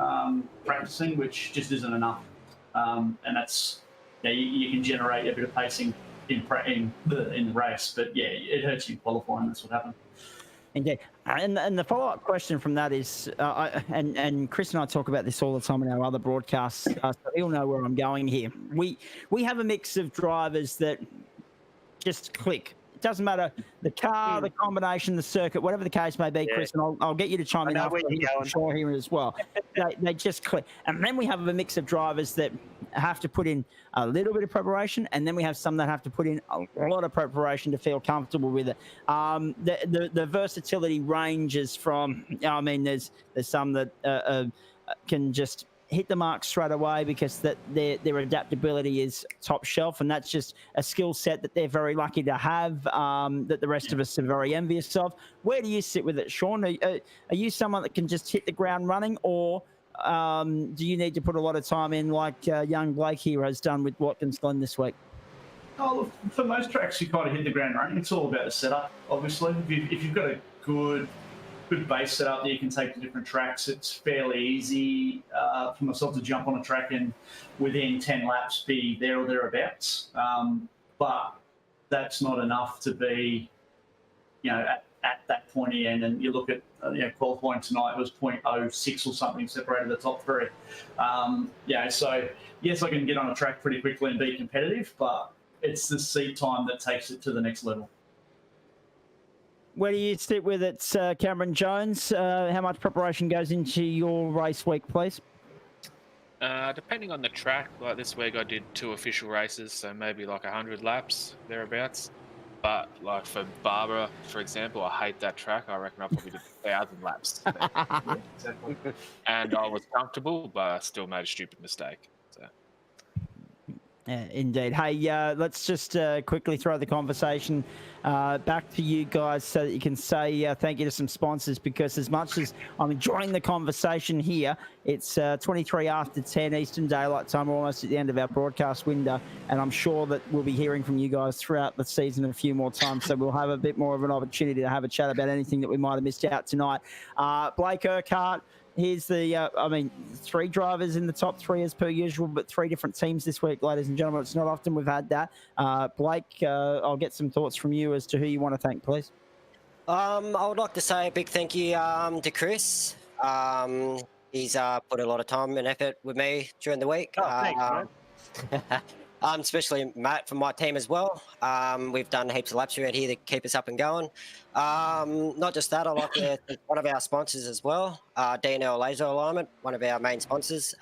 practicing, which just isn't enough. And that's, you can generate a bit of pacing in the race, but yeah, it hurts you qualifying. That's what happened. Indeed. And the follow-up question from that is, and Chris and I talk about this all the time in our other broadcasts, so he'll know where I'm going here. We have a mix of drivers that just click. It doesn't matter the car, the combination, the circuit, whatever the case may be, Yeah. Chris, and I'll get you to chime in after Shaw here as well. They just click. And then we have a mix of drivers that have to put in a little bit of preparation, and then we have some that have to put in a lot of preparation to feel comfortable with it. The versatility ranges from, I mean, there's some that can just hit the mark straight away because their adaptability is top shelf, and that's just a skill set that they're very lucky to have, that the rest of us are very envious of. Where do you sit with it, Sean? Are you someone that can just hit the ground running, or do you need to put a lot of time in like young Blake here has done with Watkins Glen this week? Oh, for most tracks, you kind of hit the ground running. It's all about the setup, obviously. If you've got a good base setup that you can take to different tracks, it's fairly easy for myself to jump on a track and within 10 laps be there or thereabouts. But that's not enough to be, at that pointy end. And you look at qualifying tonight, it was 0.06 or something separated the top 3. So yes, I can get on a track pretty quickly and be competitive, but it's the seat time that takes it to the next level. Where do you sit with it, Cameron Jones? How much preparation goes into your race week, please? Depending on the track, like this week I did 2 official races, so maybe like 100 laps, thereabouts. But like for Barbara, for example, I hate that track. I reckon I probably did 1,000 laps. Yeah, exactly. And I was comfortable, but I still made a stupid mistake. So. Yeah, indeed. Hey, let's just quickly throw the conversation back to you guys so that you can say thank you to some sponsors, because as much as I'm enjoying the conversation here, it's 23 after 10 Eastern Daylight Time. We're almost at the end of our broadcast window, and I'm sure that we'll be hearing from you guys throughout the season a few more times, so we'll have a bit more of an opportunity to have a chat about anything that we might have missed out tonight. Blake Urquhart. Here's the, 3 drivers in the top 3 as per usual, but 3 different teams this week, ladies and gentlemen. It's not often we've had that. Blake, I'll get some thoughts from you as to who you want to thank, please. I would like to say a big thank you to Chris. He's put a lot of time and effort with me during the week. Oh, thanks, mate. Especially Matt from my team as well. We've done heaps of laps around here to keep us up and going. Not just that, I like to thank one of our sponsors as well, DNL Laser Alignment, one of our main sponsors.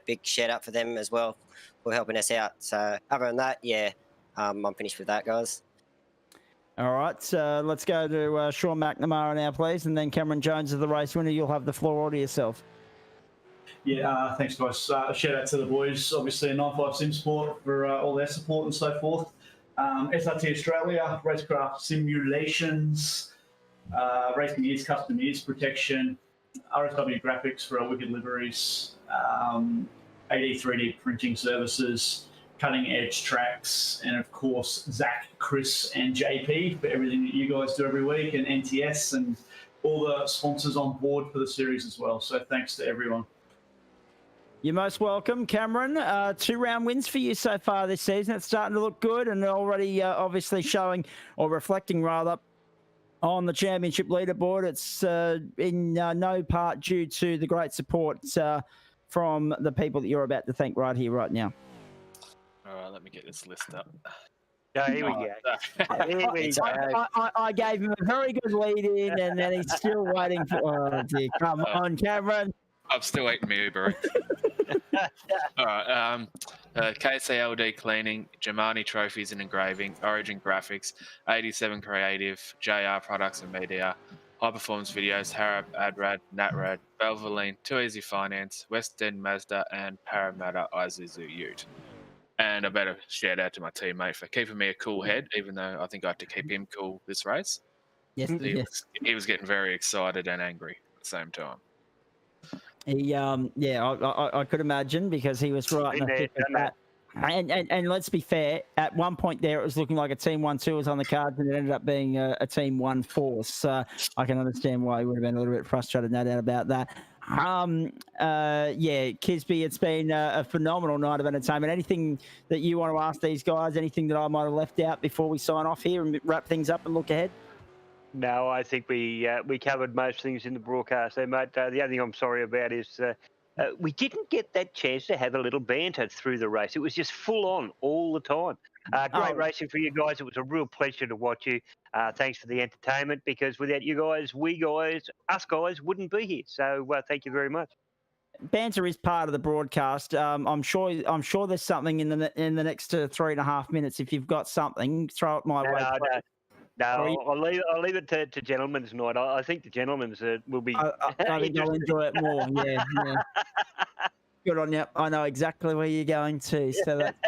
Big shout out for them as well for helping us out. So other than that, I'm finished with that, guys. All right, let's go to Sean McNamara now, please, and then Cameron Jones of the race winner. You'll have the floor all to yourself. Yeah, thanks, guys. Shout out to the boys, obviously, in 95 Sim Sport for all their support and so forth. SRT Australia, Racecraft Simulations, Racing Ears, Custom Ears Protection, RSW Graphics for our wicked liveries, AD 3D printing services, Cutting Edge Tracks, and of course, Zach, Chris, and JP for everything that you guys do every week, and NTS and all the sponsors on board for the series as well. So thanks to everyone. You're most welcome, Cameron. 2 round wins for you so far this season. It's starting to look good, and already obviously showing, or reflecting rather, on the championship leaderboard. It's in no part due to the great support from the people that you're about to thank right here, right now? All right, let me get this list up. Yeah, here we go. Here we go. I gave him a very good lead in, and then he's still waiting for. Oh dear, come on, Cameron. I'm still eating my Uber Eats. All right. KCLD Cleaning, Germani Trophies and Engraving, Origin Graphics, 87 Creative, JR Products and Media, High Performance Videos, Harab, Adrad, Natrad, Valvoline, Too Easy Finance, West End Mazda, and Parramatta Isuzu Ute. And I better shout out to my teammate for keeping me a cool head, even though I think I had to keep him cool this race. Yes, He was getting very excited and angry at the same time. He, I could imagine, because he was right in the thick of that. And let's be fair, at one point there it was looking like a Team 1-2 was on the cards, and it ended up being a Team 1-4. So I can understand why he would have been a little bit frustrated, no doubt about that. Kisby, it's been a phenomenal night of entertainment. Anything that you want to ask these guys? Anything that I might have left out before we sign off here and wrap things up and look ahead? No, I think we covered most things in the broadcast there, mate. The only thing I'm sorry about is we didn't get that chance to have a little banter through the race. It was just full on all the time. Great racing for you guys. It was a real pleasure to watch you. Thanks for the entertainment, because without you guys, us guys wouldn't be here. So thank you very much. Banter is part of the broadcast. I'm sure there's something in the next 3.5 minutes. If you've got something, throw it my way. No, I'll leave it to gentlemen's night. I think the gentlemen's will be. I think I'll enjoy it more. Yeah. Good on you. I know exactly where you're going to. So that's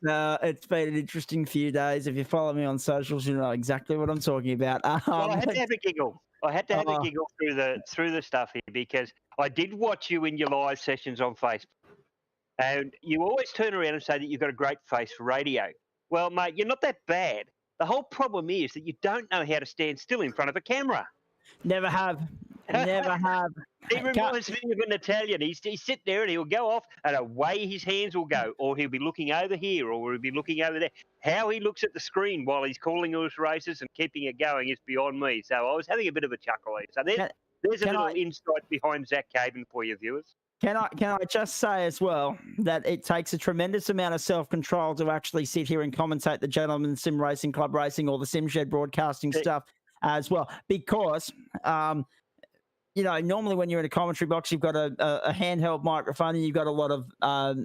it's been an interesting few days. If you follow me on socials, you know exactly what I'm talking about. Well, I had to have a giggle. I had to have a giggle through the stuff here, because I did watch you in your live sessions on Facebook, and you always turn around and say that you've got a great face for radio. Well, mate, you're not that bad. The whole problem is that you don't know how to stand still in front of a camera. Never have. He reminds me of an Italian. He's sitting there and he'll go off, and away his hands will go, or he'll be looking over here, or he'll be looking over there. How he looks at the screen while he's calling those races and keeping it going is beyond me. So I was having a bit of a chuckle there. So there's a little insight behind Zach Caven for your viewers. Can I just say as well that it takes a tremendous amount of self-control to actually sit here and commentate the Gentlemen's Sim Racing Club racing or the Sim Shed broadcasting stuff as well, because normally when you're in a commentary box, you've got a handheld microphone and you've got a lot of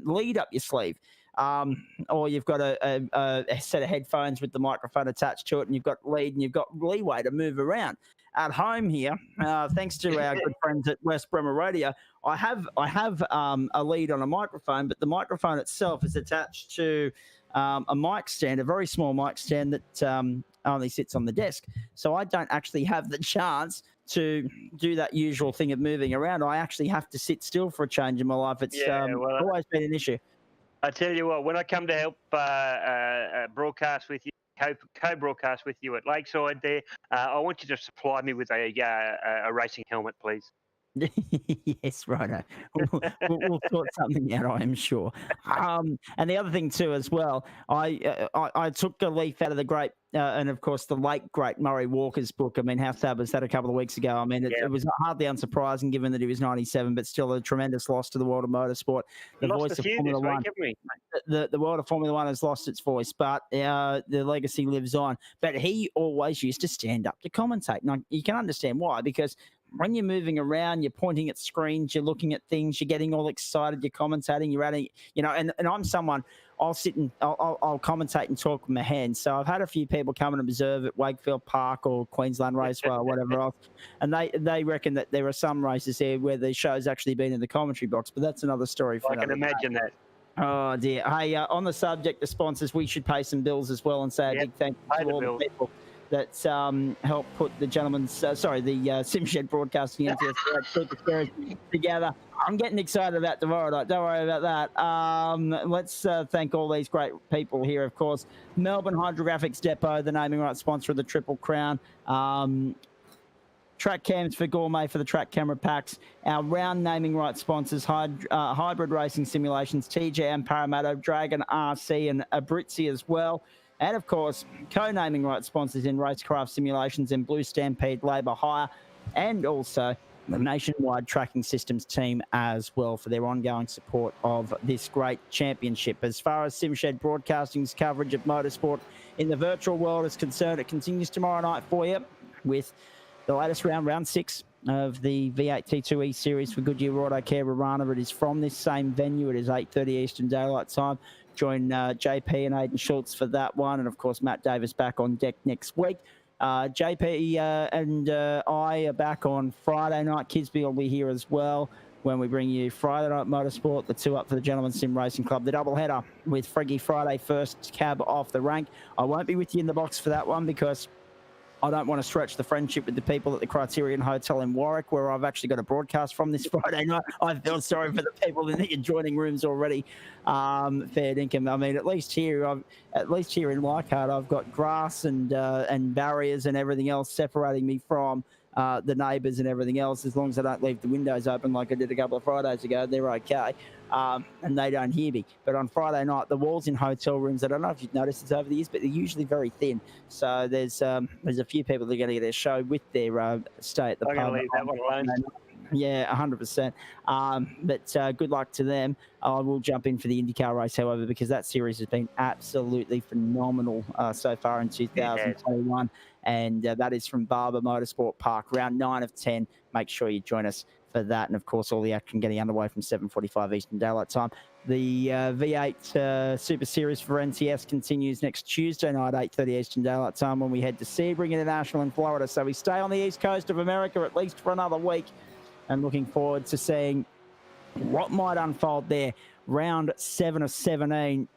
lead up your sleeve, or you've got a set of headphones with the microphone attached to it, and you've got lead and you've got leeway to move around. At home here, thanks to our good friends at West Bremer Radio, I have a lead on a microphone, but the microphone itself is attached to a mic stand, a very small mic stand that only sits on the desk. So I don't actually have the chance to do that usual thing of moving around. I actually have to sit still for a change in my life. It's always been an issue. I tell you what, when I come to help broadcast with you, co-broadcast with you at Lakeside there, I want you to supply me with a racing helmet, please. Yes, righto. We'll sort something out, I am sure. And the other thing too, as well, I took a leaf out of the great, and of course the late great Murray Walker's book. I mean, how sad was that a couple of weeks ago? I mean, it was hardly unsurprising given that he was 97, but still a tremendous loss to the world of motorsport. The voice of Formula One. The world of Formula One has lost its voice, but the legacy lives on. But he always used to stand up to commentate. Now you can understand why, because when you're moving around, you're pointing at screens, you're looking at things, you're getting all excited, you're commentating, you're adding, and I'm someone, I'll sit and I'll commentate and talk with my hands. So I've had a few people come and observe at Wakefield Park or Queensland Raceway or whatever else, and they reckon that there are some races there where the show's actually been in the commentary box, but that's another story for another day. I can imagine that. Oh dear. Hey, on the subject of sponsors, we should pay some bills as well and say a big thank you to all the people that helped put the SimShed Broadcasting into SuperSeries together. I'm getting excited about tomorrow night. Don't worry about that. Let's thank all these great people here, of course. Melbourne Hydrographix Depot, the naming rights sponsor of the Triple Crown. Track Cams for Gourmet for the track camera packs. Our round naming rights sponsors, Hybrid Racing Simulations, TJM Parramatta, Dragon RC and Abritzi as well. And, of course, co-naming rights sponsors in Racecraft Simulations and Blue Stampede Labour Hire. And also the Nationwide Tracking Systems team as well for their ongoing support of this great championship. As far as SimShed Broadcasting's coverage of motorsport in the virtual world is concerned, it continues tomorrow night for you with the latest round 6 of the V8 T2E series for Goodyear Auto Care Rarana. It is from this same venue. It is 8:30 Eastern Daylight Time. Join JP and Aidan Schultz for that one, and of course Matt Davis back on deck next week. JP and I are back on Friday night. Kisby will be here as well when we bring you Friday Night Motorsport, the 2 Up for the Gentlemen's Sim Racing Club, the doubleheader with Friggy Friday first cab off the rank. I won't be with you in the box for that one because I don't want to stretch the friendship with the people at the Criterion Hotel in Warwick, where I've actually got a broadcast from this Friday night. I feel sorry for the people in the adjoining rooms already. Fair dinkum. I mean, at least here in Leichhardt, I've got grass and barriers and everything else separating me from the neighbours and everything else. As long as I don't leave the windows open like I did a couple of Fridays ago, they're okay. And they don't hear me. But on Friday night, the walls in hotel rooms, I don't know if you've noticed this over the years, but they're usually very thin. So there's a few people that are going to get their show with their stay at the pub. I'm going to leave that one alone. Yeah, 100%. But good luck to them. I will jump in for the IndyCar race, however, because that series has been absolutely phenomenal so far in 2021. And that is from Barber Motorsport Park, round 9 of 10. Make sure you join us for that. And, of course, all the action getting underway from 7:45 Eastern Daylight Time. The V8 Super Series for NTS continues next Tuesday night, 8:30 Eastern Daylight Time, when we head to Sebring International in Florida. So we stay on the east coast of America at least for another week, and looking forward to seeing what might unfold there. Round 7 of 17.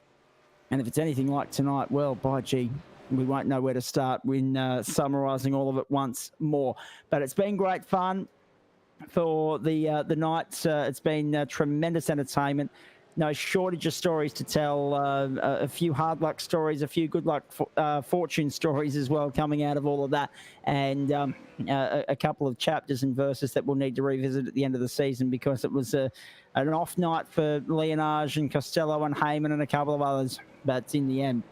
And if it's anything like tonight, well, by gee, we won't know where to start when summarising all of it once more. But it's been great fun for the night. It's been tremendous entertainment. No shortage of stories to tell. A few hard luck stories, a few good luck fortune stories as well coming out of all of that, and a couple of chapters and verses that we'll need to revisit at the end of the season, because it was an off night for Leonage and Costello and Heyman and a couple of others. But in the end,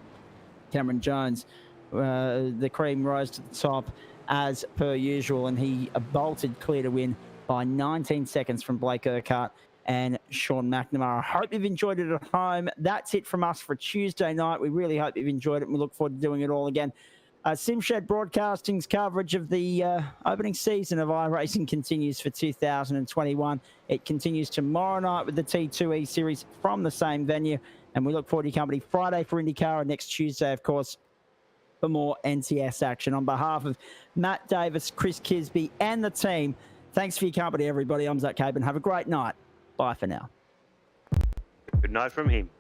Cameron Jones, the cream rose to the top as per usual, and he bolted clear to win by 19 seconds from Blake Urquhart and Sean McNamara. I hope you've enjoyed it at home. That's it from us for Tuesday night. We really hope you've enjoyed it, and we look forward to doing it all again. SimShed Broadcasting's coverage of the opening season of iRacing continues for 2021. It continues tomorrow night with the T2E series from the same venue, and we look forward to your company Friday for IndyCar and next Tuesday, of course, for more NTS action. On behalf of Matt Davis, Chris Kisby, and the team, thanks for your company, everybody. I'm Zach Caban. Have a great night. Bye for now. Good night from him.